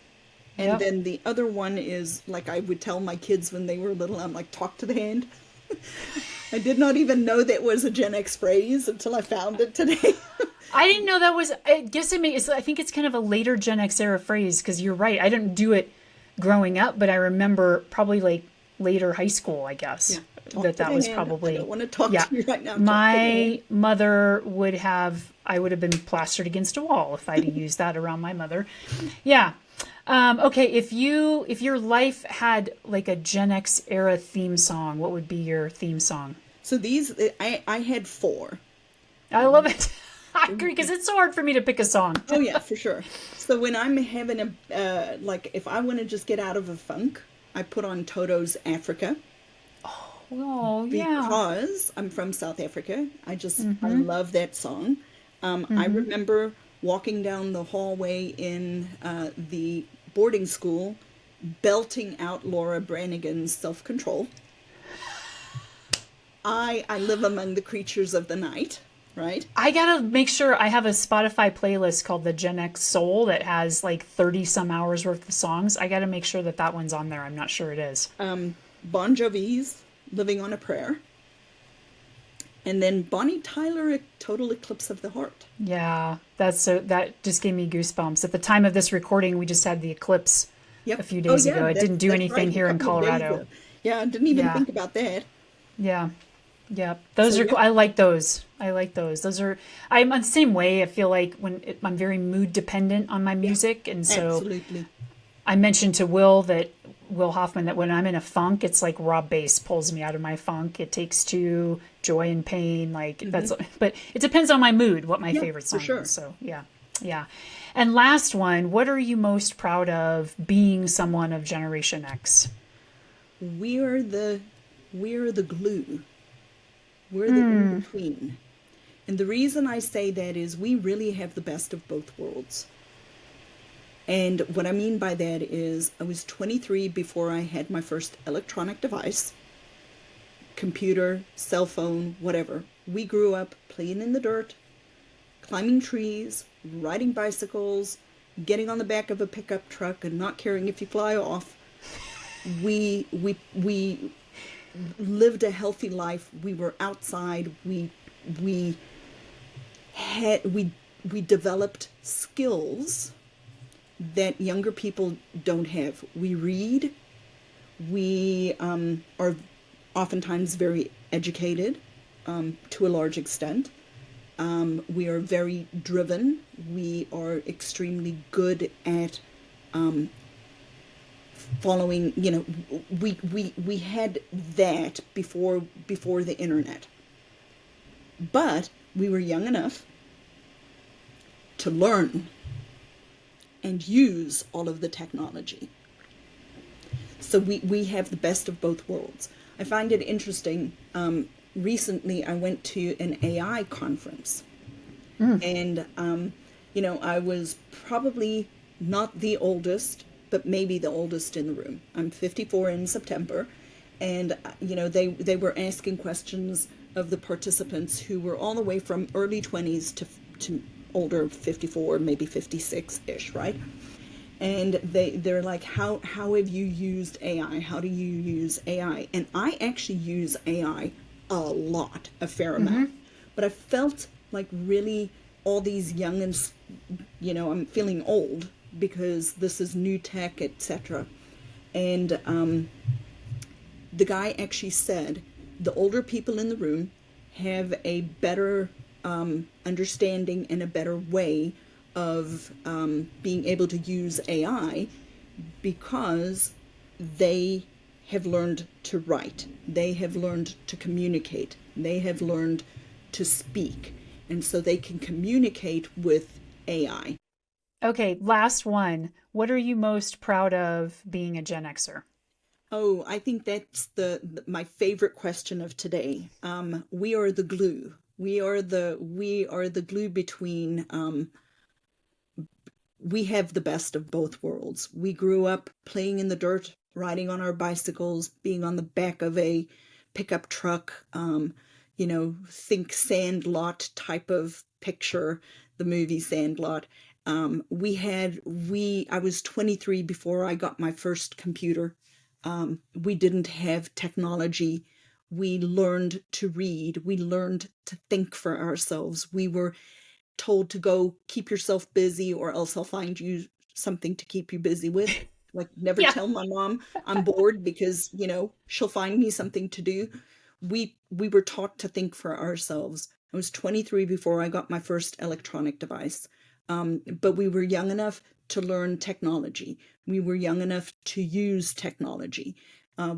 Speaker 1: And then the other one is, like I would tell my kids when they were little, I'm like, talk to the hand. I did not even know that was a Gen X phrase until I found it today.
Speaker 2: I didn't know that was, I guess I think it's kind of a later Gen X era phrase, because you're right. I didn't do it growing up, but I remember probably like later high school, I guess,
Speaker 1: Yeah. Talk to
Speaker 2: that was
Speaker 1: Dad. I don't
Speaker 2: probably,
Speaker 1: want to talk
Speaker 2: yeah.
Speaker 1: to you right now. Talk to Dad.
Speaker 2: My mother I would have been plastered against a wall if I'd used that around my mother. Yeah. Okay. If your life had like a Gen X era theme song, what would be your theme song?
Speaker 1: So these, I had four.
Speaker 2: I love it. I agree because it's so hard for me to pick a song.
Speaker 1: Oh yeah, for sure. So when I'm having like if I want to just get out of a funk, I put on Toto's Africa
Speaker 2: Oh, yeah.
Speaker 1: because I'm from South Africa. I love that song. I remember walking down the hallway in the boarding school, belting out Laura Branigan's Self Control. I live among the creatures of the night, right?
Speaker 2: I gotta make sure I have a Spotify playlist called the Gen X Soul that has like 30 some hours worth of songs. I gotta make sure that that one's on there. I'm not sure it is.
Speaker 1: Bon Jovi's Living on a Prayer. And then Bonnie Tyler, Total Eclipse of the Heart.
Speaker 2: Yeah, that just gave me goosebumps. At the time of this recording, we just had the eclipse a
Speaker 1: Yep.
Speaker 2: few
Speaker 1: Oh
Speaker 2: days
Speaker 1: yeah,
Speaker 2: ago. It didn't do
Speaker 1: that's
Speaker 2: anything
Speaker 1: right. A
Speaker 2: here in
Speaker 1: couple of days
Speaker 2: Colorado.
Speaker 1: ago. Yeah, I didn't even
Speaker 2: Yeah,
Speaker 1: think about that.
Speaker 2: yeah, yeah.
Speaker 1: So
Speaker 2: Those are
Speaker 1: yeah,
Speaker 2: cool. I like those. I like those. Those are. I'm the same way. I feel like I'm very mood dependent on my
Speaker 1: yeah,
Speaker 2: music, and so
Speaker 1: absolutely.
Speaker 2: I mentioned to Will Hoffman that when I'm in a funk, it's like raw bass pulls me out of my funk. It takes two, joy and pain, like that's. But it depends on my mood, what my
Speaker 1: Yeah,
Speaker 2: favorite
Speaker 1: for
Speaker 2: song is.
Speaker 1: sure.
Speaker 2: So yeah, yeah. And last one, what are you most proud of being someone of Generation X?
Speaker 1: We're the we're the glue. We're the in between. And the reason I say that is we really have the best of both worlds. And what I mean by that is I was 23 before I had my first electronic device, computer, cell phone, whatever. We grew up playing in the dirt, climbing trees, riding bicycles, getting on the back of a pickup truck and not caring if you fly off. We lived a healthy life. We were outside. We had we developed skills that younger people don't have. We read. We are oftentimes very educated to a large extent. We are very driven. We are extremely good at following. We had that before the internet, but we were young enough to learn and use all of the technology. So we have the best of both worlds. I find it interesting. Recently, I went to an AI conference, and I was probably not the oldest, but maybe the oldest in the room. I'm 54 in September, and they were asking questions of the participants who were all the way from early 20s to older 54, maybe 56 ish, right? And they're like, how have you used AI? How do you use AI? And I actually use AI a lot, a fair amount. But I felt like really all these young and I'm feeling old because this is new tech, etc. And the guy actually said the older people in the room have a better understanding and a better way of being able to use AI because they have learned to write, they have learned to communicate, they have learned to speak, and so they can communicate with AI.
Speaker 2: Okay, last one. What are you most proud of being a Gen Xer?
Speaker 1: Oh, I think that's my favorite question of today. We are the glue. We are the glue between. We have the best of both worlds. We grew up playing in the dirt, riding on our bicycles, being on the back of a pickup truck. Think Sandlot type of picture, the movie Sandlot. I was 23 before I got my first computer. We didn't have technology. We learned to read. We learned to think for ourselves. We were told to go keep yourself busy or else I'll find you something to keep you busy with. Like, never
Speaker 2: Yeah.
Speaker 1: tell my mom I'm bored because, she'll find me something to do. We were taught to think for ourselves. I was 23 before I got my first electronic device. But we were young enough to learn technology. We were young enough to use technology.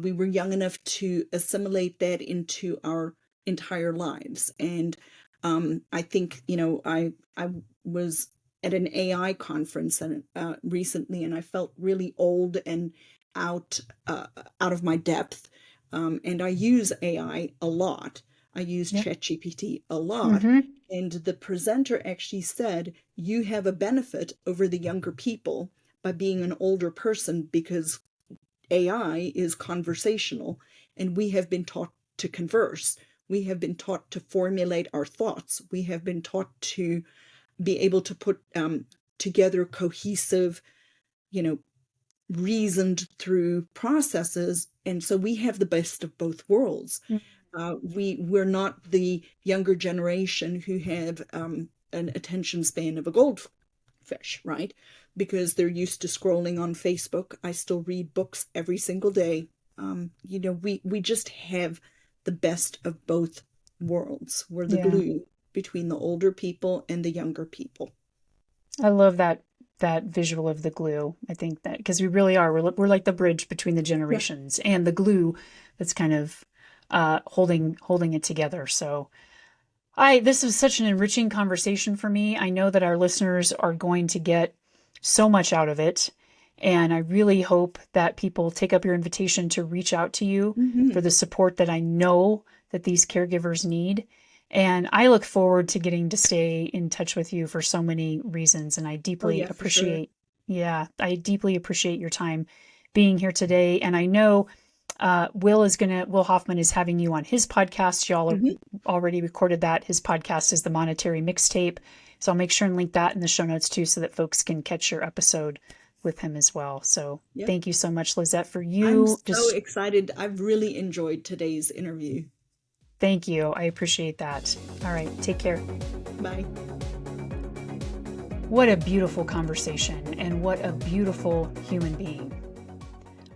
Speaker 1: We were young enough to assimilate that into our entire lives. And I think, I was at an AI conference recently, and I felt really old and out out of my depth. And I use AI a lot. I use
Speaker 2: Yeah.
Speaker 1: ChatGPT a lot.
Speaker 2: Mm-hmm.
Speaker 1: And the presenter actually said, you have a benefit over the younger people by being an older person because AI is conversational, and we have been taught to converse. We have been taught to formulate our thoughts. We have been taught to be able to put together cohesive, reasoned through processes. And so we have the best of both worlds. We're not the younger generation who have an attention span of a goldfish, right? Because they're used to scrolling on Facebook. I still read books every single day. We just have the best of both worlds. We're the
Speaker 2: Yeah.
Speaker 1: glue between the older people and the younger people.
Speaker 2: I love that visual of the glue. I think that because we really are, we're like the bridge between the
Speaker 1: Yeah.
Speaker 2: generations and the glue that's kind of holding it together. So this was such an enriching conversation for me. I know that our listeners are going to get so much out of it. And I really hope that people take up your invitation to reach out to you
Speaker 1: Mm-hmm.
Speaker 2: for the support that I know that these caregivers need. And I look forward to getting to stay in touch with you for so many reasons. And I
Speaker 1: Oh
Speaker 2: deeply
Speaker 1: yeah, for sure.
Speaker 2: appreciate, yeah, I deeply appreciate your time being here today. And I know Will Hoffman is having you on his podcast. Y'all have
Speaker 1: Mm-hmm.
Speaker 2: already recorded that. His podcast is the Monetary Mixtape. So I'll make sure and link that in the show notes too, so that folks can catch your episode with him as well. So
Speaker 1: Yep.
Speaker 2: thank you so much, Lizette, for
Speaker 1: I'm
Speaker 2: you.
Speaker 1: so
Speaker 2: Just
Speaker 1: excited. I've really enjoyed today's interview.
Speaker 2: thank you. I appreciate that. All right. Take care.
Speaker 1: Bye.
Speaker 2: What a beautiful conversation and what a beautiful human being.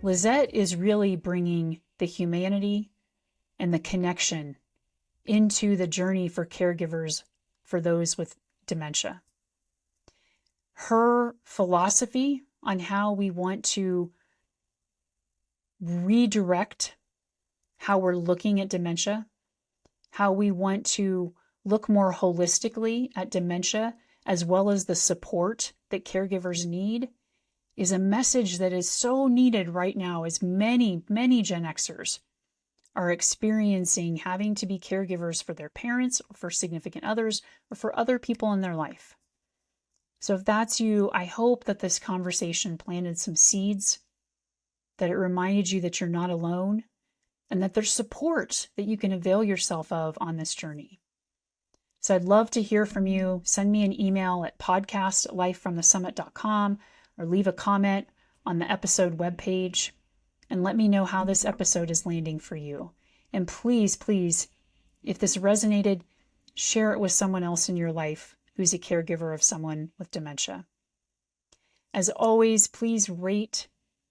Speaker 2: Lizette is really bringing the humanity and the connection into the journey for caregivers for those with dementia. Her philosophy on how we want to redirect how we're looking at dementia, how we want to look more holistically at dementia, as well as the support that caregivers need, is a message that is so needed right now as many, many Gen Xers are experiencing having to be caregivers for their parents, or for significant others, or for other people in their life. So if that's you, I hope that this conversation planted some seeds, that it reminded you that you're not alone, and that there's support that you can avail yourself of on this journey. So I'd love to hear from you. Send me an email at podcast@lifefromthesummit.com, or leave a comment on the episode webpage and let me know how this episode is landing for you. And please, please, if this resonated, share it with someone else in your life who's a caregiver of someone with dementia. As always, please rate,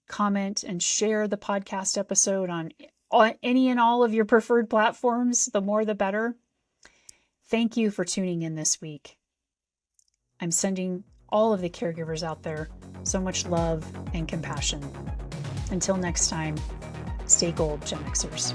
Speaker 2: comment, and share the podcast episode on any and all of your preferred platforms. The more, the better. Thank you for tuning in this week. I'm sending all of the caregivers out there so much love and compassion. Until next time, stay gold, Gen Xers.